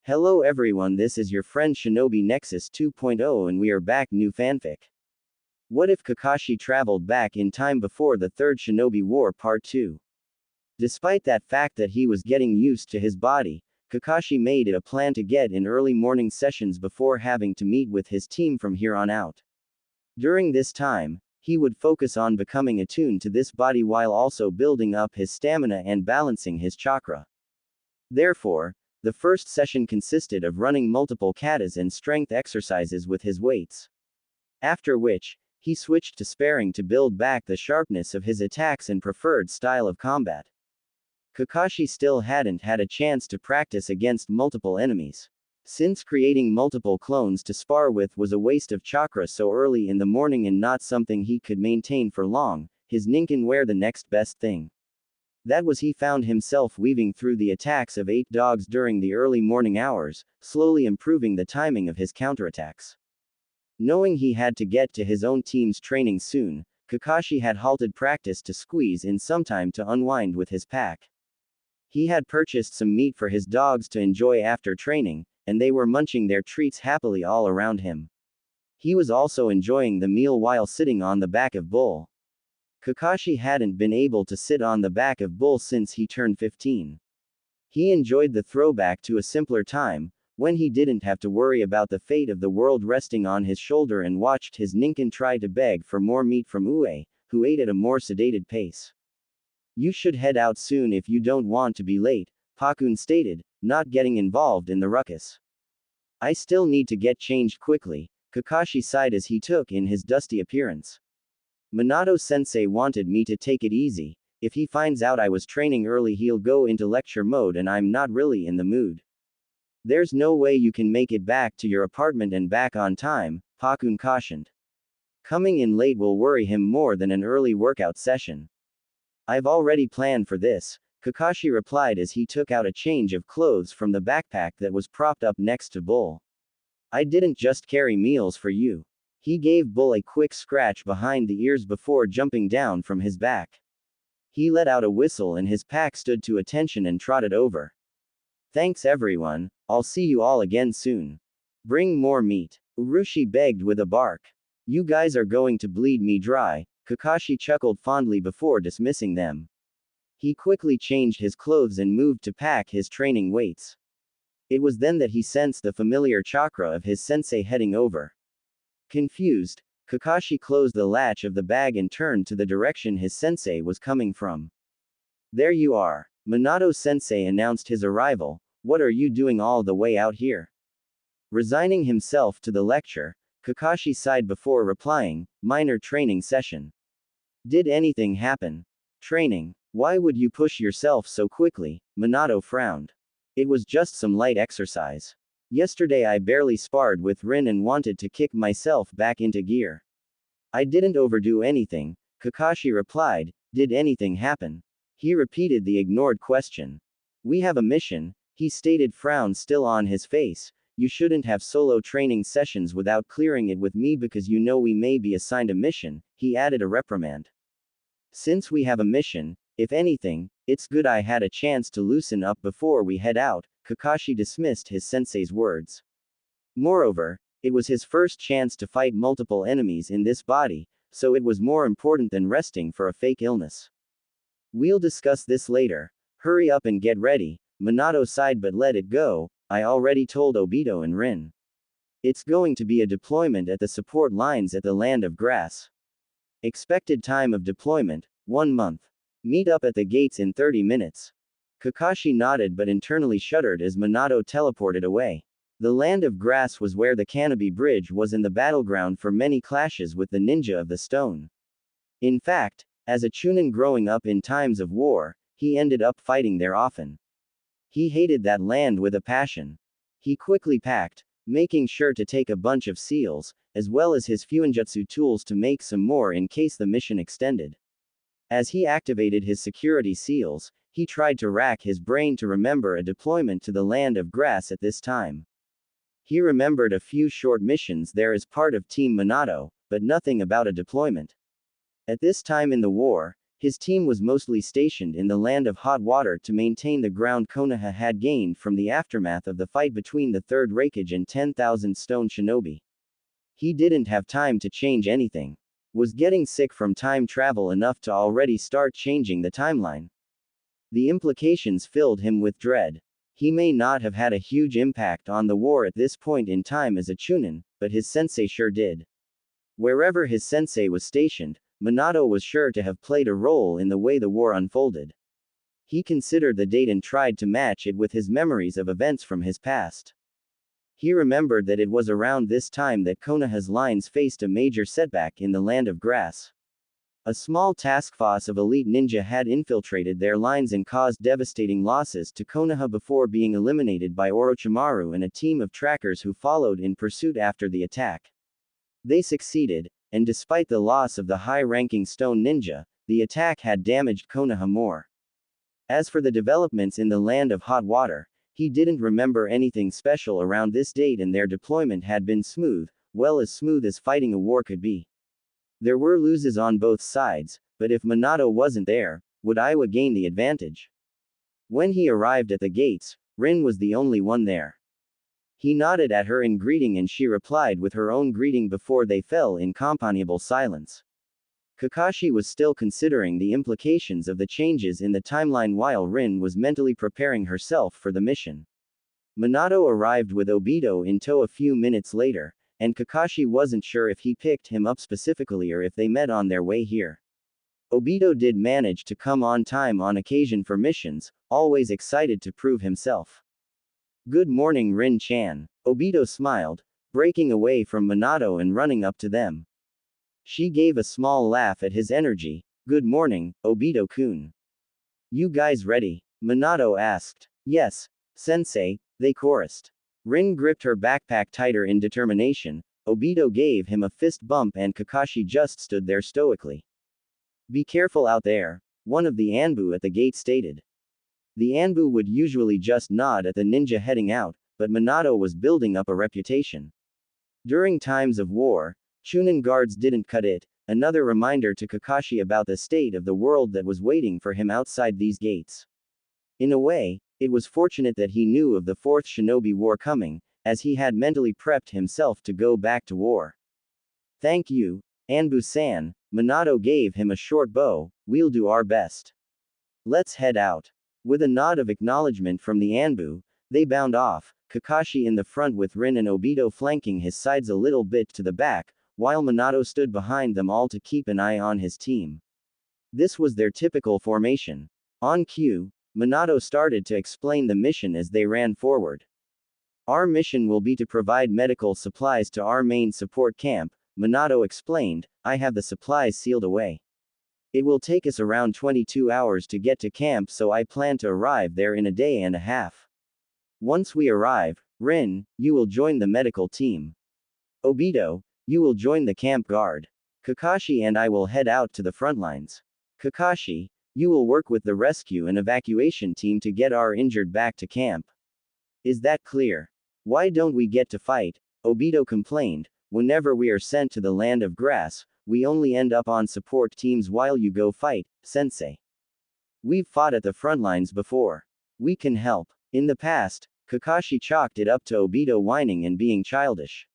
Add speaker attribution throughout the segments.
Speaker 1: Hello everyone, this is your friend Shinobi Nexus 2.0 and we are back new fanfic. What if Kakashi traveled back in time before the third Shinobi War Part 2? Despite that fact that he was getting used to his body, Kakashi made it a plan to get in early morning sessions before having to meet with his team from here on out. During this time, he would focus on becoming attuned to this body while also building up his stamina and balancing his chakra. Therefore, the first session consisted of running multiple katas and strength exercises with his weights. After which, he switched to sparring to build back the sharpness of his attacks and preferred style of combat. Kakashi still hadn't had a chance to practice against multiple enemies. Since creating multiple clones to spar with was a waste of chakra so early in the morning and not something he could maintain for long, his ninkin were the next best thing. That was he found himself weaving through the attacks of 8 dogs during the early morning hours, slowly improving the timing of his counterattacks. Knowing he had to get to his own team's training soon, Kakashi had halted practice to squeeze in some time to unwind with his pack. He had purchased some meat for his dogs to enjoy after training, and they were munching their treats happily all around him. He was also enjoying the meal while sitting on the back of Bull. Kakashi hadn't been able to sit on the back of Bull since he turned 15. He enjoyed the throwback to a simpler time, when he didn't have to worry about the fate of the world resting on his shoulder and watched his ninkin try to beg for more meat from Ue, who ate at a more sedated pace. You should head out soon if you don't want to be late, Pakun stated, not getting involved in the ruckus. I still need to get changed quickly, Kakashi sighed as he took in his dusty appearance. Minato-sensei wanted me to take it easy. If he finds out I was training early he'll go into lecture mode and I'm not really in the mood. There's no way you can make it back to your apartment and back on time, Pakun cautioned. Coming in late will worry him more than an early workout session. I've already planned for this, Kakashi replied as he took out a change of clothes from the backpack that was propped up next to Bull. I didn't just carry meals for you. He gave Bull a quick scratch behind the ears before jumping down from his back. He let out a whistle and his pack stood to attention and trotted over. Thanks everyone, I'll see you all again soon. Bring more meat. Urushi begged with a bark. You guys are going to bleed me dry, Kakashi chuckled fondly before dismissing them. He quickly changed his clothes and moved to pack his training weights. It was then that he sensed the familiar chakra of his sensei heading over. Confused, Kakashi closed the latch of the bag and turned to the direction his sensei was coming from. There you are. Minato-sensei announced his arrival. What are you doing all the way out here? Resigning himself to the lecture, Kakashi sighed before replying, minor training session. Did anything happen? Training? Why would you push yourself so quickly? Minato frowned. It was just some light exercise. Yesterday I barely sparred with Rin and wanted to kick myself back into gear. I didn't overdo anything, Kakashi replied. Did anything happen? He repeated the ignored question. We have a mission, he stated, frown still on his face. You shouldn't have solo training sessions without clearing it with me because you know we may be assigned a mission, he added a reprimand. Since we have a mission, if anything, it's good I had a chance to loosen up before we head out, Kakashi dismissed his sensei's words. Moreover, it was his first chance to fight multiple enemies in this body, so it was more important than resting for a fake illness. We'll discuss this later. Hurry up and get ready, Minato sighed but let it go. I already told Obito and Rin. It's going to be a deployment at the support lines at the Land of Grass. Expected time of deployment, 1 month. Meet up at the gates in 30 minutes. Kakashi nodded but internally shuddered as Minato teleported away. The Land of Grass was where the Shinobi Bridge was in the battleground for many clashes with the ninja of the stone. In fact, as a Chunin growing up in times of war, he ended up fighting there often. He hated that land with a passion. He quickly packed, making sure to take a bunch of seals, as well as his fuinjutsu tools to make some more in case the mission extended. As he activated his security seals, he tried to rack his brain to remember a deployment to the Land of Grass at this time. He remembered a few short missions there as part of Team Minato, but nothing about a deployment. At this time in the war, His team was mostly stationed in the land of hot water to maintain the ground Konoha had gained from the aftermath of the fight between the Third Raikage and 10,000 Stone Shinobi. He didn't have time to change anything. Was getting sick from time travel enough to already start changing the timeline? The implications filled him with dread. He may not have had a huge impact on the war at this point in time as a Chunin, but his sensei sure did. Wherever his sensei was stationed, Minato was sure to have played a role in the way the war unfolded. He considered the date and tried to match it with his memories of events from his past. He remembered that it was around this time that Konoha's lines faced a major setback in the Land of Grass. A small task force of elite ninja had infiltrated their lines and caused devastating losses to Konoha before being eliminated by Orochimaru and a team of trackers who followed in pursuit after the attack. They succeeded, and despite the loss of the high-ranking stone ninja, the attack had damaged Konoha more. As for the developments in the Land of Hot Water, he didn't remember anything special around this date, and their deployment had been smooth, well as smooth as fighting a war could be. There were losses on both sides, but if Minato wasn't there, would Iwa gain the advantage? When he arrived at the gates, Rin was the only one there. He nodded at her in greeting and she replied with her own greeting before they fell in companionable silence. Kakashi was still considering the implications of the changes in the timeline while Rin was mentally preparing herself for the mission. Minato arrived with Obito in tow a few minutes later, and Kakashi wasn't sure if he picked him up specifically or if they met on their way here. Obito did manage to come on time on occasion for missions, always excited to prove himself. "Good morning, Rin-chan." Obito smiled, breaking away from Minato and running up to them. She gave a small laugh at his energy. "Good morning, Obito-kun. You guys ready?" Minato asked. "Yes, sensei," they chorused. Rin gripped her backpack tighter in determination. Obito gave him a fist bump and Kakashi just stood there stoically. "Be careful out there," one of the Anbu at the gate stated. The Anbu would usually just nod at the ninja heading out, but Minato was building up a reputation. During times of war, Chunin guards didn't cut it, another reminder to Kakashi about the state of the world that was waiting for him outside these gates. In a way, it was fortunate that he knew of the Fourth Shinobi War coming, as he had mentally prepped himself to go back to war. "Thank you, Anbu-san," Minato gave him a short bow. "We'll do our best. Let's head out." With a nod of acknowledgement from the Anbu, they bound off, Kakashi in the front with Rin and Obito flanking his sides a little bit to the back, while Minato stood behind them all to keep an eye on his team. This was their typical formation. On cue, Minato started to explain the mission as they ran forward. "Our mission will be to provide medical supplies to our main support camp," Minato explained. "I have the supplies sealed away. It will take us around 22 hours to get to camp, so I plan to arrive there in a day and a half. Once we arrive, Rin, you will join the medical team. Obito, you will join the camp guard. Kakashi and I will head out to the front lines. Kakashi, you will work with the rescue and evacuation team to get our injured back to camp. Is that clear? Why don't we get to fight?" Obito complained. "Whenever we are sent to the Land of Grass, we only end up on support teams while you go fight, sensei. We've fought at the front lines before. We can help." In the past, Kakashi chalked it up to Obito whining and being childish.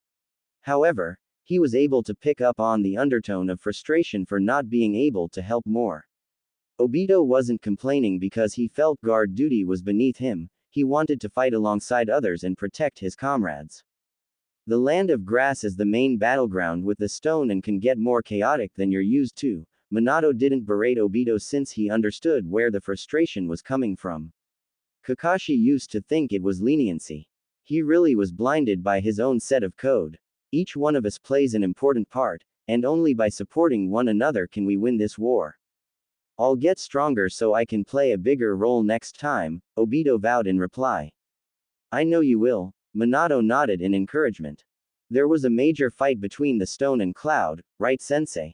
Speaker 1: However, he was able to pick up on the undertone of frustration for not being able to help more. Obito wasn't complaining because he felt guard duty was beneath him, he wanted to fight alongside others and protect his comrades. The Land of Grass is the main battleground with the stone and can get more chaotic than you're used to. Minato didn't berate Obito since he understood where the frustration was coming from. Kakashi used to think it was leniency. He really was blinded by his own set of code. Each one of us plays an important part, and only by supporting one another can we win this war. I'll get stronger so I can play a bigger role next time, Obito vowed in reply. I know you will, Minato nodded in encouragement. There was a major fight between the stone and cloud, right sensei?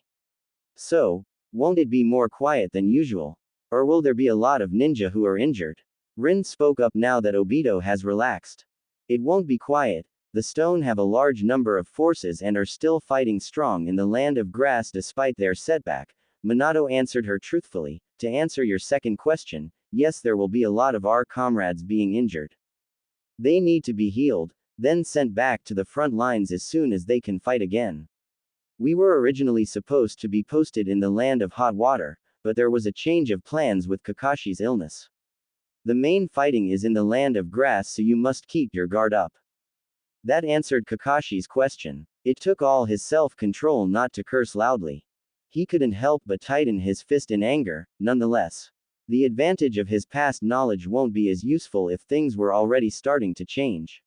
Speaker 1: So, won't it be more quiet than usual? Or will there be a lot of ninja who are injured? Rin spoke up now that Obito has relaxed. It won't be quiet. The stone have a large number of forces and are still fighting strong in the Land of Grass despite their setback, Minato answered her truthfully. To answer your second question, yes, there will be a lot of our comrades being injured. They need to be healed, then sent back to the front lines as soon as they can fight again. We were originally supposed to be posted in the land of hot water, but there was a change of plans with Kakashi's illness. The main fighting is in the land of grass, so you must keep your guard up. That answered Kakashi's question. It took all his self-control not to curse loudly. He couldn't help but tighten his fist in anger, nonetheless. The advantage of his past knowledge won't be as useful if things were already starting to change.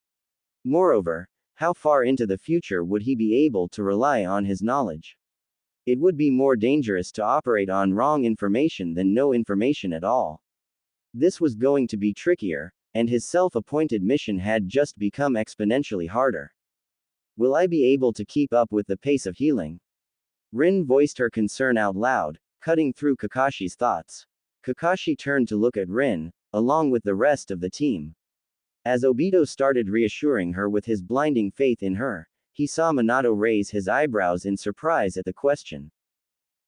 Speaker 1: Moreover, how far into the future would he be able to rely on his knowledge? It would be more dangerous to operate on wrong information than no information at all. This was going to be trickier, and his self-appointed mission had just become exponentially harder. Will I be able to keep up with the pace of healing? Rin voiced her concern out loud, cutting through Kakashi's thoughts. Kakashi turned to look at Rin, along with the rest of the team. As Obito started reassuring her with his blinding faith in her, he saw Minato raise his eyebrows in surprise at the question.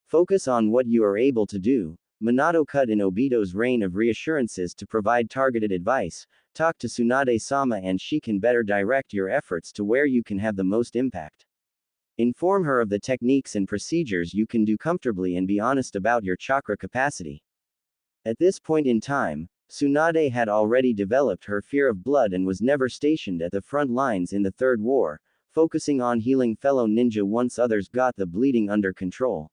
Speaker 1: Focus on what you are able to do. Minato cut in Obito's rain of reassurances to provide targeted advice. Talk to Tsunade-sama and she can better direct your efforts to where you can have the most impact. Inform her of the techniques and procedures you can do comfortably and be honest about your chakra capacity. At this point in time, Tsunade had already developed her fear of blood and was never stationed at the front lines in the Third War, focusing on healing fellow ninja once others got the bleeding under control.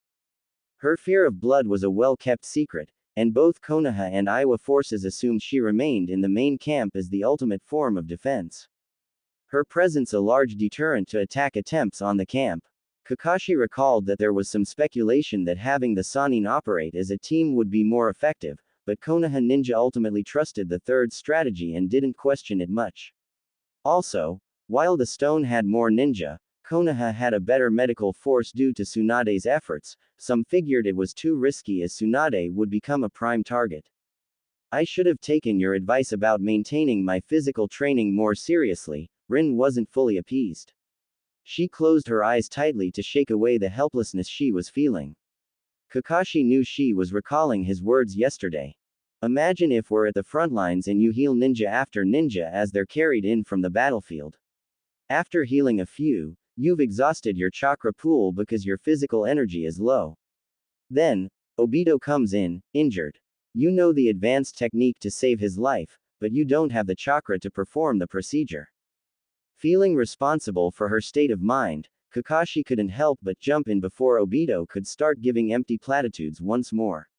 Speaker 1: Her fear of blood was a well-kept secret, and both Konoha and Iwa forces assumed she remained in the main camp as the ultimate form of defense. Her presence a large deterrent to attack attempts on the camp. Kakashi recalled that there was some speculation that having the Sannin operate as a team would be more effective, but Konoha ninja ultimately trusted the third strategy and didn't question it much. Also, while the stone had more ninja, Konoha had a better medical force due to Tsunade's efforts. Some figured it was too risky as Tsunade would become a prime target. I should have taken your advice about maintaining my physical training more seriously. Rin wasn't fully appeased. She closed her eyes tightly to shake away the helplessness she was feeling. Kakashi knew she was recalling his words yesterday. Imagine if we're at the front lines and you heal ninja after ninja as they're carried in from the battlefield. After healing a few, you've exhausted your chakra pool because your physical energy is low. Then, Obito comes in, injured. You know the advanced technique to save his life, but you don't have the chakra to perform the procedure. Feeling responsible for her state of mind, Kakashi couldn't help but jump in before Obito could start giving empty platitudes once more.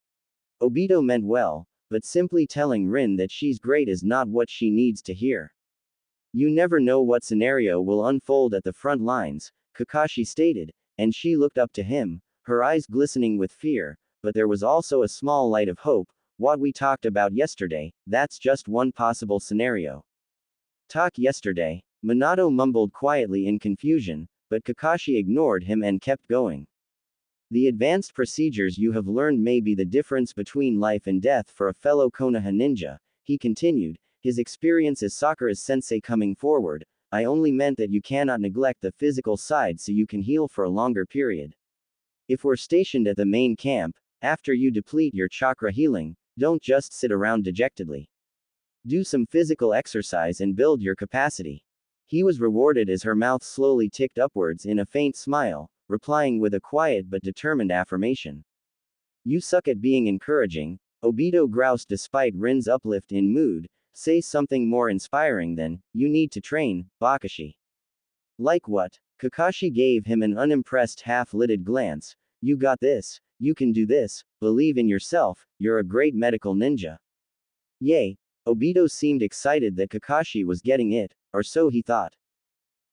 Speaker 1: Obito meant well, but simply telling Rin that she's great is not what she needs to hear. You never know what scenario will unfold at the front lines, Kakashi stated, and she looked up to him, her eyes glistening with fear, but there was also a small light of hope. What we talked about yesterday, that's just one possible scenario. Talk yesterday, Minato mumbled quietly in confusion, but Kakashi ignored him and kept going. The advanced procedures you have learned may be the difference between life and death for a fellow Konoha ninja, he continued, his experience as Sakura's sensei coming forward. I only meant that you cannot neglect the physical side so you can heal for a longer period. If we're stationed at the main camp, after you deplete your chakra healing, don't just sit around dejectedly. Do some physical exercise and build your capacity. He was rewarded as her mouth slowly ticked upwards in a faint smile, replying with a quiet but determined affirmation. You suck at being encouraging, Obito groused despite Rin's uplift in mood. Say something more inspiring than, you need to train, Bakashi. Like what? Kakashi gave him an unimpressed half-lidded glance. You got this, you can do this, believe in yourself, you're a great medical ninja. Yay! Obito seemed excited that Kakashi was getting it, or so he thought.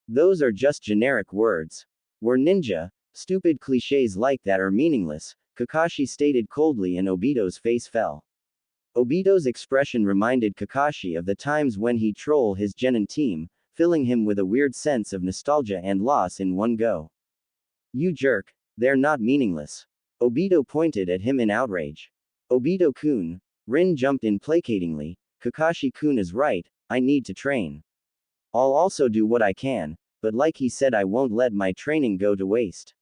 Speaker 1: Those are just generic words. We're ninja, stupid cliches like that are meaningless, Kakashi stated coldly and Obito's face fell. Obito's expression reminded Kakashi of the times when he'd troll his genin team, filling him with a weird sense of nostalgia and loss in one go. You jerk, they're not meaningless. Obito pointed at him in outrage. Obito-kun, Rin jumped in placatingly, Kakashi-kun is right, I need to train. I'll also do what I can, but like he said I won't let my training go to waste.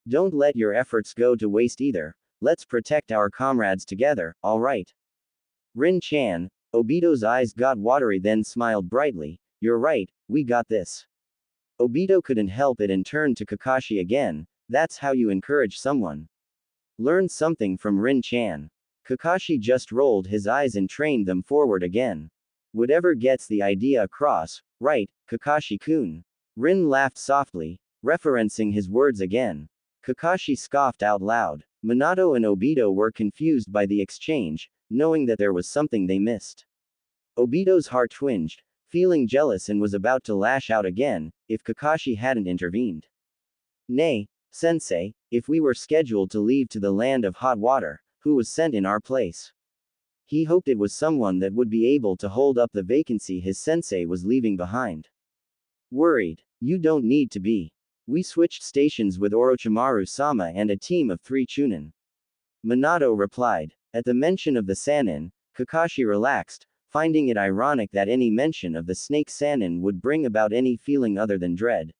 Speaker 1: Don't let your efforts go to waste either, let's protect our comrades together, alright? Rin-chan, Obito's eyes got watery then smiled brightly, you're right, we got this. Obito couldn't help it and turned to Kakashi again, that's how you encourage someone. Learn something from Rin-chan. Kakashi just rolled his eyes and trained them forward again. Whatever gets the idea across, right, Kakashi-kun. Rin laughed softly, referencing his words again. Kakashi scoffed out loud. Minato and Obito were confused by the exchange, knowing that there was something they missed. Obito's heart twinged, feeling jealous and was about to lash out again, if Kakashi hadn't intervened. Nay, sensei, if we were scheduled to leave to the land of hot water, who was sent in our place? He hoped it was someone that would be able to hold up the vacancy his sensei was leaving behind. Worried? You don't need to be. We switched stations with Orochimaru-sama and a team of 3 Chunin. Minato replied. At the mention of the Sannin, Kakashi relaxed, finding it ironic that any mention of the snake Sannin would bring about any feeling other than dread.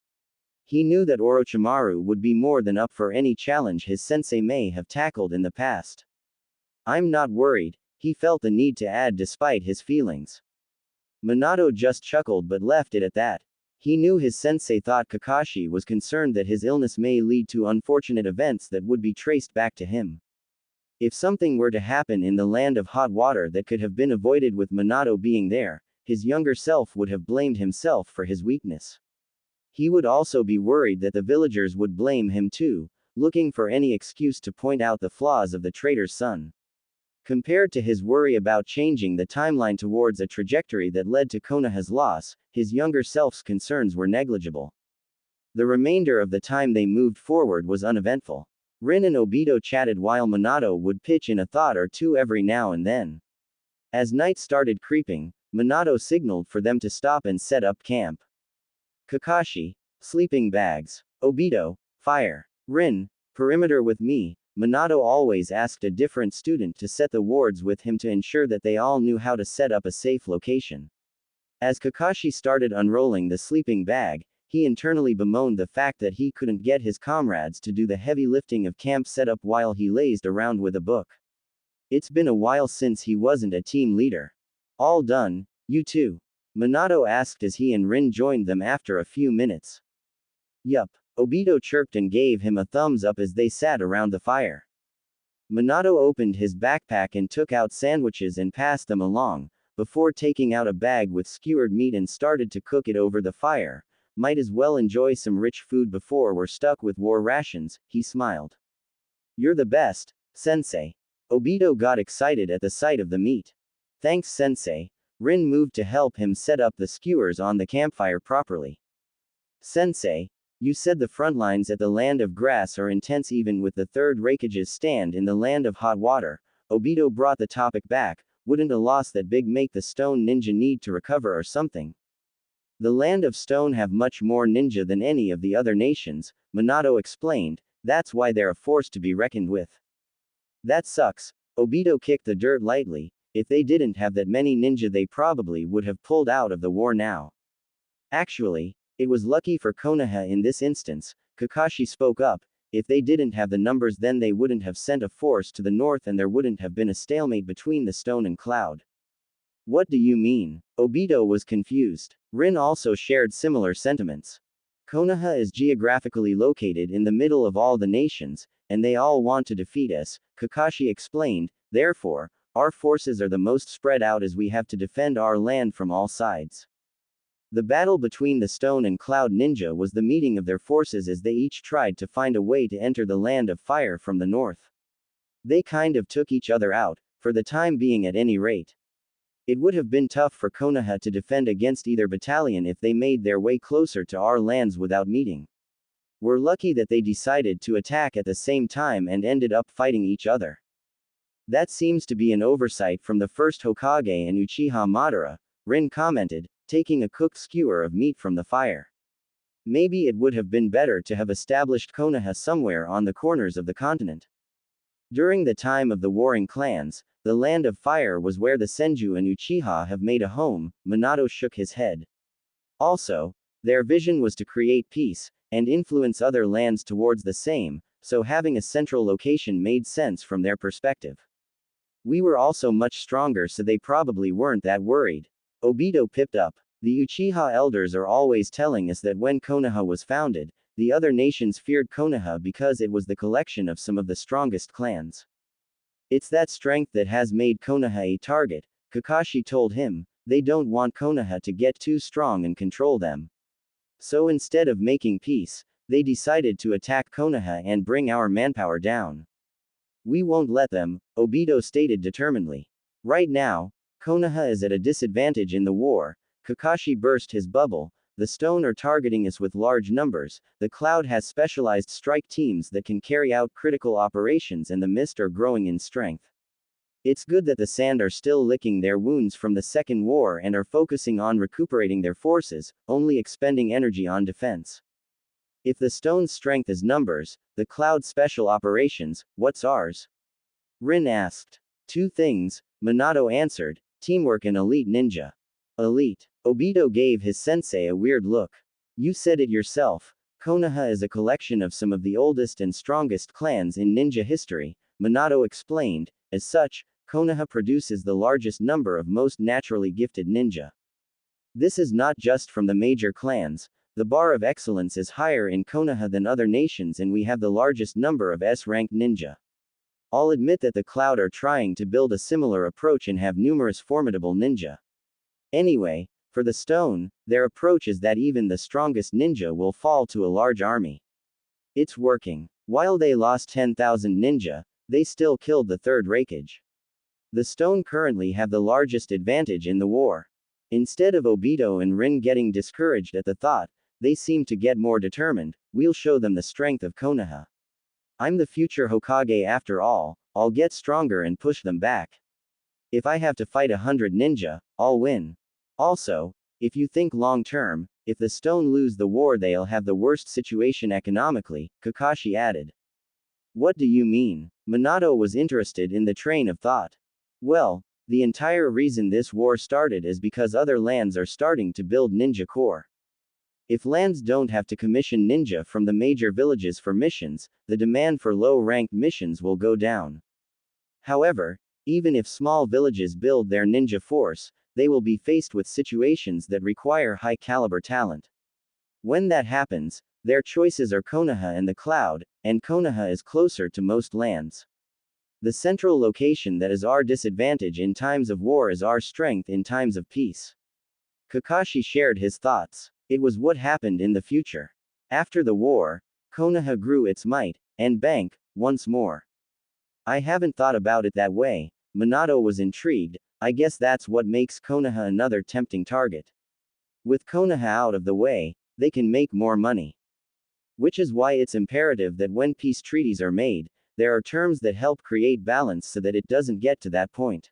Speaker 1: He knew that Orochimaru would be more than up for any challenge his sensei may have tackled in the past. I'm not worried, he felt the need to add despite his feelings. Minato just chuckled but left it at that. He knew his sensei thought Kakashi was concerned that his illness may lead to unfortunate events that would be traced back to him. If something were to happen in the land of hot water that could have been avoided with Minato being there, his younger self would have blamed himself for his weakness. He would also be worried that the villagers would blame him too, looking for any excuse to point out the flaws of the traitor's son. Compared to his worry about changing the timeline towards a trajectory that led to Konoha's loss, his younger self's concerns were negligible. The remainder of the time they moved forward was uneventful. Rin and Obito chatted while Minato would pitch in a thought or two every now and then. As night started creeping, Minato signaled for them to stop and set up camp. Kakashi, sleeping bags. Obito, fire. Rin, perimeter with me. Minato always asked a different student to set the wards with him to ensure that they all knew how to set up a safe location. As Kakashi started unrolling the sleeping bag, he internally bemoaned the fact that he couldn't get his comrades to do the heavy lifting of camp setup while he lazed around with a book. It's been a while since he wasn't a team leader. All done, you two? Minato asked as he and Rin joined them after a few minutes. Yup. Obito chirped and gave him a thumbs up as they sat around the fire. Minato opened his backpack and took out sandwiches and passed them along, before taking out a bag with skewered meat and started to cook it over the fire. Might as well enjoy some rich food before we're stuck with war rations, he smiled. You're the best, sensei. Obito got excited at the sight of the meat. Thanks, sensei. Rin moved to help him set up the skewers on the campfire properly. Sensei, you said the front lines at the land of grass are intense even with the third Raikage's stand in the land of hot water. Obito brought the topic back, wouldn't a loss that big make the stone ninja need to recover or something? The land of stone have much more ninja than any of the other nations, Minato explained, that's why they're a force to be reckoned with. That sucks. Obito kicked the dirt lightly, if they didn't have that many ninja they probably would have pulled out of the war now. Actually, it was lucky for Konoha in this instance, Kakashi spoke up, if they didn't have the numbers then they wouldn't have sent a force to the north and there wouldn't have been a stalemate between the stone and cloud. What do you mean? Obito was confused. Rin also shared similar sentiments. Konoha is geographically located in the middle of all the nations, and they all want to defeat us, Kakashi explained, therefore, our forces are the most spread out as we have to defend our land from all sides. The battle between the Stone and Cloud Ninja was the meeting of their forces as they each tried to find a way to enter the land of fire from the north. They kind of took each other out, for the time being at any rate. It would have been tough for Konoha to defend against either battalion if they made their way closer to our lands without meeting. We're lucky that they decided to attack at the same time and ended up fighting each other. That seems to be an oversight from the first Hokage and Uchiha Madara, Rin commented, taking a cooked skewer of meat from the fire. Maybe it would have been better to have established Konoha somewhere on the corners of the continent. During the time of the warring clans, the land of fire was where the Senju and Uchiha have made a home, Minato shook his head. Also, their vision was to create peace, and influence other lands towards the same, so having a central location made sense from their perspective. We were also much stronger, so they probably weren't that worried. Obito pipped up. The Uchiha elders are always telling us that when Konoha was founded, the other nations feared Konoha because it was the collection of some of the strongest clans. It's that strength that has made Konoha a target, Kakashi told him. They don't want Konoha to get too strong and control them. So instead of making peace, they decided to attack Konoha and bring our manpower down. We won't let them, Obito stated determinedly. Right now, Konoha is at a disadvantage in the war. Kakashi burst his bubble. The stone are targeting us with large numbers, the cloud has specialized strike teams that can carry out critical operations, and the mist are growing in strength. It's good that the sand are still licking their wounds from the Second War and are focusing on recuperating their forces, only expending energy on defense. If the stone's strength is numbers, the cloud's special operations, what's ours? Rin asked. Two things, Minato answered, teamwork and elite ninja. Elite. Obito gave his sensei a weird look. You said it yourself, Konoha is a collection of some of the oldest and strongest clans in ninja history, Minato explained. As such, Konoha produces the largest number of most naturally gifted ninja. This is not just from the major clans. The bar of excellence is higher in Konoha than other nations, and we have the largest number of S-ranked ninja. I'll admit that the Cloud are trying to build a similar approach and have numerous formidable ninja. Anyway, for the stone, their approach is that even the strongest ninja will fall to a large army. It's working. While they lost 10,000 ninja, they still killed the third Raikage. The stone currently have the largest advantage in the war. Instead of Obito and Rin getting discouraged at the thought, they seem to get more determined. We'll show them the strength of Konoha. I'm the future Hokage after all, I'll get stronger and push them back. If I have to fight 100 ninja, I'll win. Also, if you think long term, if the stone lose the war they'll have the worst situation economically, Kakashi added. What do you mean? Minato was interested in the train of thought. Well, the entire reason this war started is because other lands are starting to build ninja corps. If lands don't have to commission ninja from the major villages for missions, the demand for low-ranked missions will go down. However, even if small villages build their ninja force, they will be faced with situations that require high-caliber talent. When that happens, their choices are Konoha and the Cloud, and Konoha is closer to most lands. The central location that is our disadvantage in times of war is our strength in times of peace. Kakashi shared his thoughts. It was what happened in the future. After the war, Konoha grew its might, and bank, once more. I haven't thought about it that way, Minato was intrigued. I guess that's what makes Konoha another tempting target. With Konoha out of the way, they can make more money. Which is why it's imperative that when peace treaties are made, there are terms that help create balance so that it doesn't get to that point.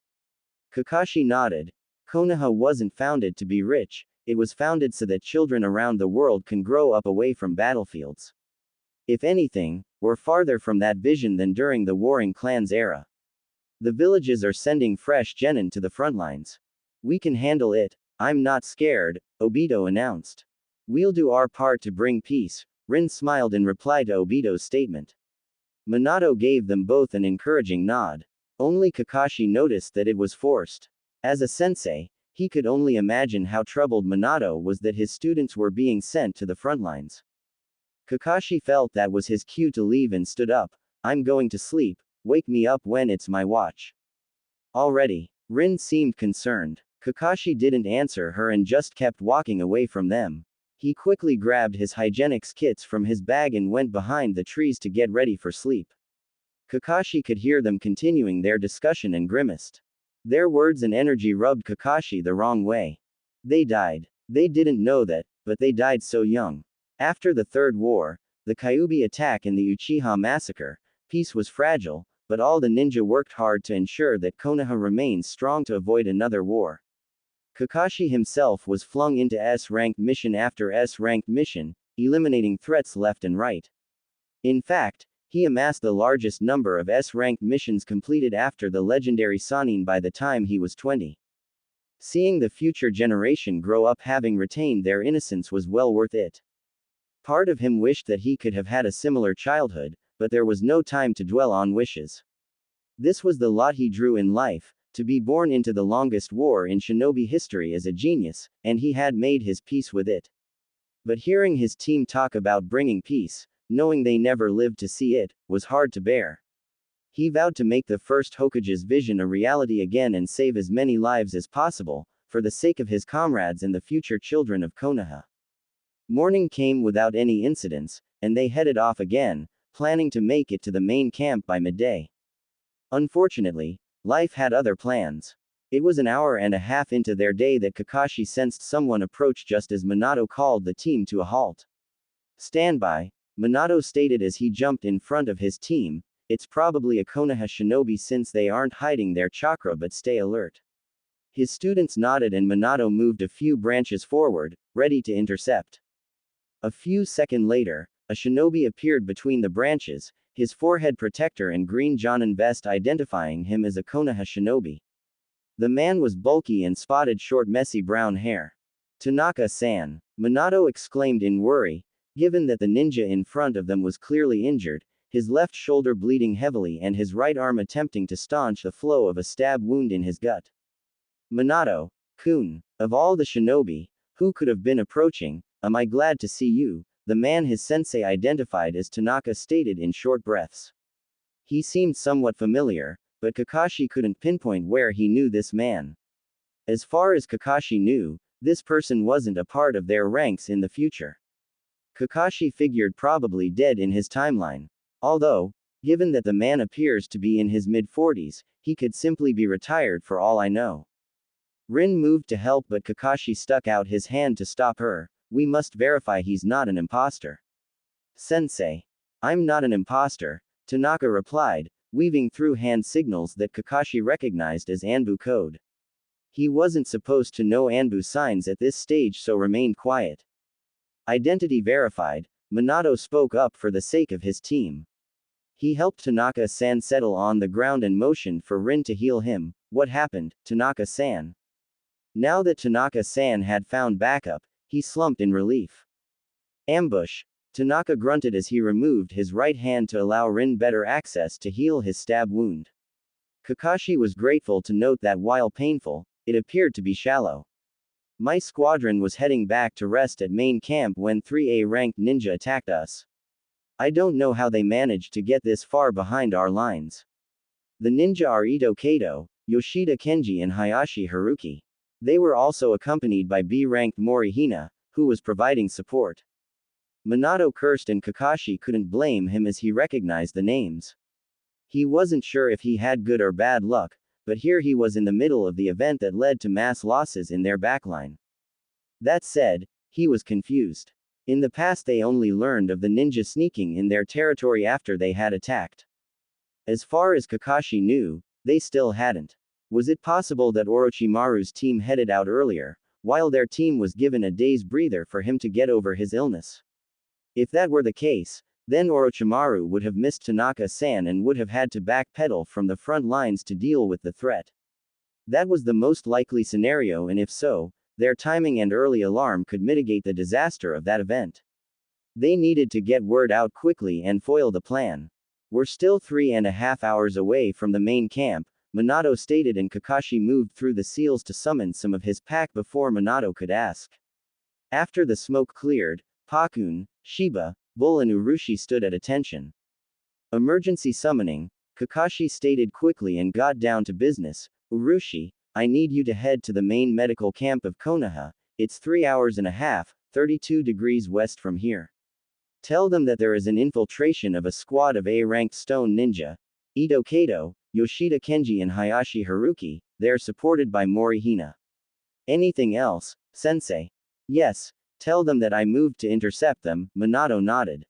Speaker 1: Kakashi nodded. Konoha wasn't founded to be rich, it was founded so that children around the world can grow up away from battlefields. If anything, we're farther from that vision than during the warring clans era. The villages are sending fresh genin to the front lines. We can handle it, I'm not scared, Obito announced. We'll do our part to bring peace, Rin smiled in reply to Obito's statement. Minato gave them both an encouraging nod. Only Kakashi noticed that it was forced. As a sensei, he could only imagine how troubled Minato was that his students were being sent to the front lines. Kakashi felt that was his cue to leave and stood up. I'm going to sleep, wake me up when it's my watch. Already. Rin seemed concerned. Kakashi didn't answer her and just kept walking away from them. He quickly grabbed his hygienics kits from his bag and went behind the trees to get ready for sleep. Kakashi could hear them continuing their discussion and grimaced. Their words and energy rubbed Kakashi the wrong way. They died. They didn't know that, but they died so young. After the Third War, the Kyuubi attack and the Uchiha massacre, peace was fragile, but all the ninja worked hard to ensure that Konoha remains strong to avoid another war. Kakashi himself was flung into S-ranked mission after S-ranked mission, eliminating threats left and right. In fact, he amassed the largest number of S-ranked missions completed after the legendary Sannin by the time he was 20. Seeing the future generation grow up having retained their innocence was well worth it. Part of him wished that he could have had a similar childhood, but there was no time to dwell on wishes. This was the lot he drew in life, to be born into the longest war in shinobi history as a genius, and he had made his peace with it. But hearing his team talk about bringing peace, knowing they never lived to see it, was hard to bear. He vowed to make the first Hokage's vision a reality again and save as many lives as possible, for the sake of his comrades and the future children of Konoha. Morning came without any incidents, and they headed off again, planning to make it to the main camp by midday. Unfortunately, life had other plans. It was an hour and a half into their day that Kakashi sensed someone approach just as Minato called the team to a halt. "Stand by," Minato stated as he jumped in front of his team. "It's probably a Konoha shinobi since they aren't hiding their chakra, but stay alert." His students nodded and Minato moved a few branches forward, ready to intercept. A few seconds later, a shinobi appeared between the branches, his forehead protector and green Jonin vest identifying him as a Konoha shinobi. The man was bulky and spotted short messy brown hair. "Tanaka-san," Minato exclaimed in worry, given that the ninja in front of them was clearly injured, his left shoulder bleeding heavily and his right arm attempting to staunch the flow of a stab wound in his gut. "Minato-kun, of all the shinobi who could have been approaching, am I glad to see you," the man his sensei identified as Tanaka stated in short breaths. He seemed somewhat familiar, but Kakashi couldn't pinpoint where he knew this man. As far as Kakashi knew, this person wasn't a part of their ranks in the future. Kakashi figured probably dead in his timeline. Although, given that the man appears to be in his mid-40s, he could simply be retired for all I know. Rin moved to help but Kakashi stuck out his hand to stop her. "We must verify he's not an imposter." "Sensei. I'm not an imposter," Tanaka replied, weaving through hand signals that Kakashi recognized as Anbu code. He wasn't supposed to know Anbu signs at this stage so remained quiet. Identity verified, Minato spoke up for the sake of his team. He helped Tanaka-san settle on the ground and motioned for Rin to heal him. "What happened, Tanaka-san?" Now that Tanaka-san had found backup, he slumped in relief. "Ambush," Tanaka grunted as he removed his right hand to allow Rin better access to heal his stab wound. Kakashi was grateful to note that while painful, it appeared to be shallow. "My squadron was heading back to rest at main camp when 3A ranked ninja attacked us. I don't know how they managed to get this far behind our lines. The ninja are Ito Kato, Yoshida Kenji and Hayashi Haruki. They were also accompanied by B-ranked Morihina, who was providing support." Minato cursed and Kakashi couldn't blame him as he recognized the names. He wasn't sure if he had good or bad luck, but here he was in the middle of the event that led to mass losses in their backline. That said, he was confused. In the past they only learned of the ninja sneaking in their territory after they had attacked. As far as Kakashi knew, they still hadn't. Was it possible that Orochimaru's team headed out earlier, while their team was given a day's breather for him to get over his illness? If that were the case, then Orochimaru would have missed Tanaka-san and would have had to backpedal from the front lines to deal with the threat. That was the most likely scenario, and if so, their timing and early alarm could mitigate the disaster of that event. They needed to get word out quickly and foil the plan. "We're still 3.5 hours away from the main camp," Minato stated, and Kakashi moved through the seals to summon some of his pack before Minato could ask. After the smoke cleared, Pakun, Shiba, Bull and Urushi stood at attention. "Emergency summoning," Kakashi stated quickly and got down to business. "Urushi, I need you to head to the main medical camp of Konoha. It's 3 hours and a half, 32 degrees west from here. Tell them that there is an infiltration of a squad of A-ranked stone ninja. Ito Kato, Yoshida Kenji and Hayashi Haruki, they're supported by Morihina. Anything else, sensei?" "Yes, tell them that I moved to intercept them," Minato nodded.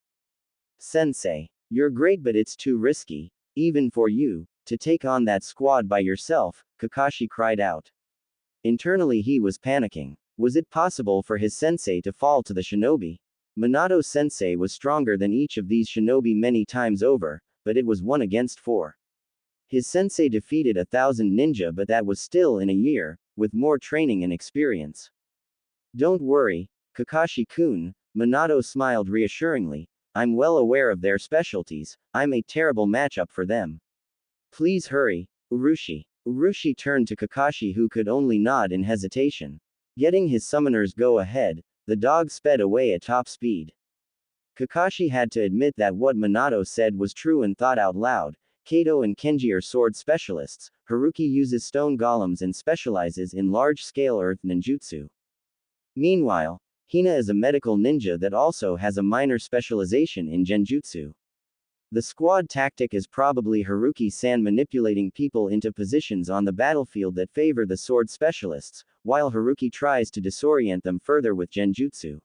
Speaker 1: "Sensei, you're great but it's too risky, even for you, to take on that squad by yourself," Kakashi cried out. Internally he was panicking. Was it possible for his sensei to fall to the shinobi? Minato's sensei was stronger than each of these shinobi many times over, but it was 1 against 4. His sensei defeated 1,000 ninja, but that was still in a year, with more training and experience. "Don't worry, Kakashi-kun," Minato smiled reassuringly. I'm well aware of their specialties, I'm a terrible matchup for them. Please hurry, Urushi. Urushi turned to Kakashi, who could only nod in hesitation. Getting his summoner's go-ahead, the dog sped away at top speed. Kakashi had to admit that what Minato said was true and thought out loud. Kato and Kenji are sword specialists, Haruki uses stone golems and specializes in large-scale earth ninjutsu. Meanwhile, Hina is a medical ninja that also has a minor specialization in genjutsu. The squad tactic is probably Haruki-san manipulating people into positions on the battlefield that favor the sword specialists, while Haruki tries to disorient them further with genjutsu.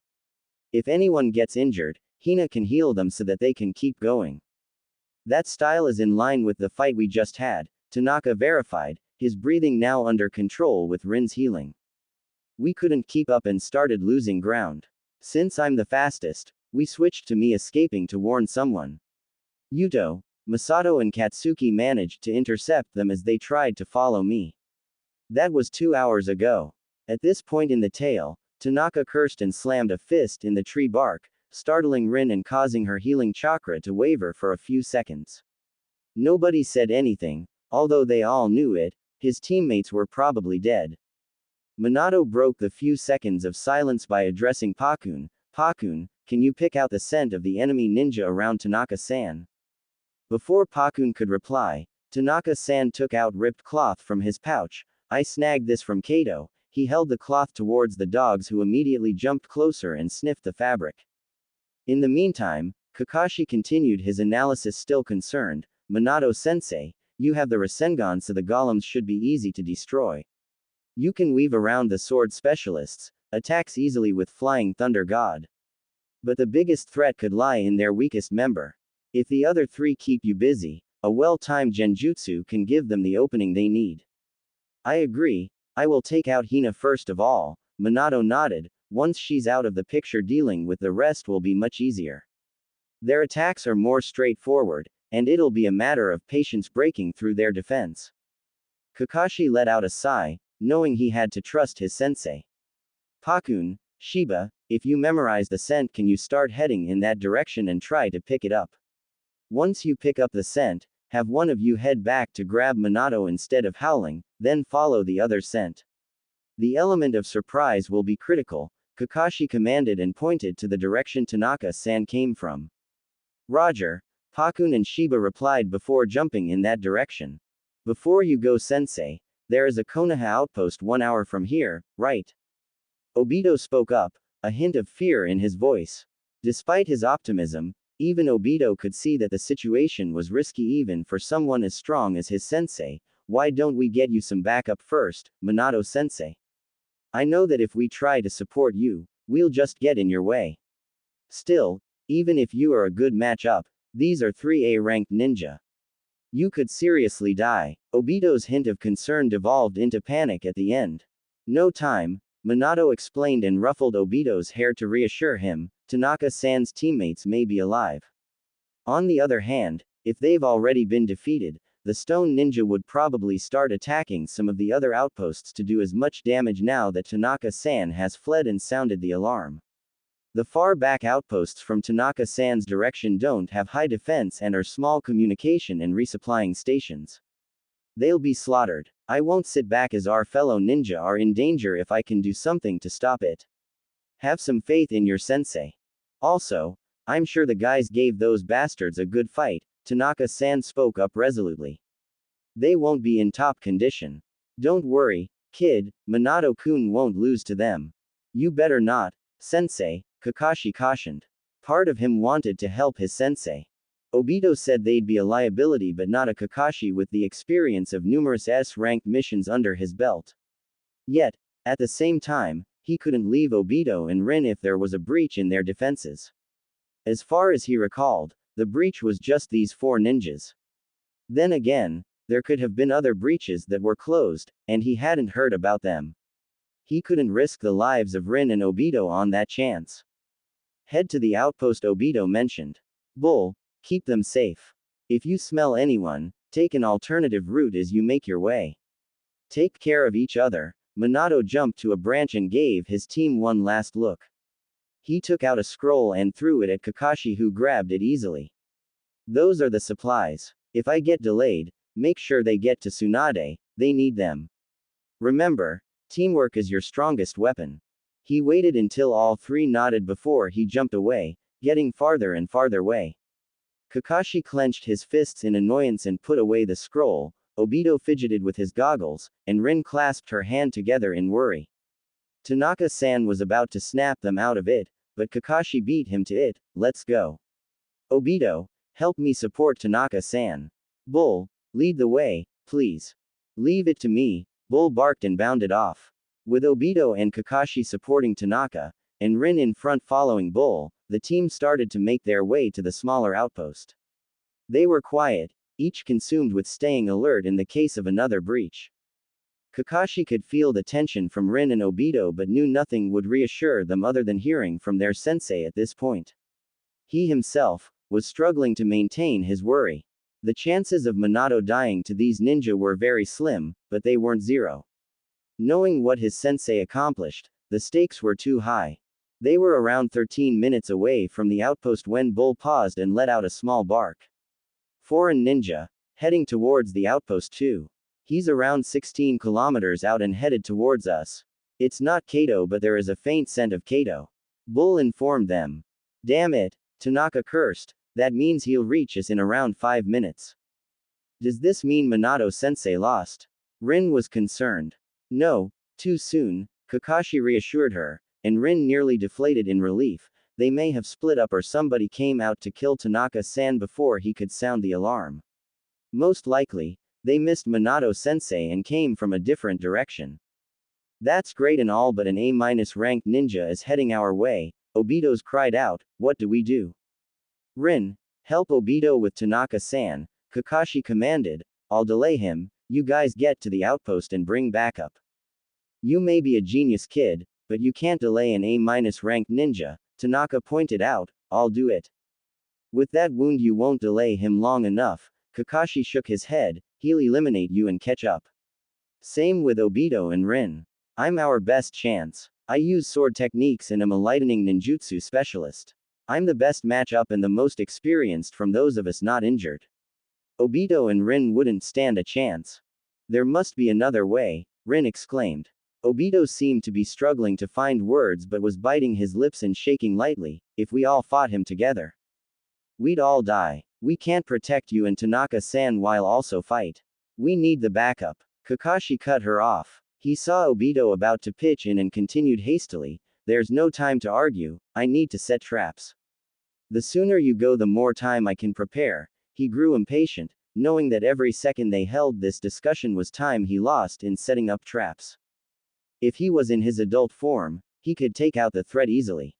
Speaker 1: If anyone gets injured, Hina can heal them so that they can keep going. That style is in line with the fight we just had, Tanaka verified, his breathing now under control with Rin's healing. We couldn't keep up and started losing ground. Since I'm the fastest, we switched to me escaping to warn someone. Yuto, Masato and Katsuki managed to intercept them as they tried to follow me. That was 2 hours ago. At this point in the tale, Tanaka cursed and slammed a fist in the tree bark, startling Rin and causing her healing chakra to waver for a few seconds. Nobody said anything, although they all knew it, his teammates were probably dead. Minato broke the few seconds of silence by addressing Pakun. Pakun, can you pick out the scent of the enemy ninja around Tanaka-san? Before Pakun could reply, Tanaka-san took out ripped cloth from his pouch. I snagged this from Kato. He held the cloth towards the dogs, who immediately jumped closer and sniffed the fabric. In the meantime, Kakashi continued his analysis, still concerned. Minato-sensei, you have the Rasengan, so the golems should be easy to destroy. You can weave around the sword specialists, attacks easily with Flying Thunder God. But the biggest threat could lie in their weakest member. If the other three keep you busy, a well-timed genjutsu can give them the opening they need. I agree, I will take out Hina first of all, Minato nodded. Once she's out of the picture, dealing with the rest will be much easier. Their attacks are more straightforward, and it'll be a matter of patience breaking through their defense. Kakashi let out a sigh, knowing he had to trust his sensei. Pakun, Shiba, if you memorize the scent, can you start heading in that direction and try to pick it up? Once you pick up the scent, have one of you head back to grab Minato instead of howling, then follow the other scent. The element of surprise will be critical, Kakashi commanded and pointed to the direction Tanaka-san came from. Roger, Pakun and Shiba replied before jumping in that direction. Before you go, sensei, there is a Konoha outpost 1 hour from here, right? Obito spoke up, a hint of fear in his voice. Despite his optimism, even Obito could see that the situation was risky even for someone as strong as his sensei. Why don't we get you some backup first, Minato-sensei? I know that if we try to support you, we'll just get in your way. Still, even if you are a good matchup, these are 3A ranked ninja. You could seriously die. Obito's hint of concern devolved into panic at the end. No time, Minato explained and ruffled Obito's hair to reassure him, Tanaka-san's teammates may be alive. On the other hand, if they've already been defeated, the stone ninja would probably start attacking some of the other outposts to do as much damage now that Tanaka-san has fled and sounded the alarm. The far back outposts from Tanaka-san's direction don't have high defense and are small communication and resupplying stations. They'll be slaughtered. I won't sit back as our fellow ninja are in danger if I can do something to stop it. Have some faith in your sensei. Also, I'm sure the guys gave those bastards a good fight, Tanaka-san spoke up resolutely. They won't be in top condition. Don't worry, kid, Minato-kun won't lose to them. You better not, sensei, Kakashi cautioned. Part of him wanted to help his sensei. Obito said they'd be a liability but not a Kakashi with the experience of numerous S-ranked missions under his belt. Yet, at the same time, he couldn't leave Obito and Rin if there was a breach in their defenses. As far as he recalled, the breach was just these 4 ninjas. Then again, there could have been other breaches that were closed, and he hadn't heard about them. He couldn't risk the lives of Rin and Obito on that chance. Head to the outpost, Obito mentioned. Bull, keep them safe. If you smell anyone, take an alternative route as you make your way. Take care of each other. Minato jumped to a branch and gave his team one last look. He took out a scroll and threw it at Kakashi, who grabbed it easily. Those are the supplies. If I get delayed, make sure they get to Tsunade, they need them. Remember, teamwork is your strongest weapon. He waited until all three nodded before he jumped away, getting farther and farther away. Kakashi clenched his fists in annoyance and put away the scroll. Obito fidgeted with his goggles, and Rin clasped her hand together in worry. Tanaka-san was about to snap them out of it, but Kakashi beat him to it. Let's go. Obito, help me support Tanaka-san. Bull, lead the way, please. Leave it to me, Bull barked and bounded off. With Obito and Kakashi supporting Tanaka, and Rin in front following Bull, the team started to make their way to the smaller outpost. They were quiet, each consumed with staying alert in the case of another breach. Kakashi could feel the tension from Rin and Obito but knew nothing would reassure them other than hearing from their sensei at this point. He himself was struggling to maintain his worry. The chances of Minato dying to these ninja were very slim, but they weren't zero. Knowing what his sensei accomplished, the stakes were too high. They were around 13 minutes away from the outpost when Bull paused and let out a small bark. Foreign ninja, heading towards the outpost too. He's around 16 kilometers out and headed towards us. It's not Kato, but there is a faint scent of Kato. Bull informed them. Damn it, Tanaka cursed, that means he'll reach us in around 5 minutes. Does this mean Minato-sensei lost? Rin was concerned. No, too soon, Kakashi reassured her, and Rin nearly deflated in relief. They may have split up or somebody came out to kill Tanaka-san before he could sound the alarm. Most likely, they missed Minato-sensei and came from a different direction. That's great and all, but an A-ranked ninja is heading our way, Obito's cried out. What do we do? Rin, help Obito with Tanaka-san, Kakashi commanded. I'll delay him, you guys get to the outpost and bring backup. You may be a genius kid, but you can't delay an A-ranked ninja, Tanaka pointed out. I'll do it. With that wound you won't delay him long enough, Kakashi shook his head. He'll eliminate you and catch up. Same with Obito and Rin. I'm our best chance. I use sword techniques and am a lightning ninjutsu specialist. I'm the best matchup and the most experienced from those of us not injured. Obito and Rin wouldn't stand a chance. There must be another way, Rin exclaimed. Obito seemed to be struggling to find words but was biting his lips and shaking lightly. If we all fought him together, we'd all die. We can't protect you and Tanaka-san while also fight. We need the backup. Kakashi cut her off. He saw Obito about to pitch in and continued hastily. There's no time to argue, I need to set traps. The sooner you go the more time I can prepare. He grew impatient, knowing that every second they held this discussion was time he lost in setting up traps. If he was in his adult form, he could take out the threat easily.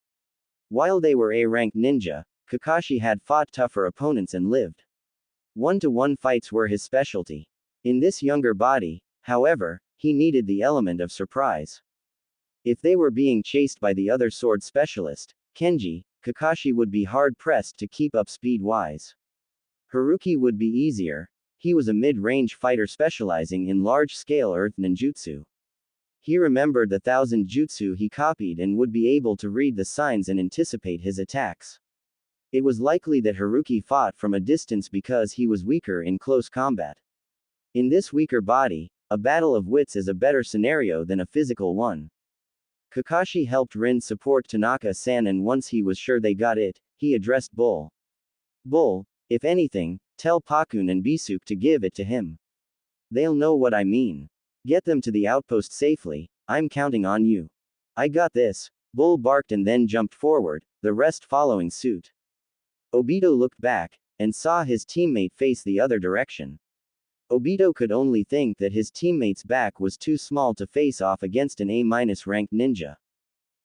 Speaker 1: While they were A-ranked ninja, Kakashi had fought tougher opponents and lived. 1-to-1 fights were his specialty. In this younger body, however, he needed the element of surprise. If they were being chased by the other sword specialist, Kenji, Kakashi would be hard-pressed to keep up speed-wise. Haruki would be easier. He was a mid-range fighter specializing in large-scale earth ninjutsu. He remembered the 1,000 jutsu he copied and would be able to read the signs and anticipate his attacks. It was likely that Haruki fought from a distance because he was weaker in close combat. In this weaker body, a battle of wits is a better scenario than a physical one. Kakashi helped Rin support Tanaka-san, and once he was sure they got it, he addressed Bull. Bull, if anything, tell Pakun and Bisuke to give it to him. They'll know what I mean. Get them to the outpost safely, I'm counting on you. I got this, Bull barked and then jumped forward, the rest following suit. Obito looked back, and saw his teammate face the other direction. Obito could only think that his teammate's back was too small to face off against an A-ranked ninja.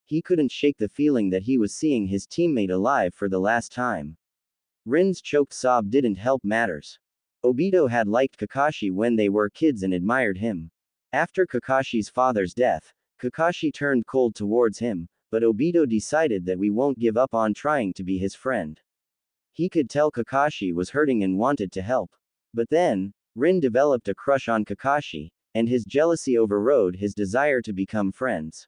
Speaker 1: He couldn't shake the feeling that he was seeing his teammate alive for the last time. Rin's choked sob didn't help matters. Obito had liked Kakashi when they were kids and admired him. After Kakashi's father's death, Kakashi turned cold towards him, but Obito decided that we won't give up on trying to be his friend. He could tell Kakashi was hurting and wanted to help. But then, Rin developed a crush on Kakashi, and his jealousy overrode his desire to become friends.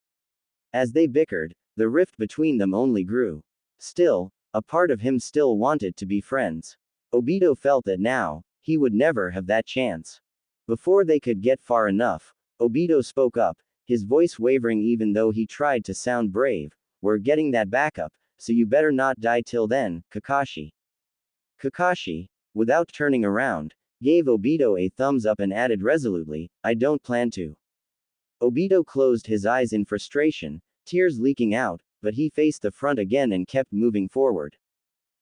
Speaker 1: As they bickered, The rift between them only grew. Still, a part of him still wanted to be friends. Obito felt that now, he would never have that chance. Before they could get far enough, Obito spoke up, his voice wavering even though he tried to sound brave. "We're getting that backup, so you better not die till then, Kakashi." Kakashi, without turning around, gave Obito a thumbs up and added resolutely, "I don't plan to." Obito closed his eyes in frustration, tears leaking out, but he faced the front again and kept moving forward.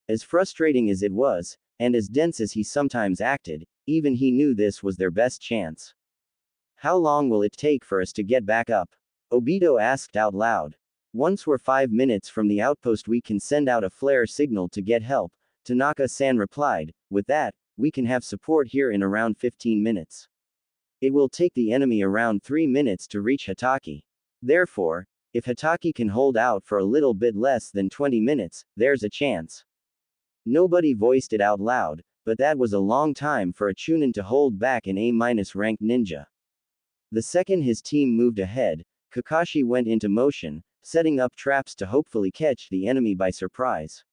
Speaker 1: As frustrating as it was, and as dense as he sometimes acted, even he knew this was their best chance. "How long will it take for us to get back up?" Obito asked out loud. "Once we're 5 minutes from the outpost we can send out a flare signal to get help," Tanaka-san replied. "With that, we can have support here in around 15 minutes. It will take the enemy around 3 minutes to reach Hataki. Therefore, if Hataki can hold out for a little bit less than 20 minutes, there's a chance." Nobody voiced it out loud, but that was a long time for a Chunin to hold back an A-ranked ninja. The second his team moved ahead, Kakashi went into motion, setting up traps to hopefully catch the enemy by surprise.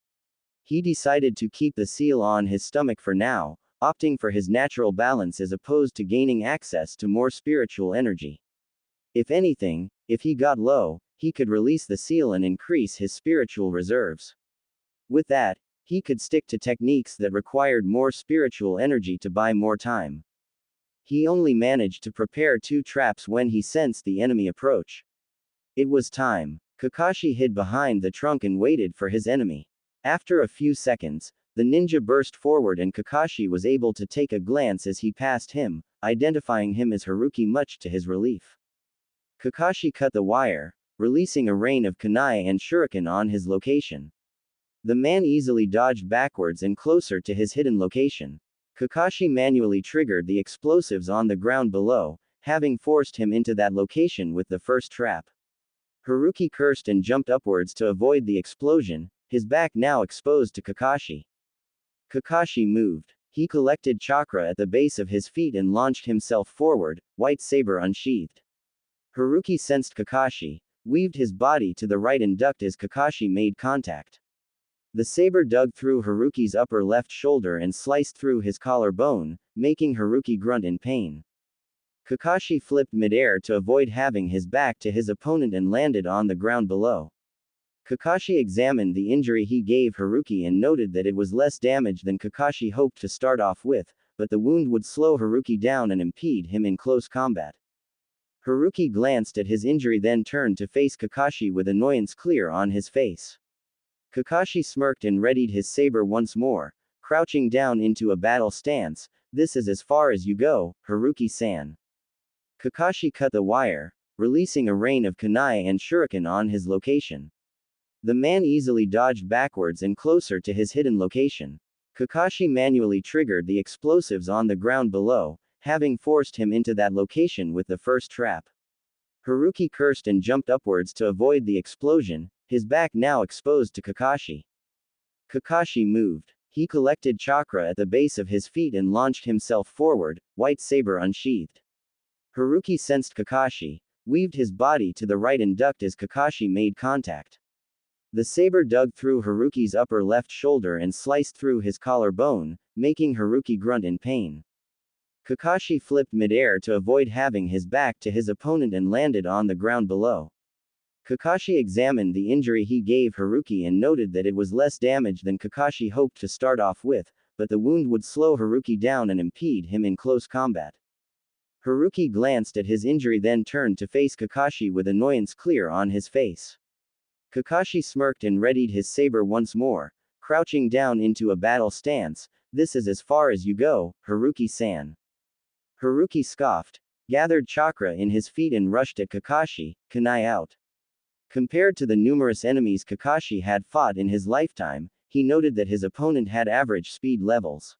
Speaker 1: He decided to keep the seal on his stomach for now, opting for his natural balance as opposed to gaining access to more spiritual energy. If anything, if he got low, he could release the seal and increase his spiritual reserves. With that, he could stick to techniques that required more spiritual energy to buy more time. He only managed to prepare 2 traps when he sensed the enemy approach. It was time. Kakashi hid behind the trunk and waited for his enemy. After a few seconds, the ninja burst forward and Kakashi was able to take a glance as he passed him, identifying him as Haruki much to his relief. Kakashi cut the wire, releasing a rain of kunai and shuriken on his location. The man easily dodged backwards and closer to his hidden location. Kakashi manually triggered the explosives on the ground below, having forced him into that location with the first trap. Haruki cursed and jumped upwards to avoid the explosion, his back now exposed to Kakashi. Kakashi moved. He collected chakra at the base of his feet and launched himself forward, white saber unsheathed. Haruki sensed Kakashi, weaved his body to the right and ducked as Kakashi made contact. The saber dug through Haruki's upper left shoulder and sliced through his collarbone, making Haruki grunt in pain. Kakashi flipped midair to avoid having his back to his opponent and landed on the ground below. Kakashi examined the injury he gave Haruki and noted that it was less damage than Kakashi hoped to start off with, but the wound would slow Haruki down and impede him in close combat. Haruki glanced at his injury then turned to face Kakashi with annoyance clear on his face. Kakashi smirked and readied his saber once more, crouching down into a battle stance. "This is as far as you go, Haruki-san." Kakashi cut the wire, releasing a rain of kunai and shuriken on his location. The man easily dodged backwards and closer to his hidden location. Kakashi manually triggered the explosives on the ground below, having forced him into that location with the first trap. Haruki cursed and jumped upwards to avoid the explosion, his back now exposed to Kakashi. Kakashi moved. He collected chakra at the base of his feet and launched himself forward, white saber unsheathed. Haruki sensed Kakashi, weaved his body to the right and ducked as Kakashi made contact. The saber dug through Haruki's upper left shoulder and sliced through his collarbone, making Haruki grunt in pain. Kakashi flipped midair to avoid having his back to his opponent and landed on the ground below. Kakashi examined the injury he gave Haruki and noted that it was less damage than Kakashi hoped to start off with, but the wound would slow Haruki down and impede him in close combat. Haruki glanced at his injury then turned to face Kakashi with annoyance clear on his face. Kakashi smirked and readied his saber once more, crouching down into a battle stance. "This is as far as you go, Haruki-san." Haruki scoffed, gathered chakra in his feet and rushed at Kakashi, kunai out. Compared to the numerous enemies Kakashi had fought in his lifetime, he noted that his opponent had average speed levels.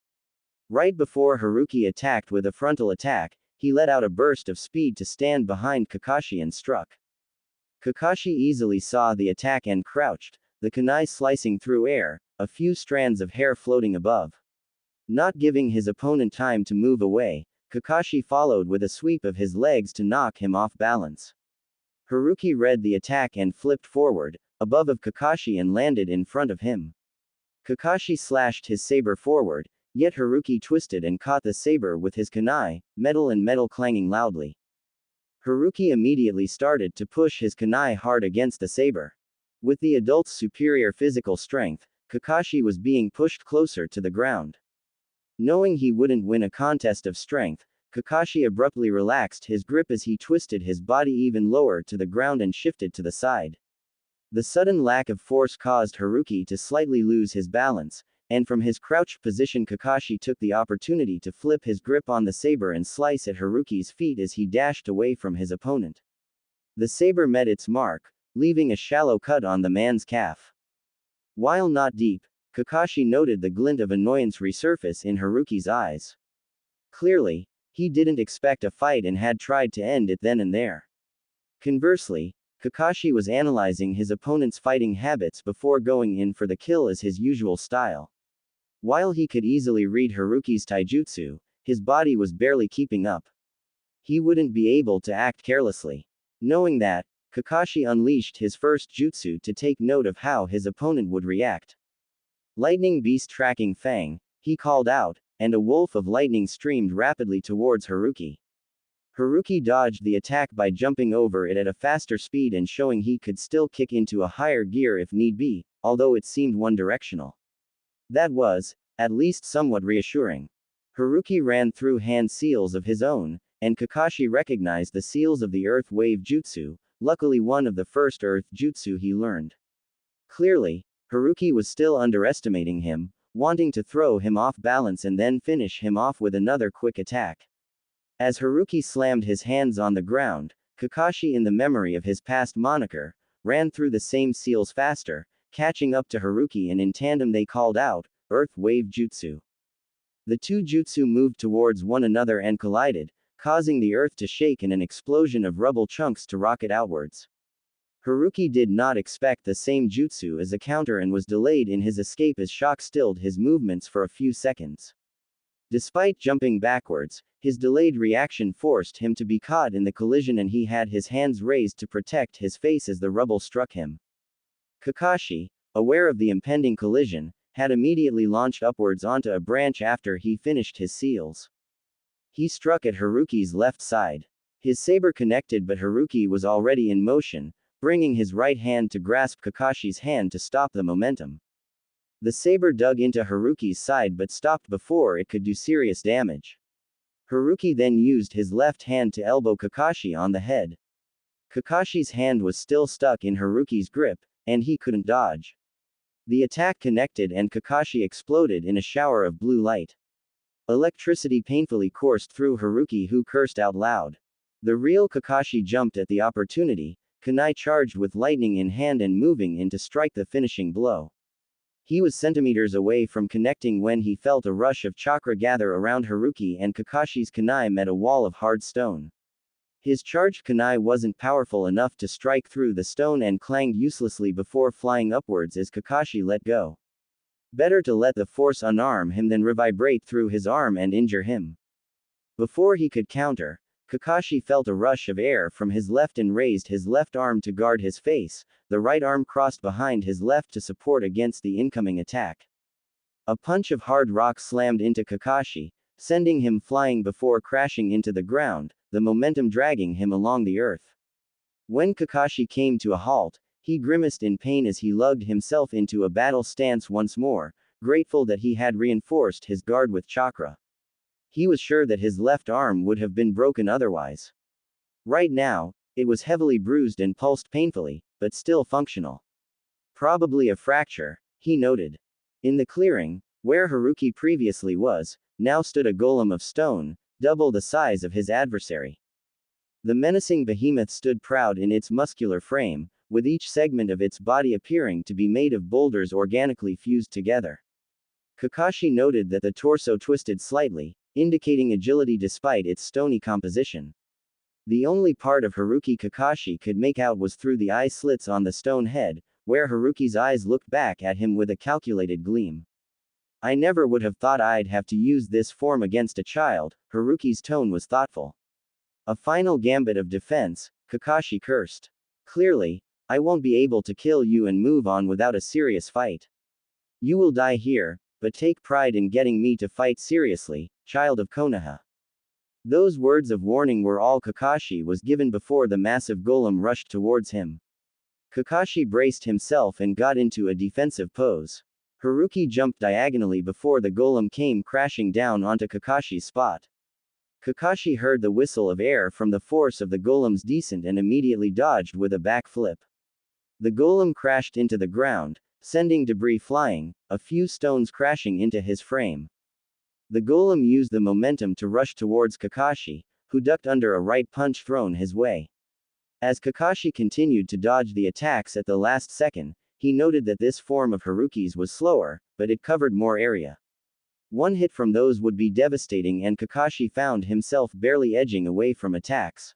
Speaker 1: Right before Haruki attacked with a frontal attack, he let out a burst of speed to stand behind Kakashi and struck. Kakashi easily saw the attack and crouched, the kunai slicing through air, a few strands of hair floating above. Not giving his opponent time to move away, Kakashi followed with a sweep of his legs to knock him off balance. Haruki read the attack and flipped forward, above of Kakashi and landed in front of him. Kakashi slashed his saber forward, yet Haruki twisted and caught the saber with his kunai, metal and metal clanging loudly. Haruki immediately started to push his kunai hard against the saber. With the adult's superior physical strength, Kakashi was being pushed closer to the ground. Knowing he wouldn't win a contest of strength, Kakashi abruptly relaxed his grip as he twisted his body even lower to the ground and shifted to the side. The sudden lack of force caused Haruki to slightly lose his balance, and from his crouched position Kakashi took the opportunity to flip his grip on the saber and slice at Haruki's feet as he dashed away from his opponent. The saber met its mark, leaving a shallow cut on the man's calf. While not deep, Kakashi noted the glint of annoyance resurface in Haruki's eyes. Clearly, he didn't expect a fight and had tried to end it then and there. Conversely, Kakashi was analyzing his opponent's fighting habits before going in for the kill as his usual style. While he could easily read Haruki's taijutsu, his body was barely keeping up. He wouldn't be able to act carelessly. Knowing that, Kakashi unleashed his first jutsu to take note of how his opponent would react. Lightning Beast Tracking Fang, he called out, and a wolf of lightning streamed rapidly towards Haruki. Haruki dodged the attack by jumping over it at a faster speed and showing he could still kick into a higher gear if need be, although it seemed one-directional. That was, at least somewhat reassuring. Haruki ran through hand seals of his own, and Kakashi recognized the seals of the Earth Wave Jutsu, luckily one of the first Earth Jutsu he learned. Clearly, Haruki was still underestimating him, wanting to throw him off balance and then finish him off with another quick attack. As Haruki slammed his hands on the ground, Kakashi, in the memory of his past moniker, ran through the same seals faster, catching up to Haruki, and in tandem they called out, Earth Wave Jutsu. The two jutsu moved towards one another and collided, causing the earth to shake and an explosion of rubble chunks to rocket outwards. Haruki did not expect the same jutsu as a counter and was delayed in his escape as shock stilled his movements for a few seconds. Despite jumping backwards, his delayed reaction forced him to be caught in the collision and he had his hands raised to protect his face as the rubble struck him. Kakashi, aware of the impending collision, had immediately launched upwards onto a branch after he finished his seals. He struck at Haruki's left side. His saber connected but Haruki was already in motion, bringing his right hand to grasp Kakashi's hand to stop the momentum. The saber dug into Haruki's side but stopped before it could do serious damage. Haruki then used his left hand to elbow Kakashi on the head. Kakashi's hand was still stuck in Haruki's grip, and he couldn't dodge. The attack connected and Kakashi exploded in a shower of blue light. Electricity painfully coursed through Haruki, who cursed out loud. The real Kakashi jumped at the opportunity, kunai charged with lightning in hand and moving in to strike the finishing blow. He was centimeters away from connecting when he felt a rush of chakra gather around Haruki and Kakashi's kunai met a wall of hard stone. His charged kunai wasn't powerful enough to strike through the stone and clanged uselessly before flying upwards as Kakashi let go. Better to let the force unarm him than revibrate through his arm and injure him. Before he could counter, Kakashi felt a rush of air from his left and raised his left arm to guard his face, the right arm crossed behind his left to support against the incoming attack. A punch of hard rock slammed into Kakashi, sending him flying before crashing into the ground, the momentum dragging him along the earth. When Kakashi came to a halt, he grimaced in pain as he lugged himself into a battle stance once more, grateful that he had reinforced his guard with chakra. He was sure that his left arm would have been broken otherwise. Right now, it was heavily bruised and pulsed painfully, but still functional. Probably a fracture, he noted. In the clearing, where Haruki previously was, now stood a golem of stone, double the size of his adversary. The menacing behemoth stood proud in its muscular frame, with each segment of its body appearing to be made of boulders organically fused together. Kakashi noted that the torso twisted slightly, indicating agility despite its stony composition. The only part of Haruki Kakashi could make out was through the eye slits on the stone head, where Haruki's eyes looked back at him with a calculated gleam. I never would have thought I'd have to use this form against a child, Haruki's tone was thoughtful. A final gambit of defense, Kakashi cursed. Clearly, I won't be able to kill you and move on without a serious fight. You will die here, but take pride in getting me to fight seriously, child of Konoha. Those words of warning were all Kakashi was given before the massive golem rushed towards him. Kakashi braced himself and got into a defensive pose. Haruki jumped diagonally before the golem came crashing down onto Kakashi's spot. Kakashi heard the whistle of air from the force of the golem's descent and immediately dodged with a backflip. The golem crashed into the ground, sending debris flying, a few stones crashing into his frame. The golem used the momentum to rush towards Kakashi, who ducked under a right punch thrown his way. As Kakashi continued to dodge the attacks at the last second, he noted that this form of Haruki's was slower, but it covered more area. One hit from those would be devastating and Kakashi found himself barely edging away from attacks.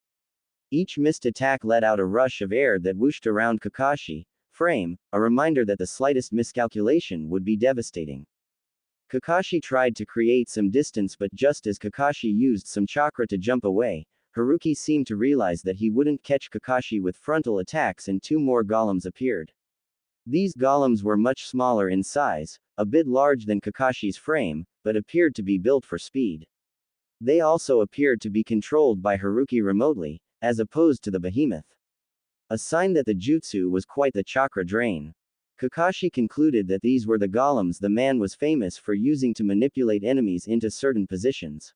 Speaker 1: Each missed attack let out a rush of air that whooshed around Kakashi, frame, a reminder that the slightest miscalculation would be devastating. Kakashi tried to create some distance, but just as Kakashi used some chakra to jump away, Haruki seemed to realize that he wouldn't catch Kakashi with frontal attacks and two more golems appeared. These golems were much smaller in size, a bit large than Kakashi's frame, but appeared to be built for speed. They also appeared to be controlled by Haruki remotely, as opposed to the behemoth. A sign that the jutsu was quite the chakra drain. Kakashi concluded that these were the golems the man was famous for using to manipulate enemies into certain positions.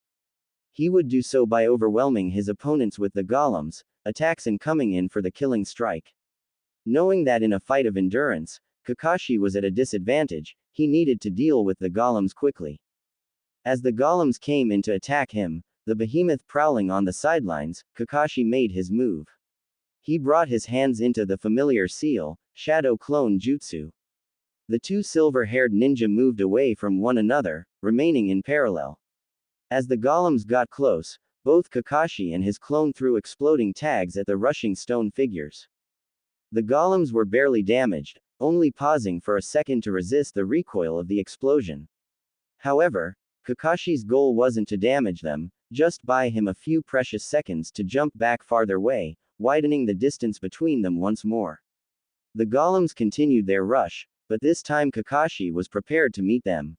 Speaker 1: He would do so by overwhelming his opponents with the golems, attacks and coming in for the killing strike. Knowing that in a fight of endurance, Kakashi was at a disadvantage, he needed to deal with the golems quickly. As the golems came in to attack him, the behemoth prowling on the sidelines, Kakashi made his move. He brought his hands into the familiar seal, shadow clone jutsu. The two silver-haired ninja moved away from one another, remaining in parallel. As the golems got close, both Kakashi and his clone threw exploding tags at the rushing stone figures. The golems were barely damaged, only pausing for a second to resist the recoil of the explosion. However, Kakashi's goal wasn't to damage them, just buy him a few precious seconds to jump back farther away, widening the distance between them once more. The golems continued their rush, but this time Kakashi was prepared to meet them.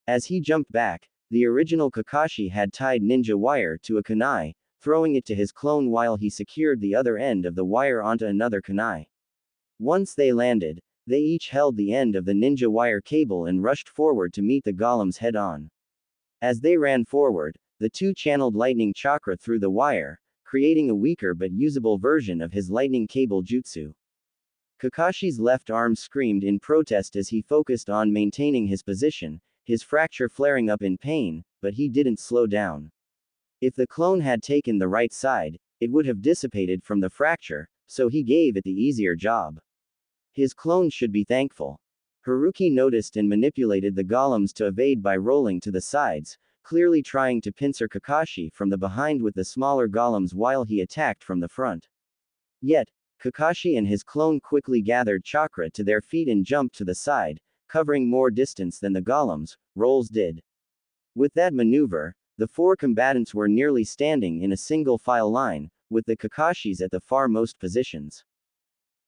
Speaker 1: As he jumped back, the original Kakashi had tied ninja wire to a kunai, throwing it to his clone while he secured the other end of the wire onto another kunai. Once they landed, they each held the end of the ninja wire cable and rushed forward to meet the golems head-on. As they ran forward, the two channeled lightning chakra through the wire, creating a weaker but usable version of his lightning cable jutsu. Kakashi's left arm screamed in protest as he focused on maintaining his position, his fracture flaring up in pain, but he didn't slow down. If the clone had taken the right side, it would have dissipated from the fracture, so he gave it the easier job. His clone should be thankful. Haruki noticed and manipulated the golems to evade by rolling to the sides, clearly trying to pincer Kakashi from the behind with the smaller golems while he attacked from the front. Yet, Kakashi and his clone quickly gathered chakra to their feet and jumped to the side, covering more distance than the golems' rolls did. With that maneuver, the four combatants were nearly standing in a single file line, with the Kakashis at the farmost positions.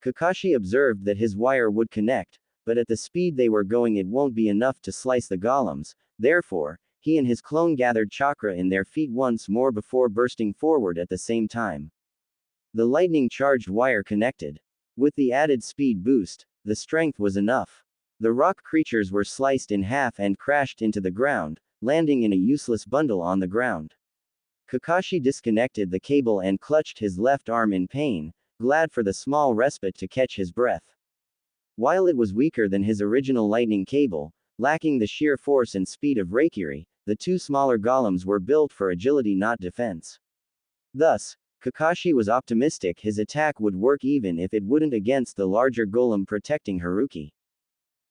Speaker 1: Kakashi observed that his wire would connect, but at the speed they were going it won't be enough to slice the golems, therefore, he and his clone gathered chakra in their feet once more before bursting forward at the same time. The lightning-charged wire connected. With the added speed boost, the strength was enough. The rock creatures were sliced in half and crashed into the ground, landing in a useless bundle on the ground. Kakashi disconnected the cable and clutched his left arm in pain, glad for the small respite to catch his breath. While it was weaker than his original lightning cable, lacking the sheer force and speed of Reikiri, the two smaller golems were built for agility not defense. Thus, Kakashi was optimistic his attack would work even if it wouldn't against the larger golem protecting Haruki.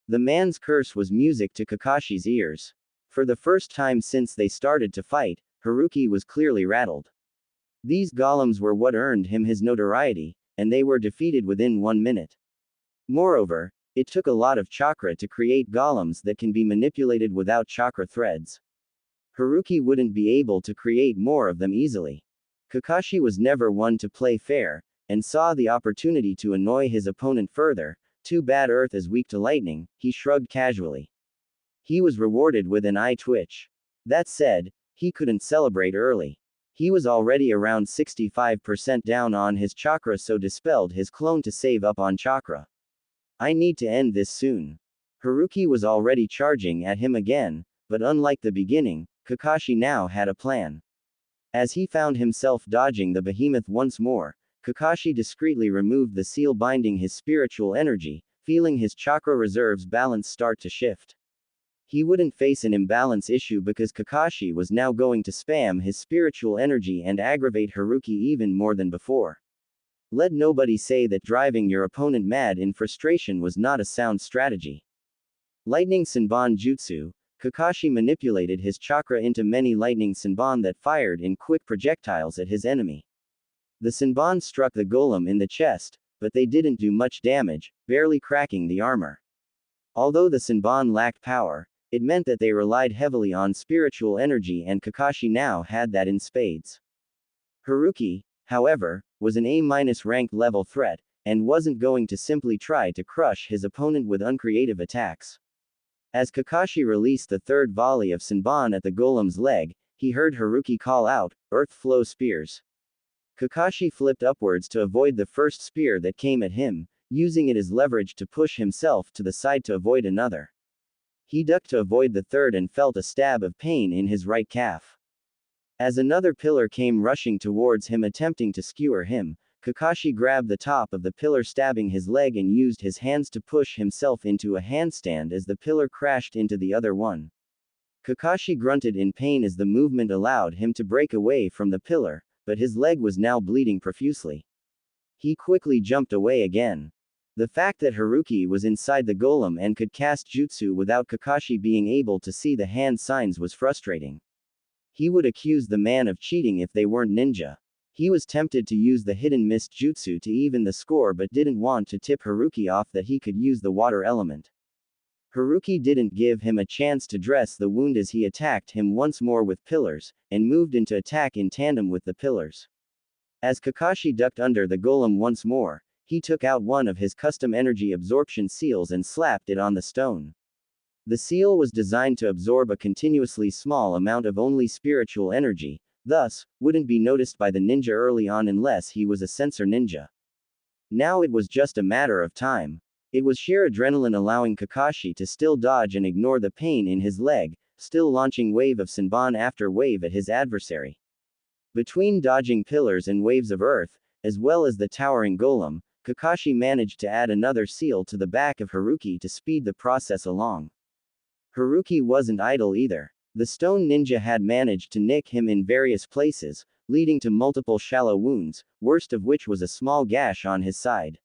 Speaker 1: The man's curse was music to Kakashi's ears. For the first time since they started to fight, Haruki was clearly rattled. These golems were what earned him his notoriety, and they were defeated within 1 minute. Moreover, it took a lot of chakra to create golems that can be manipulated without chakra threads. Haruki wouldn't be able to create more of them easily. Kakashi was never one to play fair, and saw the opportunity to annoy his opponent further. Too bad Earth is weak to lightning, he shrugged casually. He was rewarded with an eye twitch. That said, he couldn't celebrate early. He was already around 65% down on his chakra, so dispelled his clone to save up on chakra. I need to end this soon. Haruki was already charging at him again, but unlike the beginning, Kakashi now had a plan. As he found himself dodging the behemoth once more, Kakashi discreetly removed the seal binding his spiritual energy, feeling his chakra reserves balance start to shift. He wouldn't face an imbalance issue because Kakashi was now going to spam his spiritual energy and aggravate Haruki even more than before. Let nobody say that driving your opponent mad in frustration was not a sound strategy. Lightning Senbon Jutsu, Kakashi manipulated his chakra into many lightning Senbon that fired in quick projectiles at his enemy. The Senbon struck the golem in the chest, but they didn't do much damage, barely cracking the armor. Although the Senbon lacked power, it meant that they relied heavily on spiritual energy, and Kakashi now had that in spades. Haruki, however, was an A-ranked level threat, and wasn't going to simply try to crush his opponent with uncreative attacks. As Kakashi released the third volley of Senbon at the golem's leg, he heard Haruki call out, "Earth Flow Spears." Kakashi flipped upwards to avoid the first spear that came at him, using it as leverage to push himself to the side to avoid another. He ducked to avoid the third and felt a stab of pain in his right calf. As another pillar came rushing towards him attempting to skewer him, Kakashi grabbed the top of the pillar stabbing his leg and used his hands to push himself into a handstand as the pillar crashed into the other one. Kakashi grunted in pain as the movement allowed him to break away from the pillar, but his leg was now bleeding profusely. He quickly jumped away again. The fact that Haruki was inside the golem and could cast jutsu without Kakashi being able to see the hand signs was frustrating. He would accuse the man of cheating if they weren't ninja. He was tempted to use the hidden mist jutsu to even the score but didn't want to tip Haruki off that he could use the water element. Haruki didn't give him a chance to dress the wound as he attacked him once more with pillars, and moved into attack in tandem with the pillars. As Kakashi ducked under the golem once more, he took out one of his custom energy absorption seals and slapped it on the stone. The seal was designed to absorb a continuously small amount of only spiritual energy, thus, wouldn't be noticed by the ninja early on unless he was a sensor ninja. Now it was just a matter of time. It was sheer adrenaline allowing Kakashi to still dodge and ignore the pain in his leg, still launching wave of Senbon after wave at his adversary. Between dodging pillars and waves of earth, as well as the towering golem, Kakashi managed to add another seal to the back of Haruki to speed the process along. Haruki wasn't idle either. The stone ninja had managed to nick him in various places, leading to multiple shallow wounds, worst of which was a small gash on his side.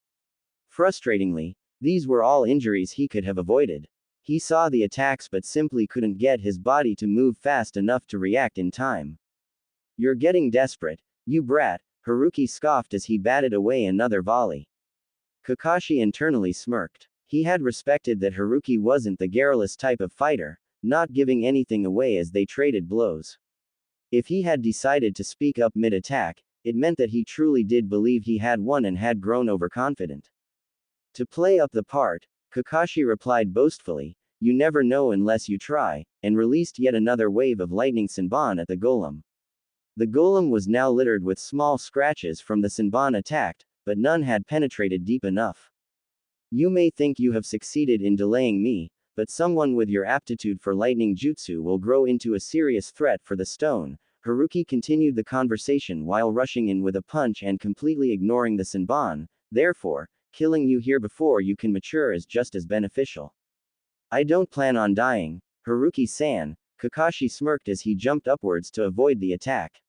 Speaker 1: Frustratingly, these were all injuries he could have avoided. He saw the attacks but simply couldn't get his body to move fast enough to react in time. "You're getting desperate, you brat," Haruki scoffed as he batted away another volley. Kakashi internally smirked. He had respected that Haruki wasn't the garrulous type of fighter, not giving anything away as they traded blows. If he had decided to speak up mid-attack, it meant that he truly did believe he had won and had grown overconfident. To play up the part, Kakashi replied boastfully, "You never know unless you try," and released yet another wave of lightning Senbon at the golem. The golem was now littered with small scratches from the Senbon attacked, but none had penetrated deep enough. "You may think you have succeeded in delaying me, but someone with your aptitude for lightning jutsu will grow into a serious threat for the stone." Haruki continued the conversation while rushing in with a punch and completely ignoring the Senbon. "Therefore, killing you here before you can mature is just as beneficial." "I don't plan on dying, Haruki-san," Kakashi smirked as he jumped upwards to avoid the attack.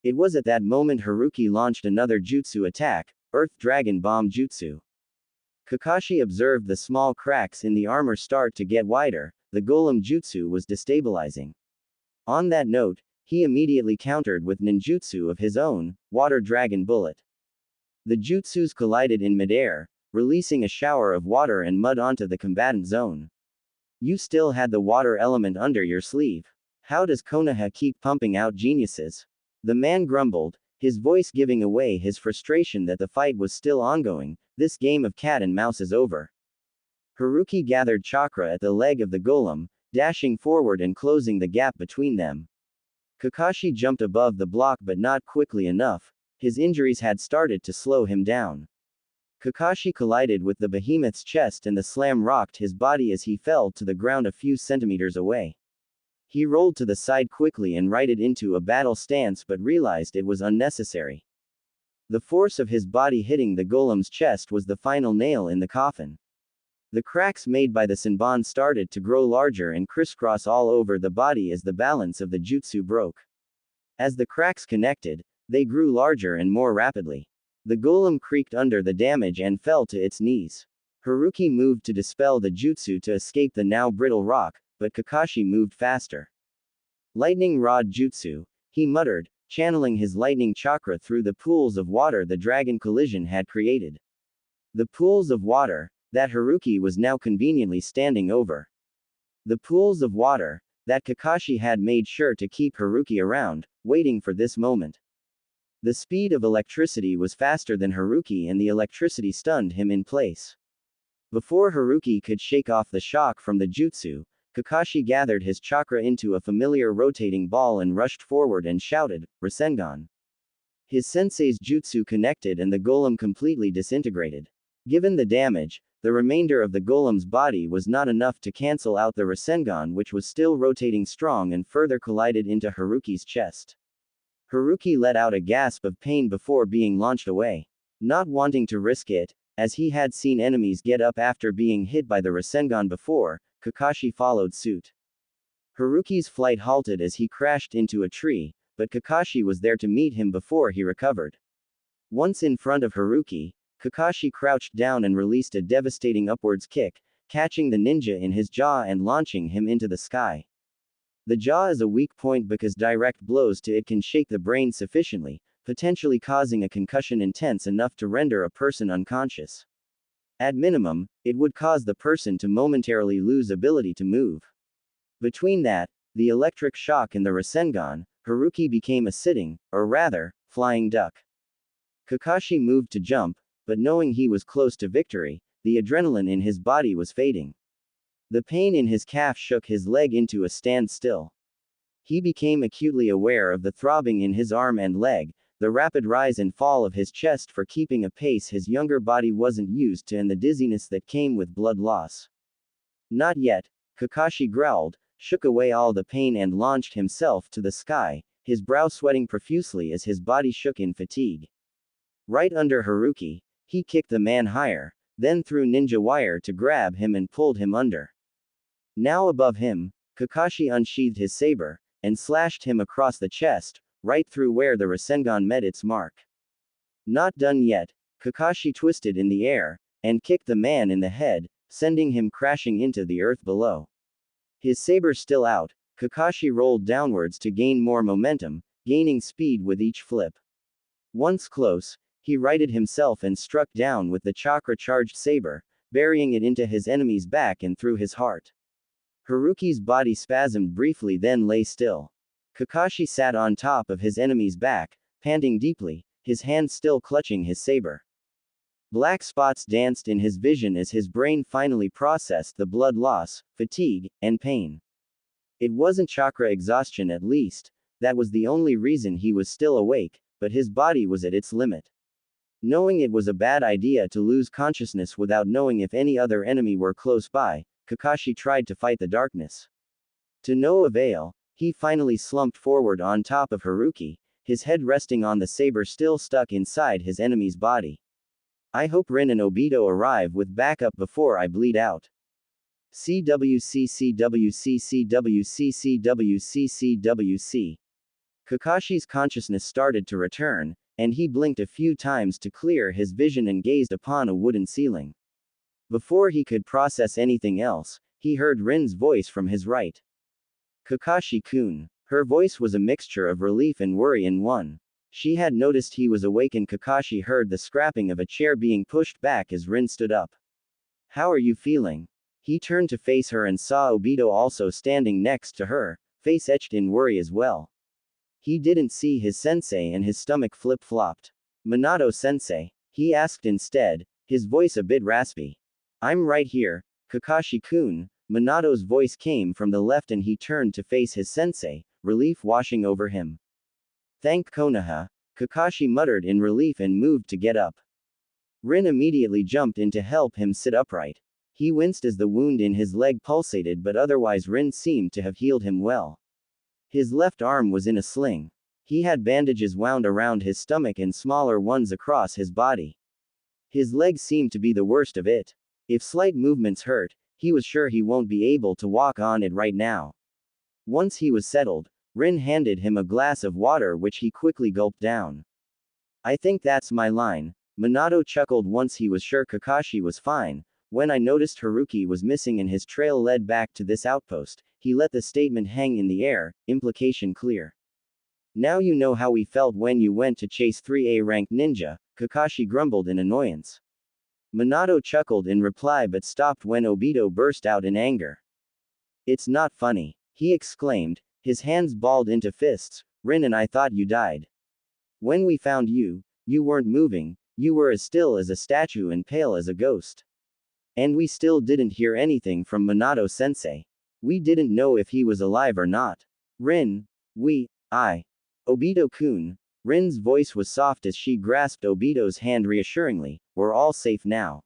Speaker 1: It was at that moment Haruki launched another jutsu attack, Earth Dragon Bomb Jutsu. Kakashi observed the small cracks in the armor start to get wider. The golem jutsu was destabilizing. On that note, he immediately countered with ninjutsu of his own, Water Dragon Bullet. The jutsus collided in midair, releasing a shower of water and mud onto the combatant zone. "You still had the water element under your sleeve. How does Konoha keep pumping out geniuses?" The man grumbled, his voice giving away his frustration that the fight was still ongoing. This game of cat and mouse is over. Haruki gathered chakra at the leg of the golem, dashing forward and closing the gap between them. Kakashi jumped above the block but not quickly enough. His injuries had started to slow him down. Kakashi collided with the behemoth's chest and the slam rocked his body as he fell to the ground a few centimeters away. He rolled to the side quickly and righted into a battle stance but realized it was unnecessary. The force of his body hitting the golem's chest was the final nail in the coffin. The cracks made by the Senbon started to grow larger and crisscross all over the body as the balance of the jutsu broke. As the cracks connected, they grew larger and more rapidly. The golem creaked under the damage and fell to its knees. Haruki moved to dispel the jutsu to escape the now brittle rock, but Kakashi moved faster. Lightning Rod Jutsu, he muttered, channeling his lightning chakra through the pools of water the dragon collision had created. The pools of water that Haruki was now conveniently standing over. The pools of water that Kakashi had made sure to keep Haruki around, waiting for this moment. The speed of electricity was faster than Haruki and the electricity stunned him in place. Before Haruki could shake off the shock from the jutsu, Kakashi gathered his chakra into a familiar rotating ball and rushed forward and shouted, Rasengan. His sensei's jutsu connected and the golem completely disintegrated. Given the damage, the remainder of the golem's body was not enough to cancel out the Rasengan, which was still rotating strong and further collided into Haruki's chest. Haruki let out a gasp of pain before being launched away. Not wanting to risk it, as he had seen enemies get up after being hit by the Rasengan before, Kakashi followed suit. Haruki's flight halted as he crashed into a tree, but Kakashi was there to meet him before he recovered. Once in front of Haruki, Kakashi crouched down and released a devastating upwards kick, catching the ninja in his jaw and launching him into the sky. The jaw is a weak point because direct blows to it can shake the brain sufficiently, potentially causing a concussion intense enough to render a person unconscious. At minimum, it would cause the person to momentarily lose ability to move. Between that, the electric shock and the Rasengan, Haruki became a sitting, or rather, flying duck. Kakashi moved to jump, but knowing he was close to victory, the adrenaline in his body was fading. The pain in his calf shook his leg into a standstill. He became acutely aware of the throbbing in his arm and leg, the rapid rise and fall of his chest for keeping a pace his younger body wasn't used to, and the dizziness that came with blood loss. Not yet, Kakashi growled, shook away all the pain and launched himself to the sky, his brow sweating profusely as his body shook in fatigue. Right under Haruki, he kicked the man higher, then threw ninja wire to grab him and pulled him under. Now above him, Kakashi unsheathed his saber, and slashed him across the chest, right through where the Rasengan met its mark. Not done yet, Kakashi twisted in the air, and kicked the man in the head, sending him crashing into the earth below. His saber still out, Kakashi rolled downwards to gain more momentum, gaining speed with each flip. Once close, he righted himself and struck down with the chakra-charged saber, burying it into his enemy's back and through his heart. Haruki's body spasmed briefly then lay still. Kakashi sat on top of his enemy's back, panting deeply, his hand still clutching his saber. Black spots danced in his vision as his brain finally processed the blood loss, fatigue, and pain. It wasn't chakra exhaustion at least, that was the only reason he was still awake, but his body was at its limit. Knowing it was a bad idea to lose consciousness without knowing if any other enemy were close by, Kakashi tried to fight the darkness. To no avail, he finally slumped forward on top of Haruki, his head resting on the saber still stuck inside his enemy's body. I hope Rin and Obito arrive with backup before I bleed out. CWC. Kakashi's consciousness started to return, and he blinked a few times to clear his vision and gazed upon a wooden ceiling. Before he could process anything else, he heard Rin's voice from his right. Kakashi-kun. Her voice was a mixture of relief and worry in one. She had noticed he was awake and Kakashi heard the scrapping of a chair being pushed back as Rin stood up. How are you feeling? He turned to face her and saw Obito also standing next to her, face etched in worry as well. He didn't see his sensei and his stomach flip-flopped. Minato-sensei, he asked instead, his voice a bit raspy. I'm right here, Kakashi-kun. Minato's voice came from the left and he turned to face his sensei, relief washing over him. Thank Konoha, Kakashi muttered in relief and moved to get up. Rin immediately jumped in to help him sit upright. He winced as the wound in his leg pulsated, but otherwise Rin seemed to have healed him well. His left arm was in a sling. He had bandages wound around his stomach and smaller ones across his body. His leg seemed to be the worst of it. If slight movements hurt, he was sure he won't be able to walk on it right now. Once he was settled, Rin handed him a glass of water which he quickly gulped down. I think that's my line. Minato chuckled once he was sure Kakashi was fine. When I noticed Haruki was missing and his trail led back to this outpost, he let the statement hang in the air, implication clear. Now you know how we felt when you went to chase 3A rank ninja, Kakashi grumbled in annoyance. Minato chuckled in reply but stopped when Obito burst out in anger. It's not funny, he exclaimed, his hands balled into fists. Rin and I thought you died. When we found you, you weren't moving, you were as still as a statue and pale as a ghost. And we still didn't hear anything from Minato-sensei. We didn't know if he was alive or not. Rin, Obito-kun. Rin's voice was soft as she grasped Obito's hand reassuringly, we're all safe now.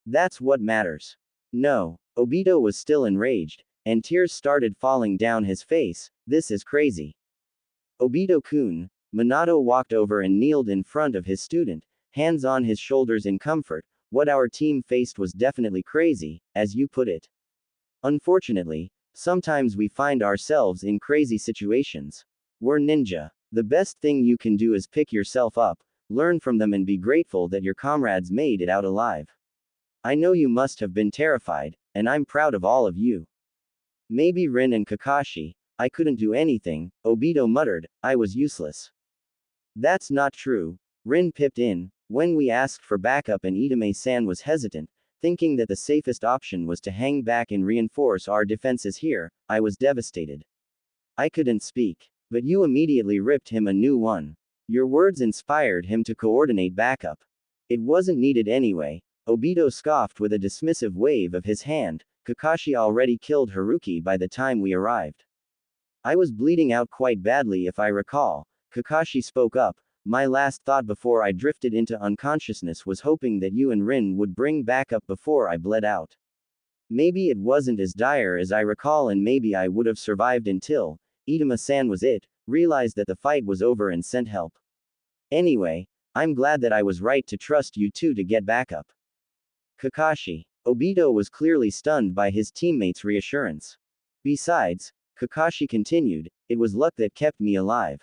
Speaker 1: That's what matters. No, Obito was still enraged, and tears started falling down his face. This is crazy. Obito-kun. Minato walked over and kneeled in front of his student, hands on his shoulders in comfort. What our team faced was definitely crazy, as you put it. Unfortunately, sometimes we find ourselves in crazy situations. We're ninja. The best thing you can do is pick yourself up, learn from them and be grateful that your comrades made it out alive. I know you must have been terrified, and I'm proud of all of you. Maybe Rin and Kakashi, I couldn't do anything, Obito muttered, I was useless. That's not true, Rin pipped in. When we asked for backup and Itame-san was hesitant, thinking that the safest option was to hang back and reinforce our defenses here, I was devastated. I couldn't speak. But you immediately ripped him a new one. Your words inspired him to coordinate backup. It wasn't needed anyway, Obito scoffed with a dismissive wave of his hand. Kakashi already killed Haruki by the time we arrived. I was bleeding out quite badly if I recall. Kakashi spoke up. My last thought before I drifted into unconsciousness was hoping that you and Rin would bring backup before I bled out. Maybe it wasn't as dire as I recall and maybe I would have survived until Itama-san was it, realized that the fight was over and sent help. Anyway, I'm glad that I was right to trust you two to get backup. Kakashi. Obito was clearly stunned by his teammates' reassurance. Besides, Kakashi continued, it was luck that kept me alive.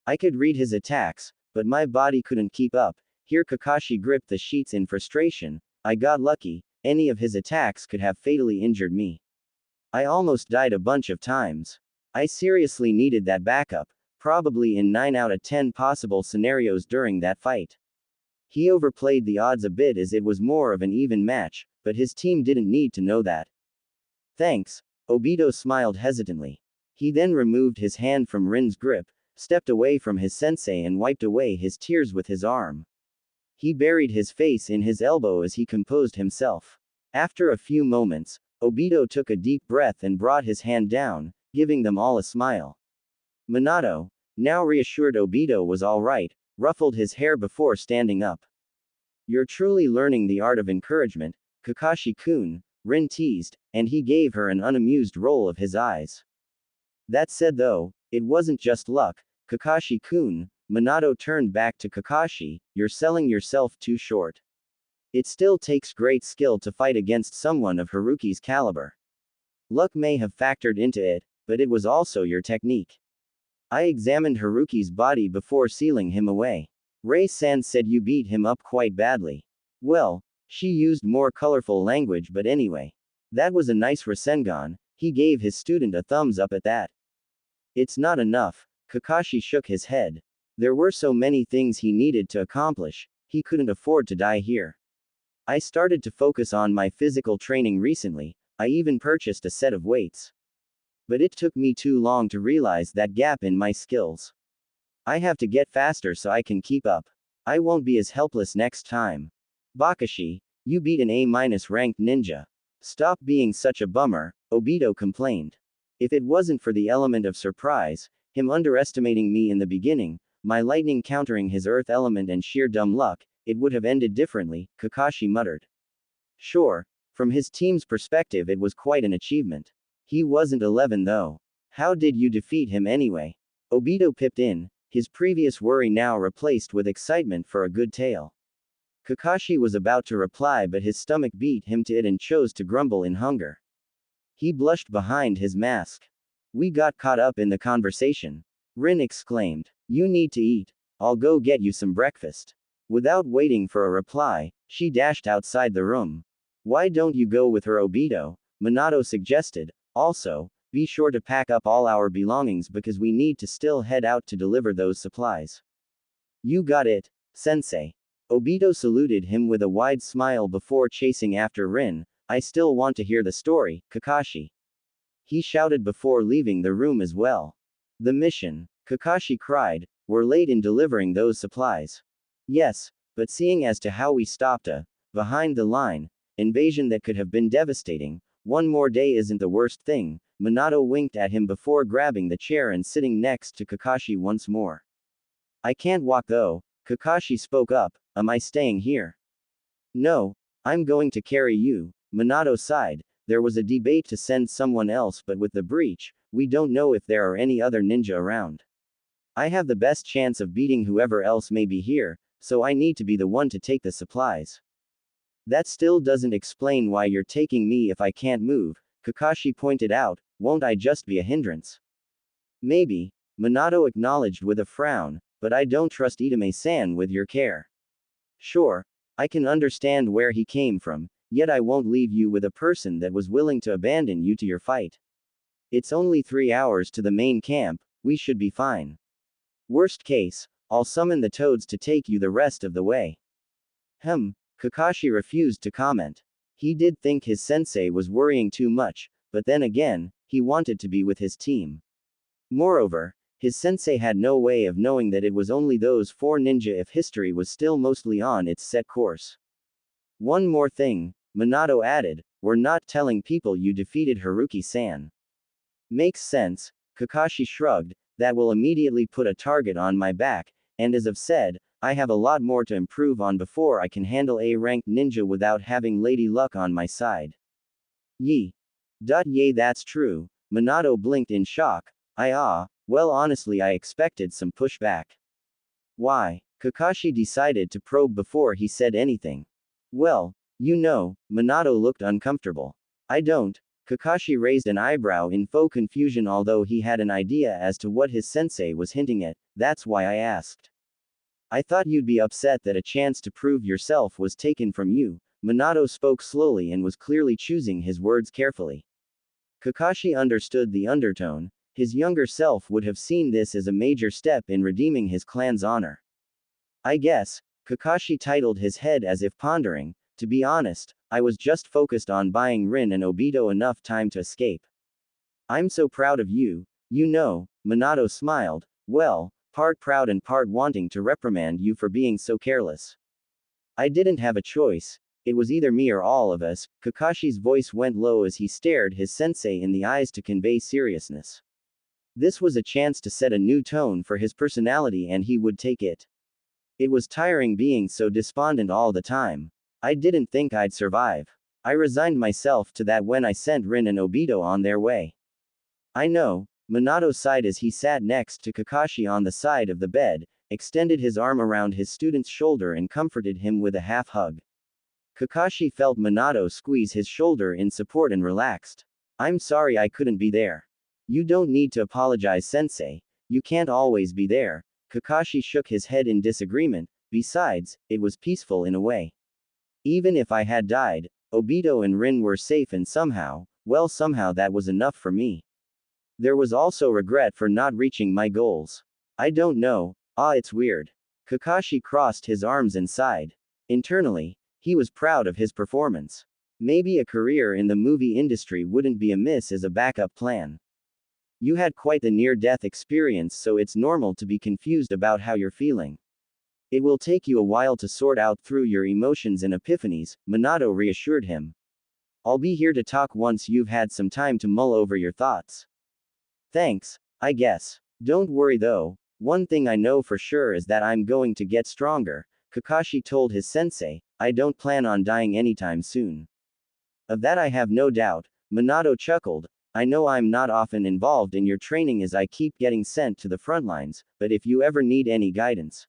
Speaker 1: I could read his attacks, but my body couldn't keep up. Here Kakashi gripped the sheets in frustration. I got lucky, any of his attacks could have fatally injured me. I almost died a bunch of times. I seriously needed that backup, probably in 9 out of 10 possible scenarios during that fight. He overplayed the odds a bit as it was more of an even match, but his team didn't need to know that. Thanks, Obito smiled hesitantly. He then removed his hand from Rin's grip, stepped away from his sensei and wiped away his tears with his arm. He buried his face in his elbow as he composed himself. After a few moments, Obito took a deep breath and brought his hand down, giving them all a smile. Minato, now reassured Obito was all right, ruffled his hair before standing up. You're truly learning the art of encouragement, Kakashi-kun, Rin teased, and he gave her an unamused roll of his eyes. That said though, it wasn't just luck, Kakashi-kun. Minato turned back to Kakashi, you're selling yourself too short. It still takes great skill to fight against someone of Haruki's caliber. Luck may have factored into it, but it was also your technique. I examined Haruki's body before sealing him away. Rei-san said you beat him up quite badly. Well, she used more colorful language but anyway. That was a nice Rasengan, he gave his student a thumbs up at that. It's not enough, Kakashi shook his head. There were so many things he needed to accomplish, he couldn't afford to die here. I started to focus on my physical training recently, I even purchased a set of weights. But it took me too long to realize that gap in my skills. I have to get faster so I can keep up. I won't be as helpless next time. Kakashi, you beat an A- ranked ninja. Stop being such a bummer, Obito complained. If it wasn't for the element of surprise, him underestimating me in the beginning, my lightning countering his earth element and sheer dumb luck, it would have ended differently, Kakashi muttered. Sure, from his team's perspective it was quite an achievement. He wasn't 11 though. How did you defeat him anyway? Obito pipped in, his previous worry now replaced with excitement for a good tale. Kakashi was about to reply but his stomach beat him to it and chose to grumble in hunger. He blushed behind his mask. We got caught up in the conversation. Rin exclaimed. You need to eat. I'll go get you some breakfast. Without waiting for a reply, she dashed outside the room. Why don't you go with her, Obito? Minato suggested. Also, be sure to pack up all our belongings because we need to still head out to deliver those supplies. You got it, sensei. Obito saluted him with a wide smile before chasing after Rin. I still want to hear the story, Kakashi. He shouted before leaving the room as well. The mission, Kakashi cried, we're late in delivering those supplies. Yes, but seeing as to how we stopped a behind the line invasion that could have been devastating, one more day isn't the worst thing. Minato winked at him before grabbing the chair and sitting next to Kakashi once more. I can't walk though, Kakashi spoke up, am I staying here? No, I'm going to carry you, Minato sighed. There was a debate to send someone else but with the breach, we don't know if there are any other ninja around. I have the best chance of beating whoever else may be here, so I need to be the one to take the supplies. That still doesn't explain why you're taking me if I can't move, Kakashi pointed out, won't I just be a hindrance? Maybe, Minato acknowledged with a frown, but I don't trust Itame-san with your care. Sure, I can understand where he came from, yet I won't leave you with a person that was willing to abandon you to your fate. It's only 3 hours to the main camp, we should be fine. Worst case, I'll summon the toads to take you the rest of the way. Kakashi refused to comment. He did think his sensei was worrying too much, but then again, he wanted to be with his team. Moreover, his sensei had no way of knowing that it was only those 4 ninja if history was still mostly on its set course. One more thing, Minato added, we're not telling people you defeated Haruki-san. Makes sense, Kakashi shrugged, that will immediately put a target on my back, and as I've said, I have a lot more to improve on before I can handle a ranked ninja without having Lady Luck on my side. Yee. Yay, that's true, Minato blinked in shock. Well honestly I expected some pushback. Why? Kakashi decided to probe before he said anything. Well, you know, Minato looked uncomfortable. I don't. Kakashi raised an eyebrow in faux confusion although he had an idea as to what his sensei was hinting at, that's why I asked. I thought you'd be upset that a chance to prove yourself was taken from you, Minato spoke slowly and was clearly choosing his words carefully. Kakashi understood the undertone, his younger self would have seen this as a major step in redeeming his clan's honor. I guess, Kakashi titled his head as if pondering, to be honest, I was just focused on buying Rin and Obito enough time to escape. I'm so proud of you, you know, Minato smiled, well, part proud and part wanting to reprimand you for being so careless. I didn't have a choice, it was either me or all of us. Kakashi's voice went low as he stared his sensei in the eyes to convey seriousness. This was a chance to set a new tone for his personality and he would take it. It was tiring being so despondent all the time. I didn't think I'd survive. I resigned myself to that when I sent Rin and Obito on their way. I know, Minato sighed as he sat next to Kakashi on the side of the bed, extended his arm around his student's shoulder and comforted him with a half hug. Kakashi felt Minato squeeze his shoulder in support and relaxed. I'm sorry I couldn't be there. You don't need to apologize, sensei. You can't always be there. Kakashi shook his head in disagreement, besides, it was peaceful in a way. Even if I had died, Obito and Rin were safe and somehow that was enough for me. There was also regret for not reaching my goals. I don't know, it's weird. Kakashi crossed his arms and sighed. Internally, he was proud of his performance. Maybe a career in the movie industry wouldn't be amiss as a backup plan. You had quite the near-death experience, so it's normal to be confused about how you're feeling. It will take you a while to sort out through your emotions and epiphanies, Minato reassured him. I'll be here to talk once you've had some time to mull over your thoughts. Thanks, I guess. Don't worry though, one thing I know for sure is that I'm going to get stronger, Kakashi told his sensei. I don't plan on dying anytime soon. Of that I have no doubt, Minato chuckled. I know I'm not often involved in your training as I keep getting sent to the front lines, but if you ever need any guidance,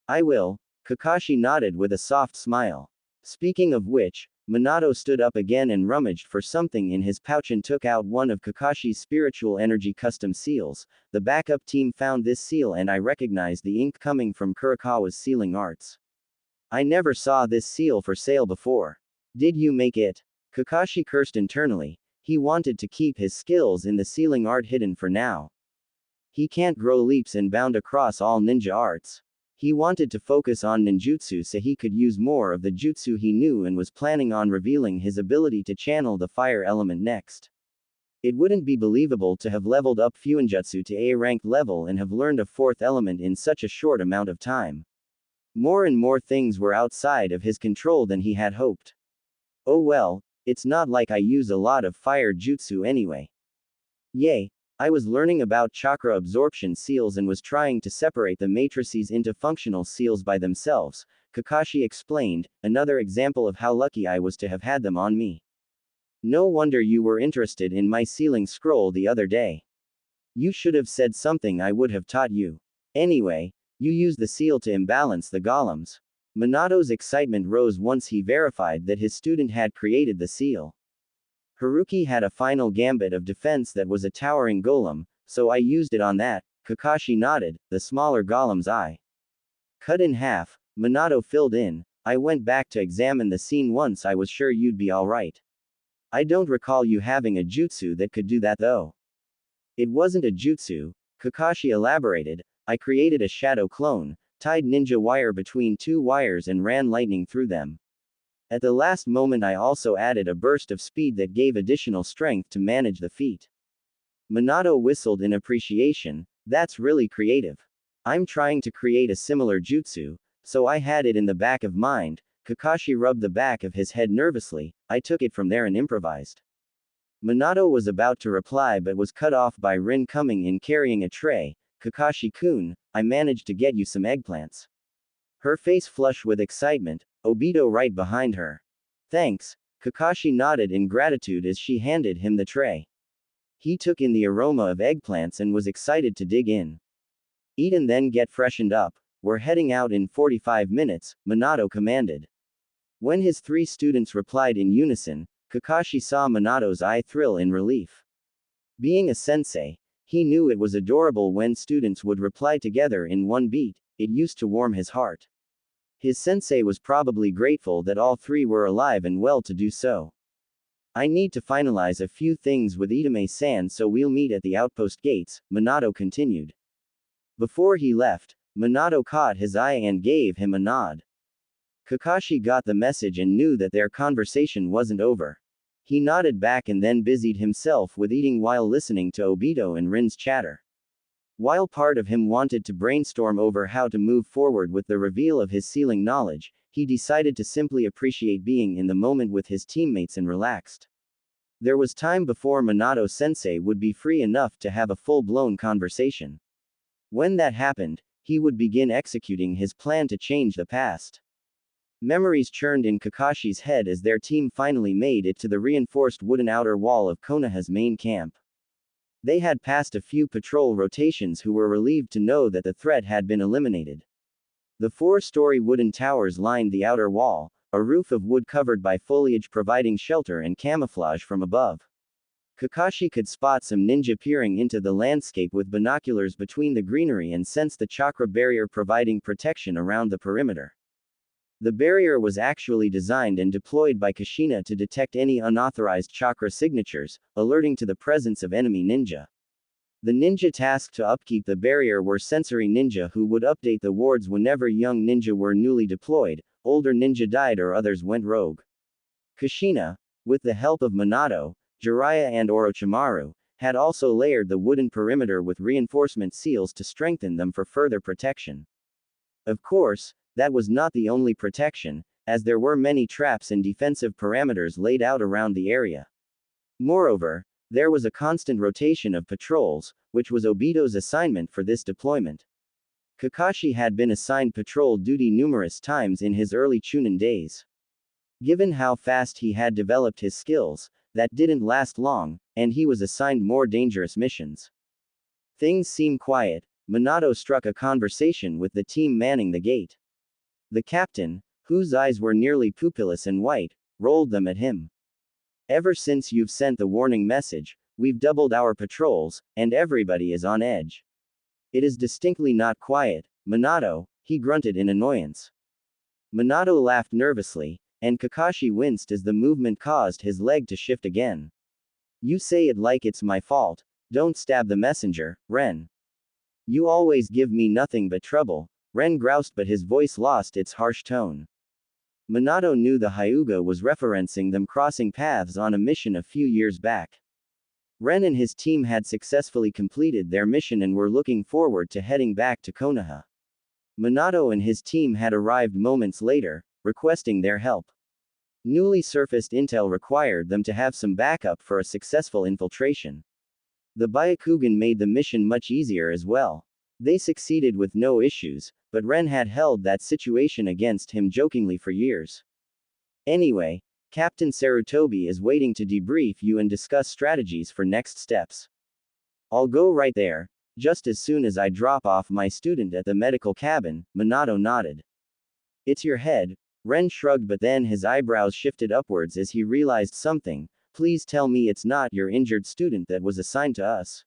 Speaker 1: I will. Kakashi nodded with a soft smile. Speaking of which, Minato stood up again and rummaged for something in his pouch and took out one of Kakashi's spiritual energy custom seals. The backup team found this seal and I recognized the ink coming from Kurikawa's sealing arts. I never saw this seal for sale before. Did you make it? Kakashi cursed internally. He wanted to keep his skills in the sealing art hidden for now. He can't grow leaps and bound across all ninja arts. He wanted to focus on ninjutsu so he could use more of the jutsu he knew and was planning on revealing his ability to channel the fire element next. It wouldn't be believable to have leveled up Fuinjutsu to A rank level and have learned a fourth element in such a short amount of time. More and more things were outside of his control than he had hoped. Oh well, it's not like I use a lot of fire jutsu anyway. Yay. I was learning about chakra absorption seals and was trying to separate the matrices into functional seals by themselves, Kakashi explained, another example of how lucky I was to have had them on me. No wonder you were interested in my sealing scroll the other day. You should have said something, I would have taught you. Anyway, you used the seal to imbalance the golems. Minato's excitement rose once he verified that his student had created the seal. Haruki had a final gambit of defense that was a towering golem, so I used it on that. Kakashi nodded, the smaller golem's eye cut in half. Minato filled in, I went back to examine the scene once, I was sure you'd be alright. I don't recall you having a jutsu that could do that though. It wasn't a jutsu, Kakashi elaborated, I created a shadow clone, tied ninja wire between two wires and ran lightning through them. At the last moment I also added a burst of speed that gave additional strength to manage the feat. Minato whistled in appreciation, that's really creative. I'm trying to create a similar jutsu, so I had it in the back of mind. Kakashi rubbed the back of his head nervously, I took it from there and improvised. Minato was about to reply but was cut off by Rin coming in carrying a tray. Kakashi-kun, I managed to get you some eggplants. Her face flushed with excitement, Obito right behind her. Thanks, Kakashi nodded in gratitude as she handed him the tray. He took in the aroma of eggplants and was excited to dig in. Eat and then get freshened up, we're heading out in 45 minutes, Minato commanded. When his three students replied in unison, Kakashi saw Minato's eye thrill in relief. Being a sensei, he knew it was adorable when students would reply together in one beat, it used to warm his heart. His sensei was probably grateful that all three were alive and well to do so. I need to finalize a few things with Itame-san, so we'll meet at the outpost gates, Minato continued. Before he left, Minato caught his eye and gave him a nod. Kakashi got the message and knew that their conversation wasn't over. He nodded back and then busied himself with eating while listening to Obito and Rin's chatter. While part of him wanted to brainstorm over how to move forward with the reveal of his sealing knowledge, he decided to simply appreciate being in the moment with his teammates and relaxed. There was time before Minato-sensei would be free enough to have a full-blown conversation. When that happened, he would begin executing his plan to change the past. Memories churned in Kakashi's head as their team finally made it to the reinforced wooden outer wall of Konoha's main camp. They had passed a few patrol rotations who were relieved to know that the threat had been eliminated. The four-story wooden towers lined the outer wall, a roof of wood covered by foliage providing shelter and camouflage from above. Kakashi could spot some ninja peering into the landscape with binoculars between the greenery and sense the chakra barrier providing protection around the perimeter. The barrier was actually designed and deployed by Kushina to detect any unauthorized chakra signatures, alerting to the presence of enemy ninja. The ninja tasked to upkeep the barrier were sensory ninja who would update the wards whenever young ninja were newly deployed, older ninja died or others went rogue. Kushina, with the help of Minato, Jiraiya and Orochimaru, had also layered the wooden perimeter with reinforcement seals to strengthen them for further protection. Of course, that was not the only protection, as there were many traps and defensive parameters laid out around the area. Moreover, there was a constant rotation of patrols, which was Obito's assignment for this deployment. Kakashi had been assigned patrol duty numerous times in his early Chunin days. Given how fast he had developed his skills, that didn't last long, and he was assigned more dangerous missions. Things seem quiet. Minato struck a conversation with the team manning the gate. The captain, whose eyes were nearly pupilless and white, rolled them at him. Ever since you've sent the warning message, we've doubled our patrols, and everybody is on edge. It is distinctly not quiet, Minato, he grunted in annoyance. Minato laughed nervously, and Kakashi winced as the movement caused his leg to shift again. You say it like it's my fault. Don't stab the messenger, Ren. You always give me nothing but trouble, Ren groused, but his voice lost its harsh tone. Minato knew the Hyuga was referencing them crossing paths on a mission a few years back. Ren and his team had successfully completed their mission and were looking forward to heading back to Konoha. Minato and his team had arrived moments later, requesting their help. Newly surfaced intel required them to have some backup for a successful infiltration. The Byakugan made the mission much easier as well. They succeeded with no issues, but Ren had held that situation against him jokingly for years. Anyway, Captain Sarutobi is waiting to debrief you and discuss strategies for next steps. I'll go right there, just as soon as I drop off my student at the medical cabin, Minato nodded. It's your head, Ren shrugged, but then his eyebrows shifted upwards as he realized something. Please tell me it's not your injured student that was assigned to us.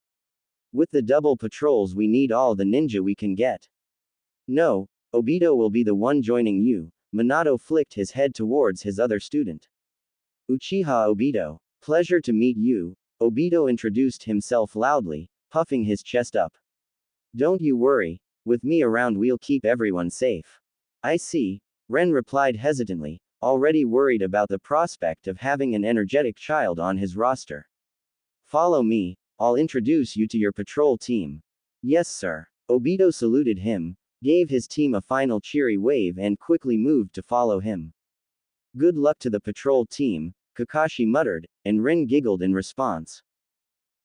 Speaker 1: With the double patrols we need all the ninja we can get. No, Obito will be the one joining you, Minato flicked his head towards his other student. Uchiha Obito, pleasure to meet you, Obito introduced himself loudly, puffing his chest up. Don't you worry, with me around we'll keep everyone safe. I see, Ren replied hesitantly, already worried about the prospect of having an energetic child on his roster. Follow me, I'll introduce you to your patrol team. Yes sir. Obito saluted him, gave his team a final cheery wave and quickly moved to follow him. Good luck to the patrol team, Kakashi muttered, and Rin giggled in response.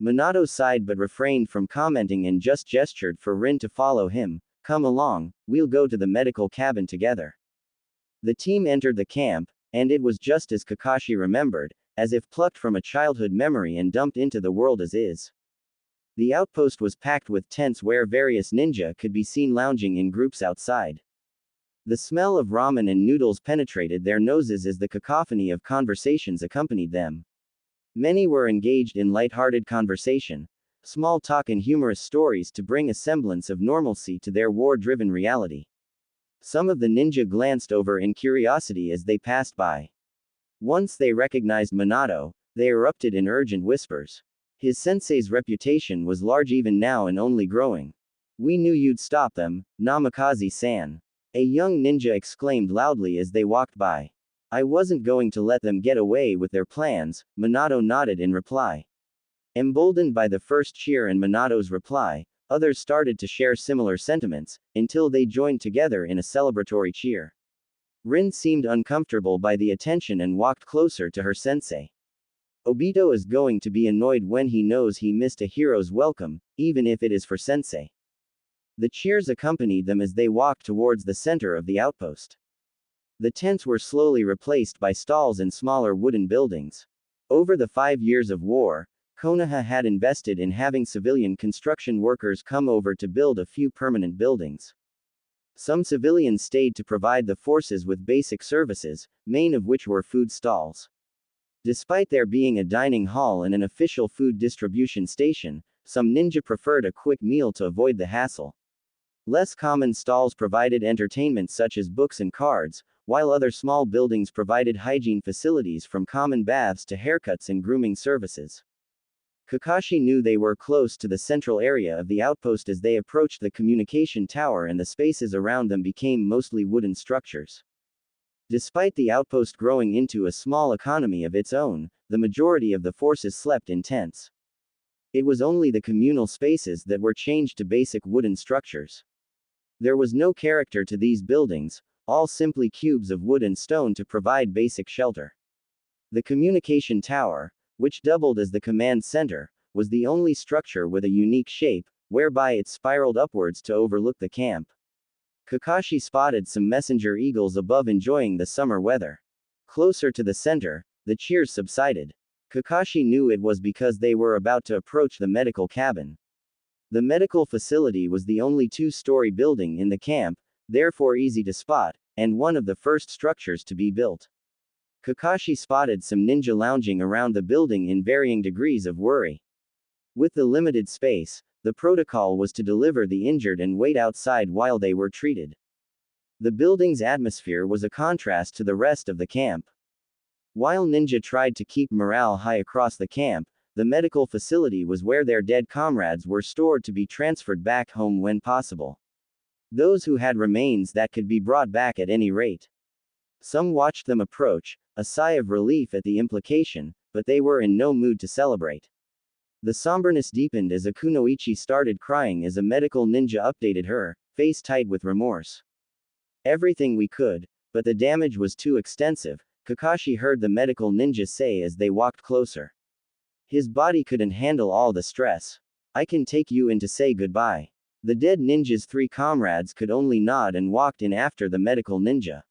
Speaker 1: Minato sighed but refrained from commenting and just gestured for Rin to follow him. Come along, we'll go to the medical cabin together. The team entered the camp, and it was just as Kakashi remembered, as if plucked from a childhood memory and dumped into the world as is. The outpost was packed with tents where various ninja could be seen lounging in groups outside. The smell of ramen and noodles penetrated their noses as the cacophony of conversations accompanied them. Many were engaged in light-hearted conversation, small talk and humorous stories to bring a semblance of normalcy to their war-driven reality. Some of the ninja glanced over in curiosity as they passed by. Once they recognized Minato, they erupted in urgent whispers. His sensei's reputation was large even now and only growing. We knew you'd stop them, Namikaze-san. A young ninja exclaimed loudly as they walked by. I wasn't going to let them get away with their plans, Minato nodded in reply. Emboldened by the first cheer and Minato's reply, others started to share similar sentiments, until they joined together in a celebratory cheer. Rin seemed uncomfortable by the attention and walked closer to her sensei. Obito is going to be annoyed when he knows he missed a hero's welcome, even if it is for sensei. The cheers accompanied them as they walked towards the center of the outpost. The tents were slowly replaced by stalls and smaller wooden buildings. Over the 5 years of war, Konoha had invested in having civilian construction workers come over to build a few permanent buildings. Some civilians stayed to provide the forces with basic services, main of which were food stalls. Despite there being a dining hall and an official food distribution station, some ninja preferred a quick meal to avoid the hassle. Less common stalls provided entertainment such as books and cards, while other small buildings provided hygiene facilities from common baths to haircuts and grooming services. Kakashi knew they were close to the central area of the outpost as they approached the communication tower, and the spaces around them became mostly wooden structures. Despite the outpost growing into a small economy of its own, the majority of the forces slept in tents. It was only the communal spaces that were changed to basic wooden structures. There was no character to these buildings, all simply cubes of wood and stone to provide basic shelter. The communication tower, which doubled as the command center, was the only structure with a unique shape, whereby it spiraled upwards to overlook the camp. Kakashi spotted some messenger eagles above enjoying the summer weather. Closer to the center, the cheers subsided. Kakashi knew it was because they were about to approach the medical cabin. The medical facility was the only two-story building in the camp, therefore easy to spot, and one of the first structures to be built. Kakashi spotted some ninja lounging around the building in varying degrees of worry. With the limited space, the protocol was to deliver the injured and wait outside while they were treated. The building's atmosphere was a contrast to the rest of the camp. While ninja tried to keep morale high across the camp, the medical facility was where their dead comrades were stored to be transferred back home when possible. Those who had remains that could be brought back at any rate. Some watched them approach, a sigh of relief at the implication, but they were in no mood to celebrate. The somberness deepened as Akunoichi started crying as a medical ninja updated her, face tight with remorse. Everything we could, but the damage was too extensive, Kakashi heard the medical ninja say as they walked closer. His body couldn't handle all the stress. I can take you in to say goodbye. The dead ninja's three comrades could only nod and walked in after the medical ninja.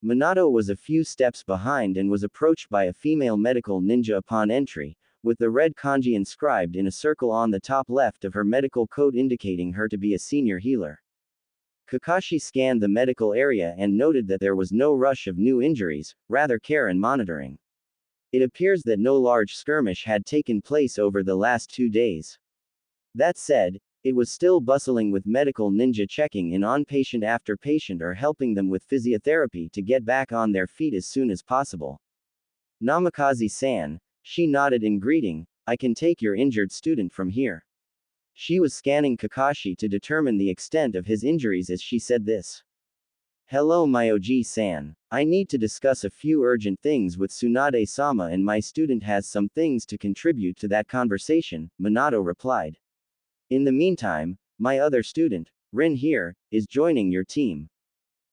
Speaker 1: Minato was a few steps behind and was approached by a female medical ninja upon entry, with the red kanji inscribed in a circle on the top left of her medical coat indicating her to be a senior healer. Kakashi scanned the medical area and noted that there was no rush of new injuries, rather care and monitoring. It appears that no large skirmish had taken place over the last 2 days. That said, it was still bustling with medical ninja checking in on patient after patient or helping them with physiotherapy to get back on their feet as soon as possible. Namikaze-san, she nodded in greeting, I can take your injured student from here. She was scanning Kakashi to determine the extent of his injuries as she said this. Hello Myoji-san. I need to discuss a few urgent things with Tsunade-sama and my student has some things to contribute to that conversation, Minato replied. In the meantime, my other student, Rin here, is joining your team.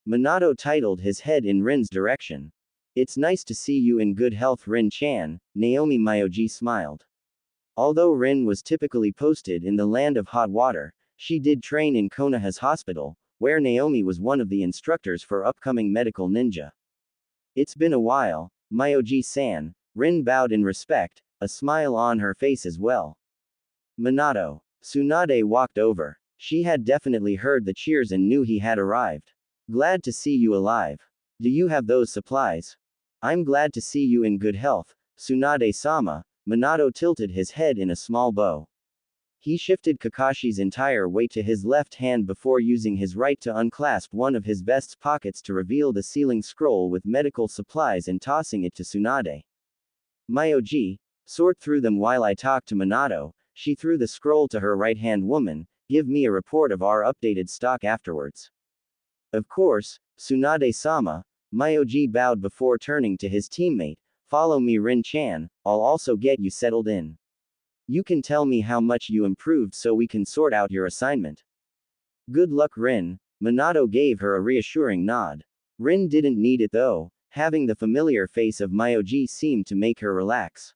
Speaker 1: Minato titled his head in Rin's direction. It's nice to see you in good health Rin-chan, Naomi Myoji smiled. Although Rin was typically posted in the land of hot water, she did train in Konoha's hospital, where Naomi was one of the instructors for upcoming medical ninja. It's been a while, Myoji-san, Rin bowed in respect, a smile on her face as well. Minato. Tsunade walked over. She had definitely heard the cheers and knew he had arrived. Glad to see you alive. Do you have those supplies? I'm glad to see you in good health, Tsunade-sama. Minato tilted his head in a small bow. He shifted Kakashi's entire weight to his left hand before using his right to unclasp one of his vest's pockets to reveal the sealing scroll with medical supplies and tossing it to Tsunade. Myoji, sort through them while I talk to Minato. She threw the scroll to her right-hand woman, give me a report of our updated stock afterwards. Of course, Tsunade-sama, Myoji bowed before turning to his teammate, follow me Rin-chan, I'll also get you settled in. You can tell me how much you improved so we can sort out your assignment. Good luck Rin, Minato gave her a reassuring nod. Rin didn't need it though, having the familiar face of Myoji seemed to make her relax.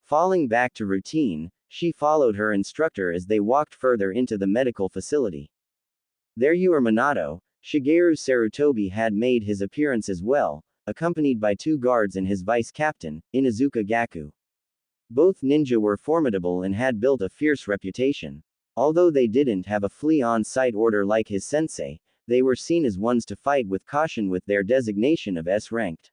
Speaker 1: Falling back to routine, she followed her instructor as they walked further into the medical facility. There you are Minato, Shigeru Sarutobi had made his appearance as well, accompanied by 2 guards and his vice-captain, Inuzuka Gaku. Both ninja were formidable and had built a fierce reputation. Although they didn't have a flee on-site order like his sensei, they were seen as ones to fight with caution with their designation of S-ranked.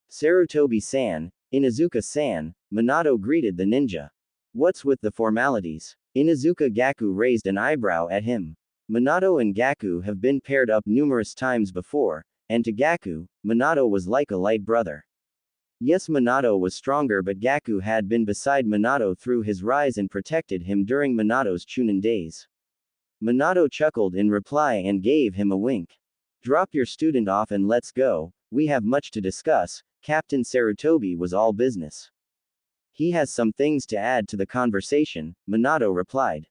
Speaker 1: Sarutobi-san, Inuzuka-san, Minato greeted the ninja. What's with the formalities? Inuzuka Gaku raised an eyebrow at him. Minato and Gaku have been paired up numerous times before, and to Gaku, Minato was like a light brother. Yes, Minato was stronger, but Gaku had been beside Minato through his rise and protected him during Minato's Chunin days. Minato chuckled in reply and gave him a wink. Drop your student off and let's go, we have much to discuss. Captain Sarutobi was all business. He has some things to add to the conversation, Minato replied.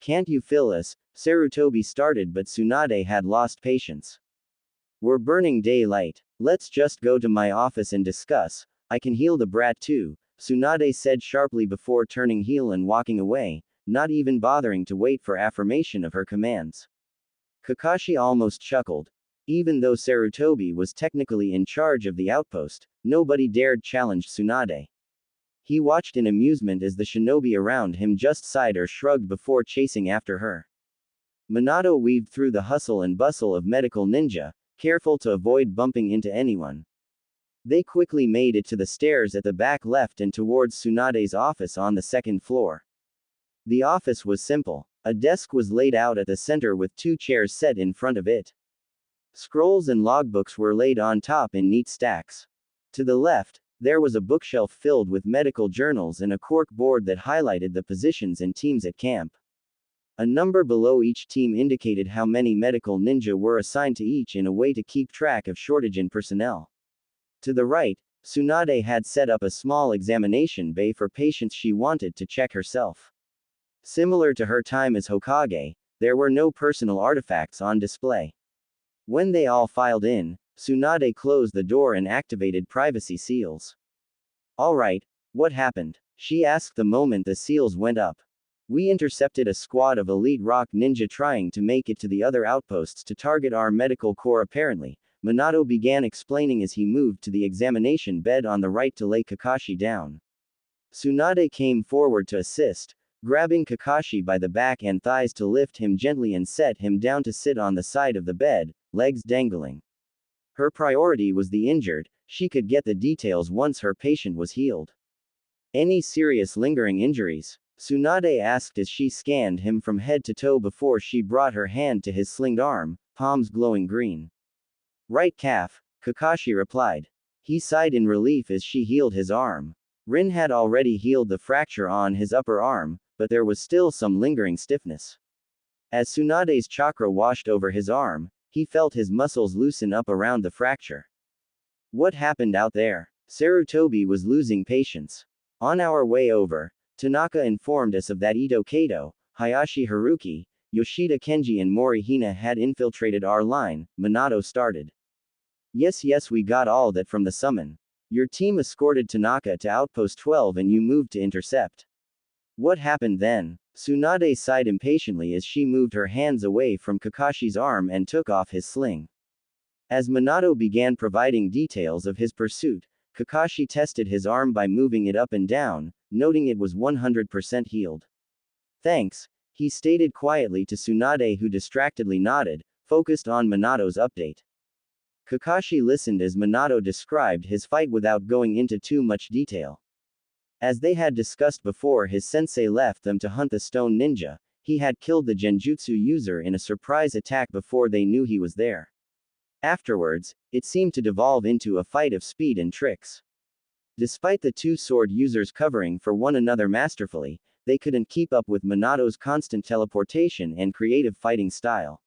Speaker 1: Can't you fill us? Sarutobi started, but Tsunade had lost patience. We're burning daylight. Let's just go to my office and discuss. I can heal the brat too, Tsunade said sharply before turning heel and walking away, not even bothering to wait for affirmation of her commands. Kakashi almost chuckled. Even though Sarutobi was technically in charge of the outpost, nobody dared challenge Tsunade. He watched in amusement as the shinobi around him just sighed or shrugged before chasing after her. Minato weaved through the hustle and bustle of medical ninja, careful to avoid bumping into anyone. They quickly made it to the stairs at the back left and towards Tsunade's office on the second floor. The office was simple. A desk was laid out at the center with 2 chairs set in front of it. Scrolls and logbooks were laid on top in neat stacks. To the left, there was a bookshelf filled with medical journals and a cork board that highlighted the positions and teams at camp. A number below each team indicated how many medical ninja were assigned to each in a way to keep track of shortage in personnel. To the right, Tsunade had set up a small examination bay for patients she wanted to check herself. Similar to her time as Hokage, there were no personal artifacts on display. When they all filed in, Tsunade closed the door and activated privacy seals. Alright, what happened? She asked the moment the seals went up. We intercepted a squad of elite rock ninja trying to make it to the other outposts to target our medical corps apparently, Minato began explaining as he moved to the examination bed on the right to lay Kakashi down. Tsunade came forward to assist, grabbing Kakashi by the back and thighs to lift him gently and set him down to sit on the side of the bed, legs dangling. Her priority was the injured, she could get the details once her patient was healed. Any serious lingering injuries? Tsunade asked as she scanned him from head to toe before she brought her hand to his slinged arm, palms glowing green. Right calf, Kakashi replied. He sighed in relief as she healed his arm. Rin had already healed the fracture on his upper arm, but there was still some lingering stiffness. As Tsunade's chakra washed over his arm, he felt his muscles loosen up around the fracture. What happened out there? Sarutobi was losing patience. On our way over, Tanaka informed us of that Ito Kato, Hayashi Haruki, Yoshida Kenji and Morihina had infiltrated our line, Minato started. Yes, we got all that from the summon. Your team escorted Tanaka to Outpost 12 and you moved to intercept. What happened then? Tsunade sighed impatiently as she moved her hands away from Kakashi's arm and took off his sling. As Minato began providing details of his pursuit, Kakashi tested his arm by moving it up and down, noting it was 100% healed. Thanks, he stated quietly to Tsunade, who distractedly nodded, focused on Minato's update. Kakashi listened as Minato described his fight without going into too much detail. As they had discussed before, his sensei left them to hunt the stone ninja. He had killed the genjutsu user in a surprise attack before they knew he was there. Afterwards, it seemed to devolve into a fight of speed and tricks. Despite the 2 sword users covering for one another masterfully, they couldn't keep up with Minato's constant teleportation and creative fighting style.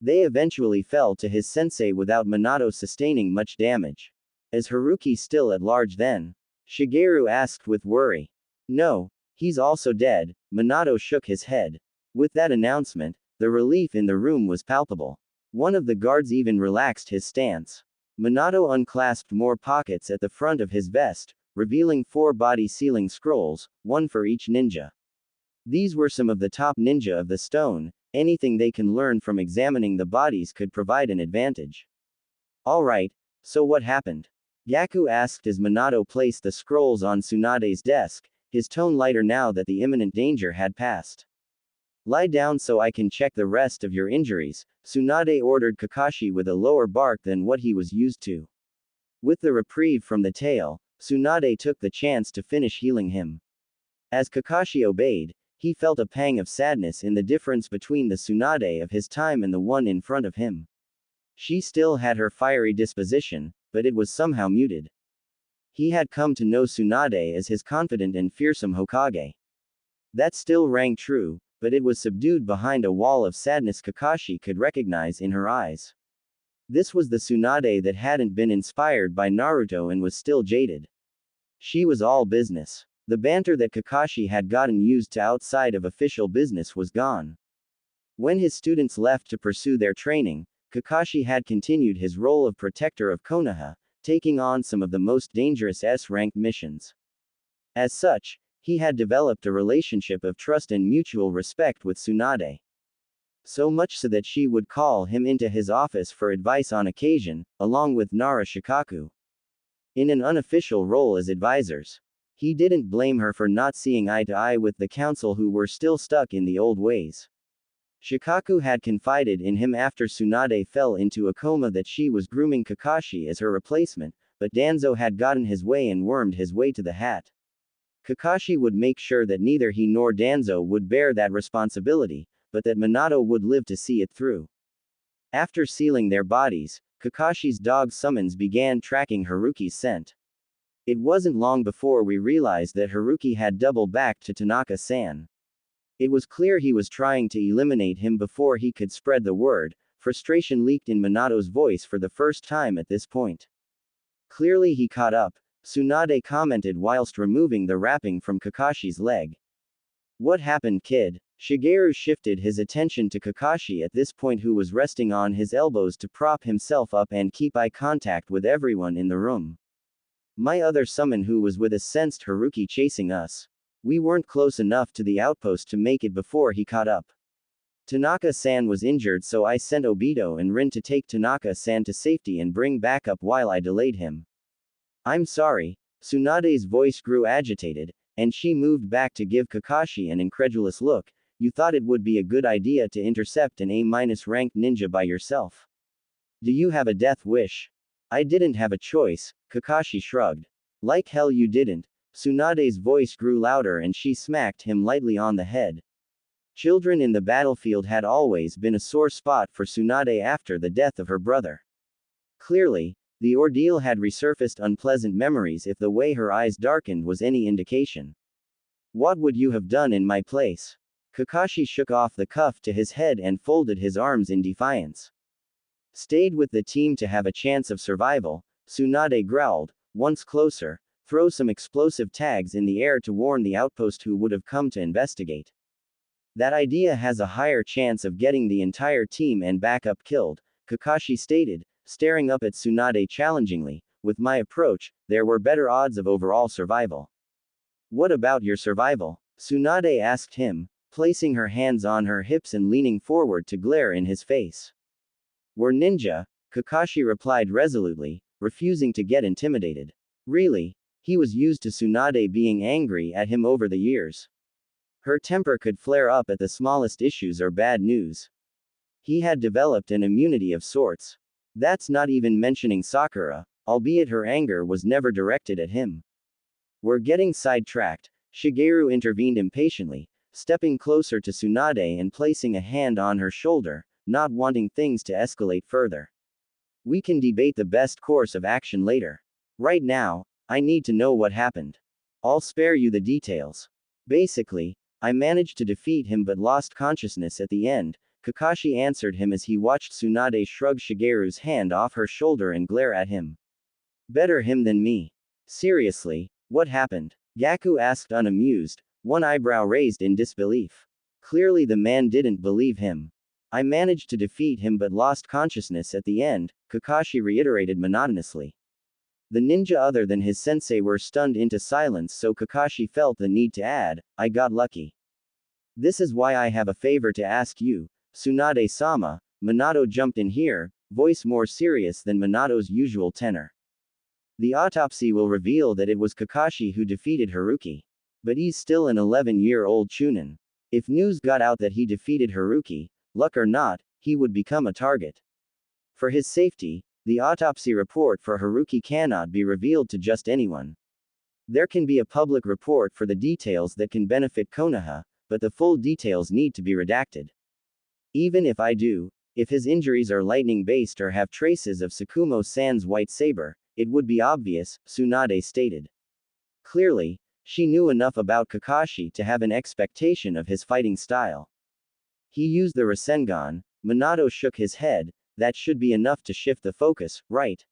Speaker 1: They eventually fell to his sensei without Minato sustaining much damage. Is Haruki still at large then? Shigeru asked with worry. No, he's also dead, Minato shook his head. With that announcement, the relief in the room was palpable. One of the guards even relaxed his stance. Minato unclasped more pockets at the front of his vest, revealing 4 body-sealing scrolls, 1 for each ninja. These were some of the top ninja of the stone. Anything they can learn from examining the bodies could provide an advantage. Alright, so what happened? Yaku asked as Minato placed the scrolls on Tsunade's desk, his tone lighter now that the imminent danger had passed. Lie down so I can check the rest of your injuries, Tsunade ordered Kakashi with a lower bark than what he was used to. With the reprieve from the tail, Tsunade took the chance to finish healing him. As Kakashi obeyed, he felt a pang of sadness in the difference between the Tsunade of his time and the one in front of him. She still had her fiery disposition, but it was somehow muted. He had come to know Tsunade as his confident and fearsome Hokage. That still rang true, but it was subdued behind a wall of sadness Kakashi could recognize in her eyes. This was the Tsunade that hadn't been inspired by Naruto and was still jaded. She was all business. The banter that Kakashi had gotten used to outside of official business was gone. When his students left to pursue their training, Kakashi had continued his role of protector of Konoha, taking on some of the most dangerous S-ranked missions. As such, he had developed a relationship of trust and mutual respect with Tsunade. So much so that she would call him into his office for advice on occasion, along with Nara Shikaku. In an unofficial role as advisors. He didn't blame her for not seeing eye to eye with the council, who were still stuck in the old ways. Shikaku had confided in him after Tsunade fell into a coma that she was grooming Kakashi as her replacement, but Danzo had gotten his way and wormed his way to the hat. Kakashi would make sure that neither he nor Danzo would bear that responsibility, but that Minato would live to see it through. After sealing their bodies, Kakashi's dog summons began tracking Haruki's scent. It wasn't long before we realized that Haruki had doubled back to Tanaka-san. It was clear he was trying to eliminate him before he could spread the word. Frustration leaked in Minato's voice for the first time at this point. Clearly he caught up, Tsunade commented whilst removing the wrapping from Kakashi's leg. What happened, kid? Shigeru shifted his attention to Kakashi at this point, who was resting on his elbows to prop himself up and keep eye contact with everyone in the room. My other summon who was with us sensed Haruki chasing us. We weren't close enough to the outpost to make it before he caught up. Tanaka-san was injured, so I sent Obito and Rin to take Tanaka-san to safety and bring backup while I delayed him. I'm sorry. Tsunade's voice grew agitated, and she moved back to give Kakashi an incredulous look. You thought it would be a good idea to intercept an A-ranked ninja by yourself. Do you have a death wish? I didn't have a choice, Kakashi shrugged. Like hell you didn't. Tsunade's voice grew louder and she smacked him lightly on the head. Children in the battlefield had always been a sore spot for Tsunade after the death of her brother. Clearly, the ordeal had resurfaced unpleasant memories if the way her eyes darkened was any indication. What would you have done in my place? Kakashi shook off the cuff to his head and folded his arms in defiance. Stayed with the team to have a chance of survival, Tsunade growled. Once closer, throw some explosive tags in the air to warn the outpost who would have come to investigate. That idea has a higher chance of getting the entire team and backup killed, Kakashi stated, staring up at Tsunade challengingly. With my approach, there were better odds of overall survival. What about your survival? Tsunade asked him, placing her hands on her hips and leaning forward to glare in his face. We're ninja, Kakashi replied resolutely, refusing to get intimidated. Really? He was used to Tsunade being angry at him over the years. Her temper could flare up at the smallest issues or bad news. He had developed an immunity of sorts. That's not even mentioning Sakura, albeit her anger was never directed at him. We're getting sidetracked, Shigeru intervened impatiently, stepping closer to Tsunade and placing a hand on her shoulder, not wanting things to escalate further. We can debate the best course of action later. Right now, I need to know what happened. I'll spare you the details. Basically, I managed to defeat him but lost consciousness at the end, Kakashi answered him as he watched Tsunade shrug Shigeru's hand off her shoulder and glare at him. Better him than me. Seriously, what happened? Gaku asked unamused, one eyebrow raised in disbelief. Clearly the man didn't believe him. I managed to defeat him but lost consciousness at the end, Kakashi reiterated monotonously. The ninja other than his sensei were stunned into silence, so Kakashi felt the need to add, I got lucky. This is why I have a favor to ask you, Tsunade-sama. Minato jumped in here, voice more serious than Minato's usual tenor. The autopsy will reveal that it was Kakashi who defeated Haruki. But he's still an 11-year-old chunin. If news got out that he defeated Haruki, luck or not, he would become a target. For his safety, the autopsy report for Haruki cannot be revealed to just anyone. There can be a public report for the details that can benefit Konoha, but the full details need to be redacted. Even if I do, if his injuries are lightning-based or have traces of Tsukumo-san's white saber, it would be obvious, Tsunade stated. Clearly, she knew enough about Kakashi to have an expectation of his fighting style. He used the Rasengan. Minato shook his head. That should be enough to shift the focus, right?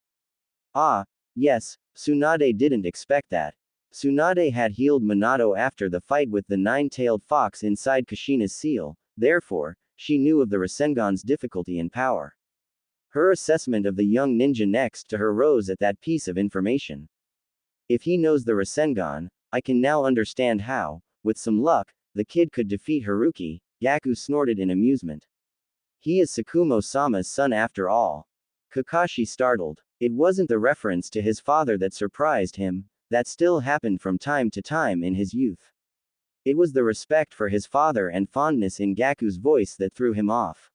Speaker 1: Ah, yes, Tsunade didn't expect that. Tsunade had healed Minato after the fight with the nine-tailed fox inside Kushina's seal, therefore, she knew of the Rasengan's difficulty and power. Her assessment of the young ninja next to her rose at that piece of information. If he knows the Rasengan, I can now understand how, with some luck, the kid could defeat Haruki. Gaku snorted in amusement. He is Tsukumo-sama's son after all. Kakashi startled. It wasn't the reference to his father that surprised him, that still happened from time to time in his youth. It was the respect for his father and fondness in Gaku's voice that threw him off.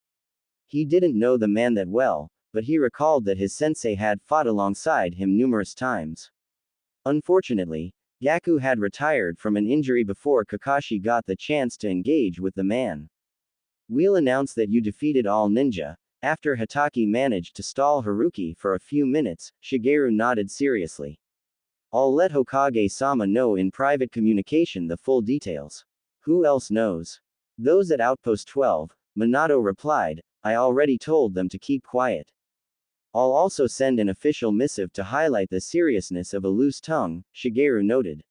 Speaker 1: He didn't know the man that well, but he recalled that his sensei had fought alongside him numerous times. Unfortunately, Gaku had retired from an injury before Kakashi got the chance to engage with the man. We'll announce that you defeated all ninja. After Hatake managed to stall Haruki for a few minutes, Shigeru nodded seriously. I'll let Hokage-sama know in private communication the full details. Who else knows? Those at Outpost 12, Minato replied, I already told them to keep quiet. I'll also send an official missive to highlight the seriousness of a loose tongue, Shigeru noted.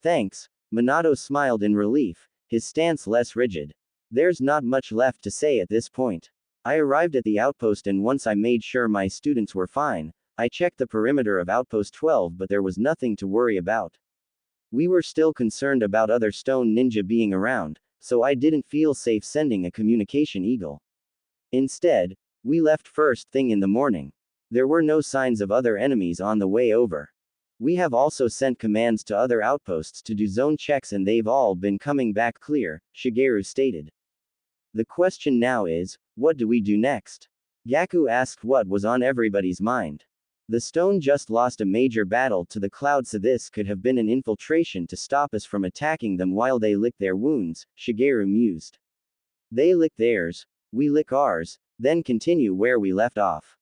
Speaker 1: Thanks, Minato smiled in relief, his stance less rigid. There's not much left to say at this point. I arrived at the outpost and once I made sure my students were fine, I checked the perimeter of Outpost 12 but there was nothing to worry about. We were still concerned about other stone ninja being around, so I didn't feel safe sending a communication eagle. Instead, we left first thing in the morning. There were no signs of other enemies on the way over. We have also sent commands to other outposts to do zone checks and they've all been coming back clear, Shigeru stated. The question now is, what do we do next? Gaku asked what was on everybody's mind. The stone just lost a major battle to the cloud, so this could have been an infiltration to stop us from attacking them while they lick their wounds, Shigeru mused. They lick theirs, we lick ours, then continue where we left off.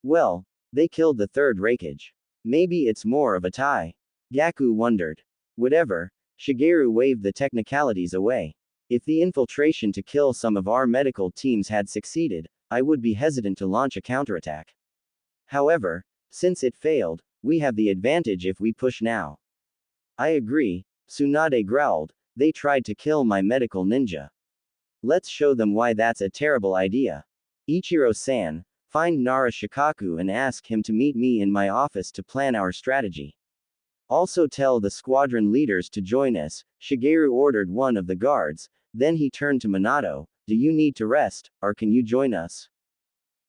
Speaker 1: Well, they killed the third Raikage. Maybe it's more of a tie. Gaku wondered. Whatever, Shigeru waved the technicalities away. If the infiltration to kill some of our medical teams had succeeded, I would be hesitant to launch a counterattack. However, since it failed, we have the advantage if we push now. I agree, Tsunade growled, they tried to kill my medical ninja. Let's show them why that's a terrible idea. Ichiro-san, find Nara Shikaku and ask him to meet me in my office to plan our strategy. Also tell the squadron leaders to join us, Shigeru ordered one of the guards, then he turned to Minato, do you need to rest, or can you join us?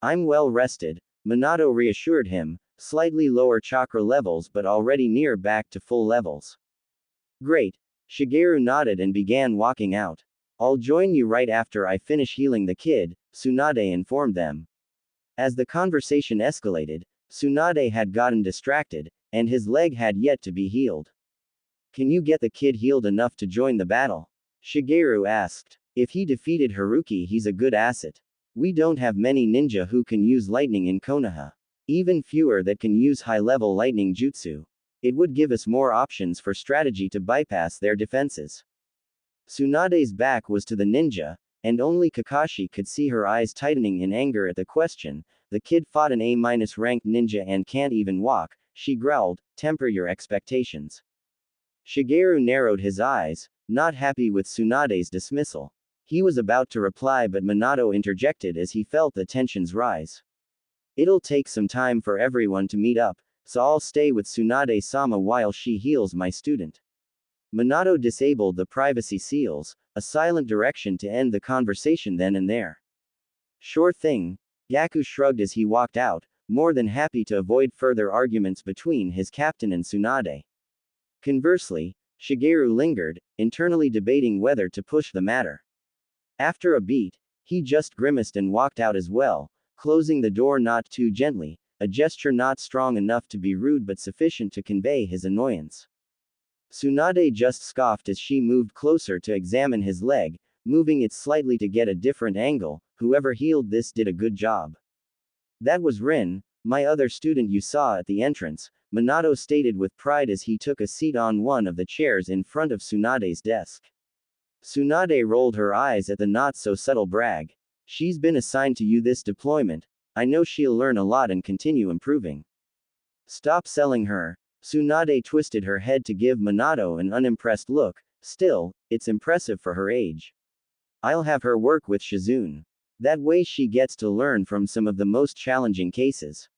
Speaker 1: I'm well rested, Minato reassured him, slightly lower chakra levels but already near back to full levels. Great, Shigeru nodded and began walking out. I'll join you right after I finish healing the kid, Tsunade informed them. As the conversation escalated, Tsunade had gotten distracted, and his leg had yet to be healed. Can you get the kid healed enough to join the battle? Shigeru asked. If he defeated Haruki, he's a good asset. We don't have many ninja who can use lightning in Konoha. Even fewer that can use high-level lightning jutsu. It would give us more options for strategy to bypass their defenses. Tsunade's back was to the ninja, and only Kakashi could see her eyes tightening in anger at the question. The kid fought an A-ranked ninja and can't even walk, she growled, temper your expectations. Shigeru narrowed his eyes, not happy with Tsunade's dismissal. He was about to reply but Minato interjected as he felt the tensions rise. It'll take some time for everyone to meet up, so I'll stay with Tsunade-sama while she heals my student. Minato disabled the privacy seals, a silent direction to end the conversation then and there. Sure thing, Gaku shrugged as he walked out, more than happy to avoid further arguments between his captain and Tsunade. Conversely, Shigeru lingered, internally debating whether to push the matter. After a beat, he just grimaced and walked out as well, closing the door not too gently, a gesture not strong enough to be rude but sufficient to convey his annoyance. Tsunade just scoffed as she moved closer to examine his leg, moving it slightly to get a different angle. Whoever healed this did a good job. That was Rin, my other student you saw at the entrance, Minato stated with pride as he took a seat on one of the chairs in front of Tsunade's desk. Tsunade rolled her eyes at the not-so-subtle brag. She's been assigned to you this deployment. I know she'll learn a lot and continue improving. Stop selling her, Tsunade twisted her head to give Minato an unimpressed look. Still, it's impressive for her age. I'll have her work with Shizune. That way she gets to learn from some of the most challenging cases.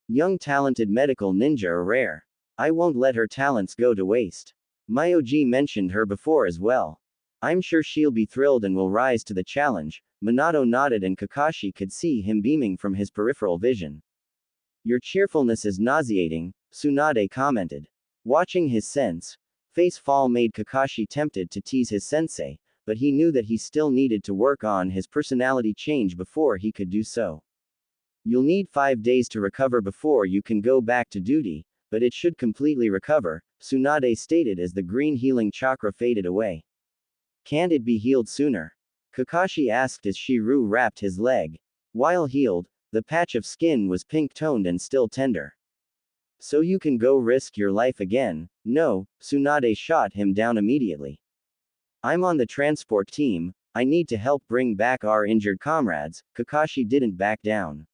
Speaker 1: Young talented medical ninja are rare. I won't let her talents go to waste. Myoji mentioned her before as well. I'm sure she'll be thrilled and will rise to the challenge. Minato nodded and Kakashi could see him beaming from his peripheral vision. Your cheerfulness is nauseating, Tsunade commented. Watching his face fall made Kakashi tempted to tease his sensei, but he knew that he still needed to work on his personality change before he could do so. You'll need 5 days to recover before you can go back to duty, but it should completely recover, Tsunade stated as the green healing chakra faded away. Can't it be healed sooner? Kakashi asked as Shiru wrapped his leg. While healed, the patch of skin was pink-toned and still tender. So you can go risk your life again? No, Tsunade shot him down immediately. I'm on the transport team, I need to help bring back our injured comrades. Kakashi didn't back down.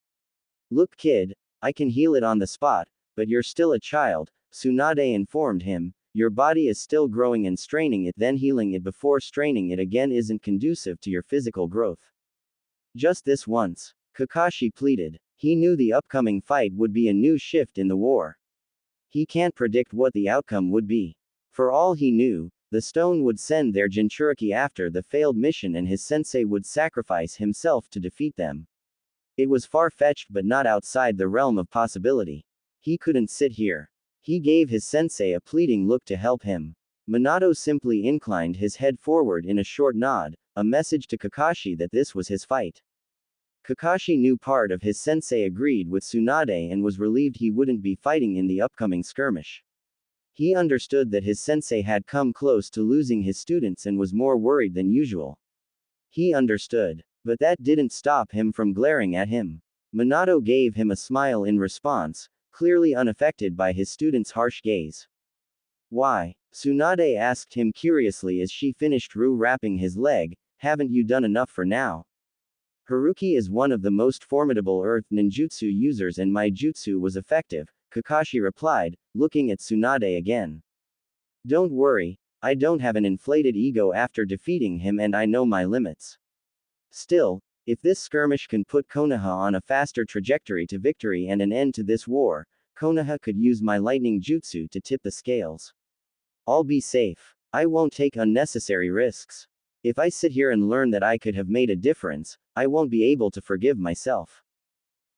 Speaker 1: Look kid, I can heal it on the spot, but you're still a child, Tsunade informed him. Your body is still growing and straining it, then healing it before straining it again isn't conducive to your physical growth. Just this once, Kakashi pleaded. He knew the upcoming fight would be a new shift in the war. He can't predict what the outcome would be. For all he knew, the stone would send their Jinchuriki after the failed mission and his sensei would sacrifice himself to defeat them. It was far-fetched but not outside the realm of possibility. He couldn't sit here. He gave his sensei a pleading look to help him. Minato simply inclined his head forward in a short nod, a message to Kakashi that this was his fight. Kakashi knew part of his sensei agreed with Tsunade and was relieved he wouldn't be fighting in the upcoming skirmish. He understood that his sensei had come close to losing his students and was more worried than usual. He understood. But that didn't stop him from glaring at him. Minato gave him a smile in response, clearly unaffected by his student's harsh gaze. Why? Tsunade asked him curiously as she finished wrapping his leg. Haven't you done enough for now? Haruki is one of the most formidable earth ninjutsu users and my jutsu was effective, Kakashi replied, looking at Tsunade again. Don't worry, I don't have an inflated ego after defeating him and I know my limits. Still, if this skirmish can put Konoha on a faster trajectory to victory and an end to this war, Konoha could use my lightning jutsu to tip the scales. I'll be safe. I won't take unnecessary risks. If I sit here and learn that I could have made a difference, I won't be able to forgive myself.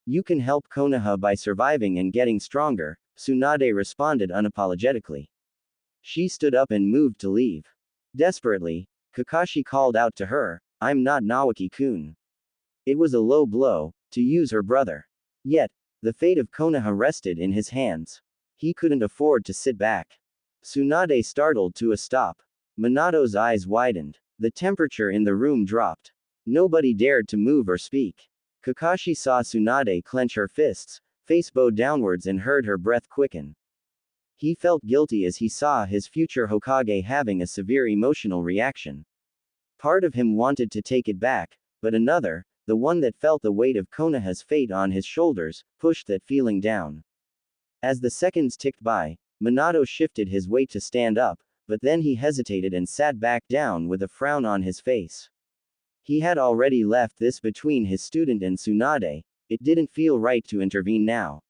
Speaker 1: You can help Konoha by surviving and getting stronger, Tsunade responded unapologetically. She stood up and moved to leave. Desperately, Kakashi called out to her, I'm not Naoki-kun. It was a low blow, to use her brother. Yet, the fate of Konoha rested in his hands. He couldn't afford to sit back. Tsunade startled to a stop. Minato's eyes widened. The temperature in the room dropped. Nobody dared to move or speak. Kakashi saw Tsunade clench her fists, face bowed downwards and heard her breath quicken. He felt guilty as he saw his future Hokage having a severe emotional reaction. Part of him wanted to take it back, but another, the one that felt the weight of Konoha's fate on his shoulders, pushed that feeling down. As the seconds ticked by, Minato shifted his weight to stand up, but then he hesitated and sat back down with a frown on his face. He had already left this between his student and Tsunade, it didn't feel right to intervene now.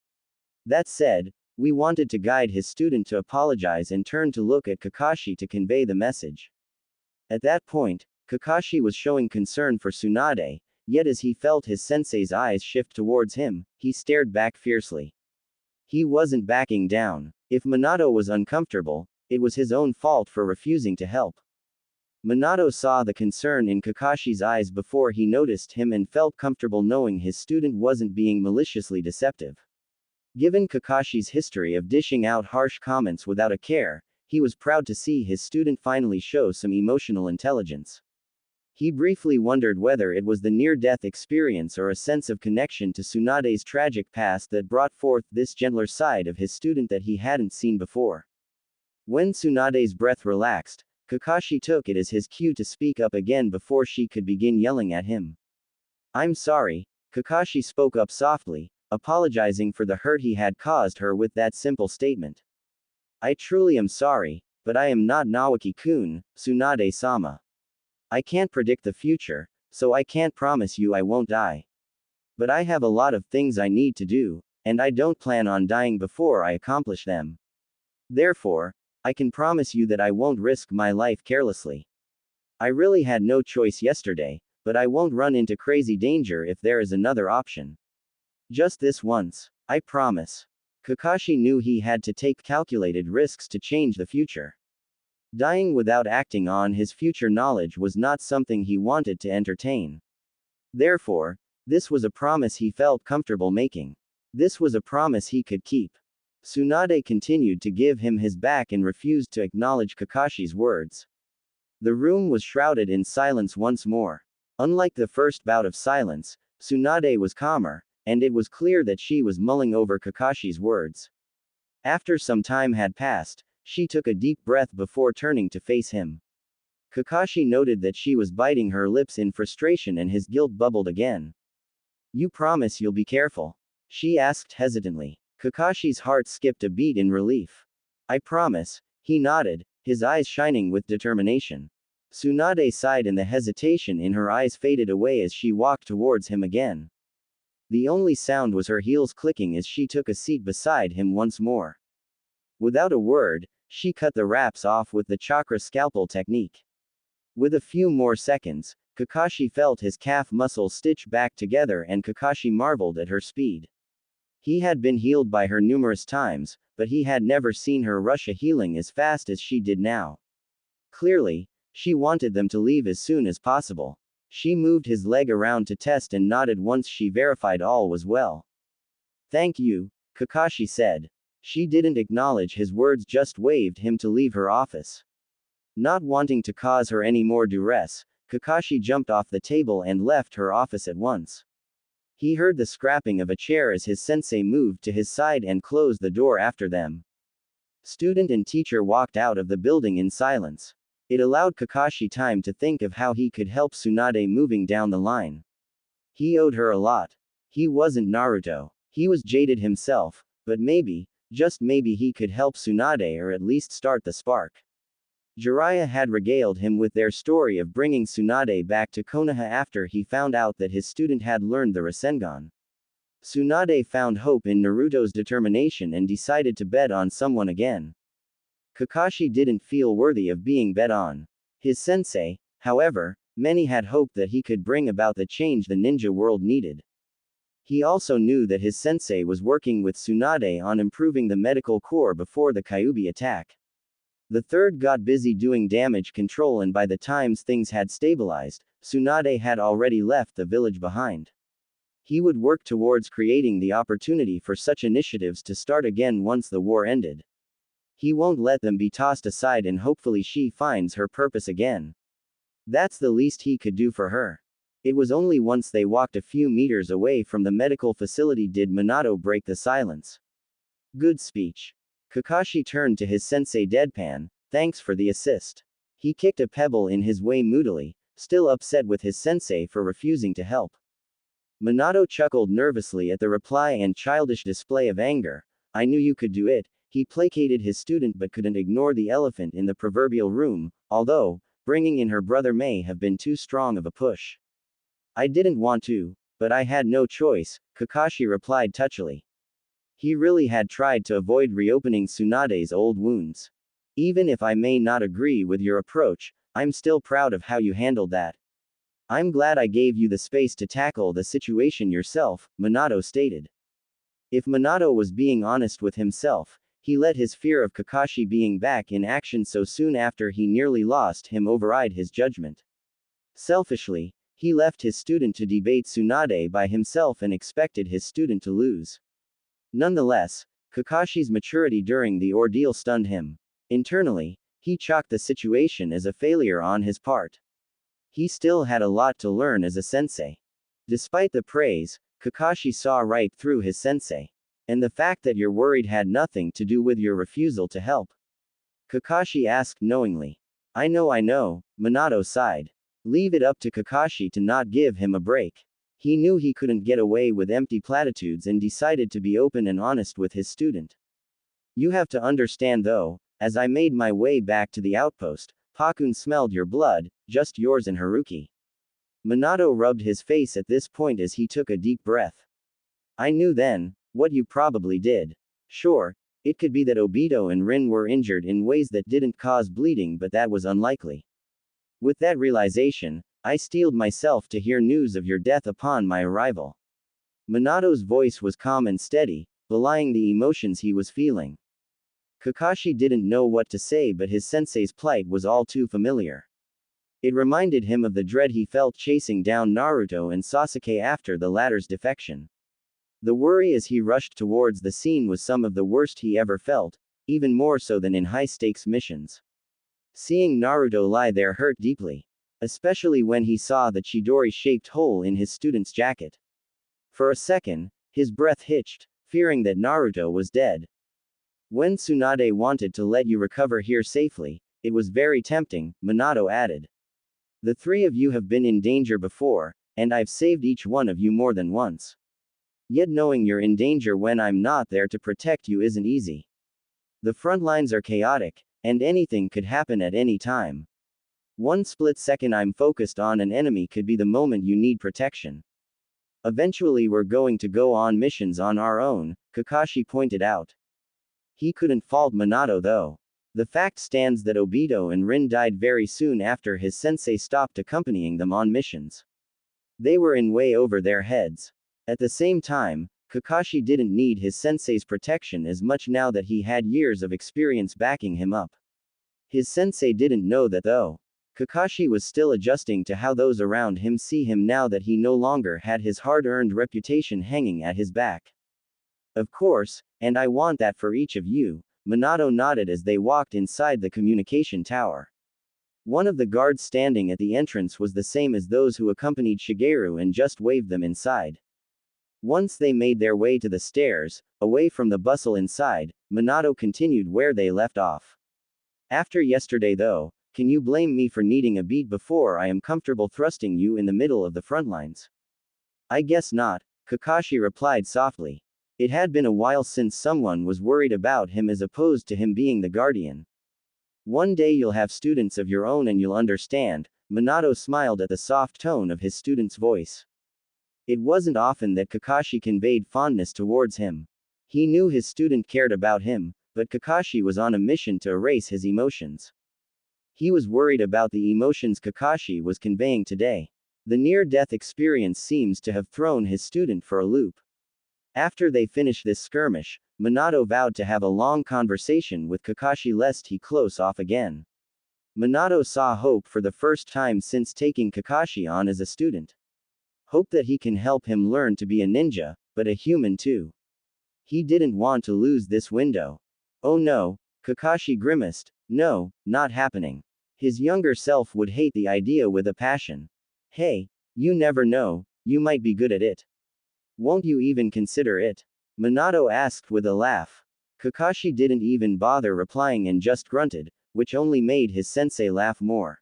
Speaker 1: That said, we wanted to guide his student to apologize and turn to look at Kakashi to convey the message. At that point, Kakashi was showing concern for Tsunade, yet as he felt his sensei's eyes shift towards him, he stared back fiercely. He wasn't backing down. If Minato was uncomfortable, it was his own fault for refusing to help. Minato saw the concern in Kakashi's eyes before he noticed him and felt comfortable knowing his student wasn't being maliciously deceptive. Given Kakashi's history of dishing out harsh comments without a care, he was proud to see his student finally show some emotional intelligence. He briefly wondered whether it was the near-death experience or a sense of connection to Tsunade's tragic past that brought forth this gentler side of his student that he hadn't seen before. When Tsunade's breath relaxed, Kakashi took it as his cue to speak up again before she could begin yelling at him. I'm sorry, Kakashi spoke up softly, apologizing for the hurt he had caused her with that simple statement. I truly am sorry, but I am not Naoki-kun, Tsunade-sama. I can't predict the future, so I can't promise you I won't die. But I have a lot of things I need to do, and I don't plan on dying before I accomplish them. Therefore, I can promise you that I won't risk my life carelessly. I really had no choice yesterday, but I won't run into crazy danger if there is another option. Just this once. I promise. Kakashi knew he had to take calculated risks to change the future. Dying without acting on his future knowledge was not something he wanted to entertain. Therefore, this was a promise he felt comfortable making. This was a promise he could keep. Tsunade continued to give him his back and refused to acknowledge Kakashi's words. The room was shrouded in silence once more. Unlike the first bout of silence, Tsunade was calmer, and it was clear that she was mulling over Kakashi's words. After some time had passed, she took a deep breath before turning to face him. Kakashi noted that she was biting her lips in frustration and his guilt bubbled again. You promise you'll be careful? She asked hesitantly. Kakashi's heart skipped a beat in relief. I promise, he nodded, his eyes shining with determination. Tsunade sighed and the hesitation in her eyes faded away as she walked towards him again. The only sound was her heels clicking as she took a seat beside him once more. Without a word, she cut the wraps off with the chakra scalpel technique. With a few more seconds, Kakashi felt his calf muscles stitch back together and Kakashi marveled at her speed. He had been healed by her numerous times, but he had never seen her rush a healing as fast as she did now. Clearly, she wanted them to leave as soon as possible. She moved his leg around to test and nodded once she verified all was well. Thank you, Kakashi said. She didn't acknowledge his words, just waved him to leave her office. Not wanting to cause her any more duress, Kakashi jumped off the table and left her office at once. He heard the scrapping of a chair as his sensei moved to his side and closed the door after them. Student and teacher walked out of the building in silence. It allowed Kakashi time to think of how he could help Tsunade moving down the line. He owed her a lot. He wasn't Naruto. He was jaded himself, but maybe, just maybe he could help Tsunade or at least start the spark. Jiraiya had regaled him with their story of bringing Tsunade back to Konoha after he found out that his student had learned the Rasengan. Tsunade found hope in Naruto's determination and decided to bet on someone again. Kakashi didn't feel worthy of being bet on. His sensei, however, many had hoped that he could bring about the change the ninja world needed. He also knew that his sensei was working with Tsunade on improving the medical corps before the Kyuubi attack. The third got busy doing damage control and by the times things had stabilized, Tsunade had already left the village behind. He would work towards creating the opportunity for such initiatives to start again once the war ended. He won't let them be tossed aside and hopefully she finds her purpose again. That's the least he could do for her. It was only once they walked a few meters away from the medical facility did Minato break the silence. Good speech. Kakashi turned to his sensei deadpan, thanks for the assist. He kicked a pebble in his way moodily, still upset with his sensei for refusing to help. Minato chuckled nervously at the reply and childish display of anger. I knew you could do it. He placated his student but couldn't ignore the elephant in the proverbial room, although, bringing in her brother may have been too strong of a push. I didn't want to, but I had no choice, Kakashi replied touchily. He really had tried to avoid reopening Tsunade's old wounds. Even if I may not agree with your approach, I'm still proud of how you handled that. I'm glad I gave you the space to tackle the situation yourself, Minato stated. If Minato was being honest with himself, he let his fear of Kakashi being back in action so soon after he nearly lost him override his judgment. Selfishly, he left his student to debate Tsunade by himself and expected his student to lose. Nonetheless, Kakashi's maturity during the ordeal stunned him. Internally, he chalked the situation as a failure on his part. He still had a lot to learn as a sensei. Despite the praise, Kakashi saw right through his sensei. And the fact that you're worried had nothing to do with your refusal to help. Kakashi asked knowingly. I know, Minato sighed. Leave it up to Kakashi to not give him a break. He knew he couldn't get away with empty platitudes and decided to be open and honest with his student. You have to understand though, as I made my way back to the outpost, Pakun smelled your blood, just yours and Haruki. Minato rubbed his face at this point as he took a deep breath. I knew then, what you probably did. Sure, it could be that Obito and Rin were injured in ways that didn't cause bleeding, but that was unlikely. With that realization, I steeled myself to hear news of your death upon my arrival. Minato's voice was calm and steady, belying the emotions he was feeling. Kakashi didn't know what to say, but his sensei's plight was all too familiar. It reminded him of the dread he felt chasing down Naruto and Sasuke after the latter's defection. The worry as he rushed towards the scene was some of the worst he ever felt, even more so than in high-stakes missions. Seeing Naruto lie there hurt deeply. Especially when he saw the Chidori-shaped hole in his student's jacket. For a second, his breath hitched, fearing that Naruto was dead. When Tsunade wanted to let you recover here safely, it was very tempting, Minato added. The three of you have been in danger before, and I've saved each one of you more than once. Yet knowing you're in danger when I'm not there to protect you isn't easy. The front lines are chaotic, and anything could happen at any time. One split second I'm focused on an enemy could be the moment you need protection. Eventually we're going to go on missions on our own, Kakashi pointed out. He couldn't fault Minato though. The fact stands that Obito and Rin died very soon after his sensei stopped accompanying them on missions. They were in way over their heads. At the same time, Kakashi didn't need his sensei's protection as much now that he had years of experience backing him up. His sensei didn't know that though. Kakashi was still adjusting to how those around him see him now that he no longer had his hard-earned reputation hanging at his back. Of course, and I want that for each of you, Minato nodded as they walked inside the communication tower. One of the guards standing at the entrance was the same as those who accompanied Shigeru and just waved them inside. Once they made their way to the stairs, away from the bustle inside, Minato continued where they left off. After yesterday though, can you blame me for needing a beat before I am comfortable thrusting you in the middle of the front lines? I guess not, Kakashi replied softly. It had been a while since someone was worried about him as opposed to him being the guardian. One day you'll have students of your own and you'll understand, Minato smiled at the soft tone of his student's voice. It wasn't often that Kakashi conveyed fondness towards him. He knew his student cared about him, but Kakashi was on a mission to erase his emotions. He was worried about the emotions Kakashi was conveying today. The near-death experience seems to have thrown his student for a loop. After they finished this skirmish, Minato vowed to have a long conversation with Kakashi lest he close off again. Minato saw hope for the first time since taking Kakashi on as a student. Hope that he can help him learn to be a ninja, but a human too. He didn't want to lose this window. Oh no, Kakashi grimaced, no, not happening. His younger self would hate the idea with a passion. Hey, you never know, you might be good at it. Won't you even consider it? Minato asked with a laugh. Kakashi didn't even bother replying and just grunted, which only made his sensei laugh more.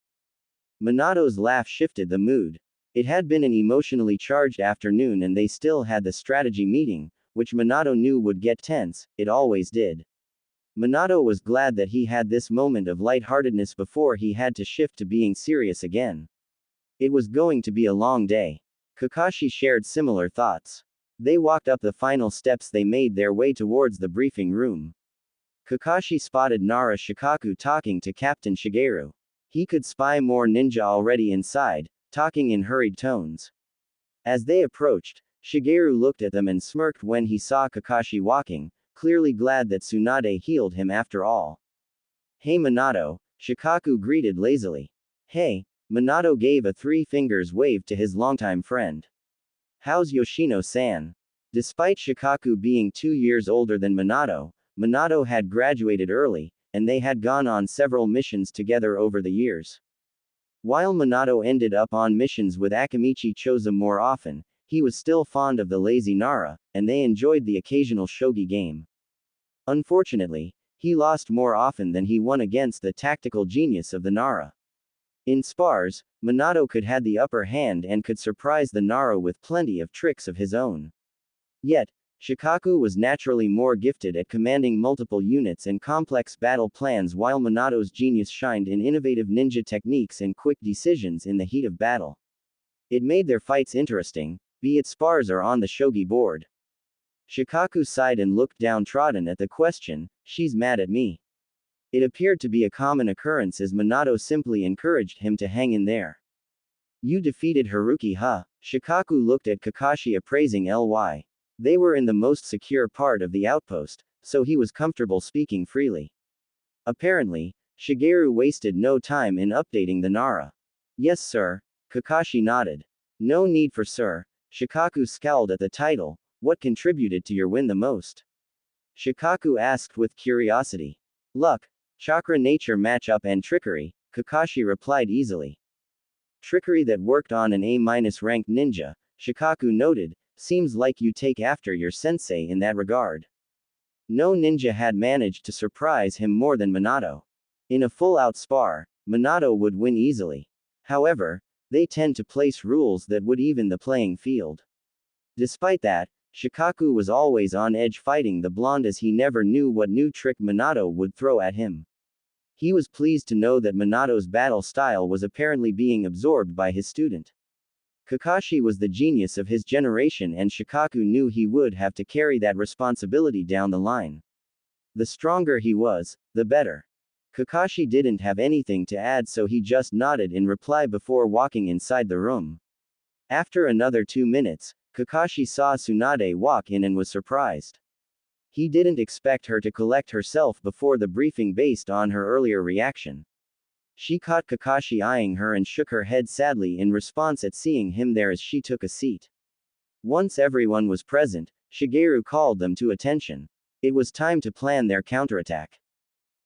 Speaker 1: Minato's laugh shifted the mood. It had been an emotionally charged afternoon and they still had the strategy meeting, which Minato knew would get tense, it always did. Minato was glad that he had this moment of lightheartedness before he had to shift to being serious again. It was going to be a long day. Kakashi shared similar thoughts. They walked up the final steps. They made their way towards the briefing room. Kakashi spotted Nara Shikaku talking to Captain Shigeru. He could spy more ninja already inside, talking in hurried tones. As they approached, Shigeru looked at them and smirked when he saw Kakashi walking, clearly glad that Tsunade healed him after all. Hey Minato, Shikaku greeted lazily. Hey, Minato gave a three fingers wave to his longtime friend. How's Yoshino-san? Despite Shikaku being 2 years older than Minato, Minato had graduated early, and they had gone on several missions together over the years. While Minato ended up on missions with Akimichi Choza more often, he was still fond of the lazy Nara, and they enjoyed the occasional shogi game. Unfortunately, he lost more often than he won against the tactical genius of the Nara. In spars, Minato could have the upper hand and could surprise the Nara with plenty of tricks of his own. Yet, Shikaku was naturally more gifted at commanding multiple units and complex battle plans, while Minato's genius shined in innovative ninja techniques and quick decisions in the heat of battle. It made their fights interesting, be it spars or on the shogi board. Shikaku sighed and looked downtrodden at the question, "She's mad at me." It appeared to be a common occurrence as Minato simply encouraged him to hang in there. "You defeated Haruki, huh?" Shikaku looked at Kakashi appraising Ly. They were in the most secure part of the outpost, so he was comfortable speaking freely. Apparently, Shigeru wasted no time in updating the Nara. "Yes, sir." Kakashi nodded. "No need for sir." Shikaku scowled at the title. "What contributed to your win the most?" Shikaku asked with curiosity. "Luck, chakra nature matchup and trickery," Kakashi replied easily. "Trickery that worked on an A- ranked ninja," Shikaku noted. "Seems like you take after your sensei in that regard." No ninja had managed to surprise him more than Minato. In a full-out spar, Minato would win easily. However, they tend to place rules that would even the playing field. Despite that, Shikaku was always on edge fighting the blonde as he never knew what new trick Minato would throw at him. He was pleased to know that Minato's battle style was apparently being absorbed by his student. Kakashi was the genius of his generation and Shikaku knew he would have to carry that responsibility down the line. The stronger he was, the better. Kakashi didn't have anything to add, so he just nodded in reply before walking inside the room. After another 2 minutes, Kakashi saw Tsunade walk in and was surprised. He didn't expect her to collect herself before the briefing based on her earlier reaction. She caught Kakashi eyeing her and shook her head sadly in response at seeing him there as she took a seat. Once everyone was present, Shigeru called them to attention. It was time to plan their counterattack.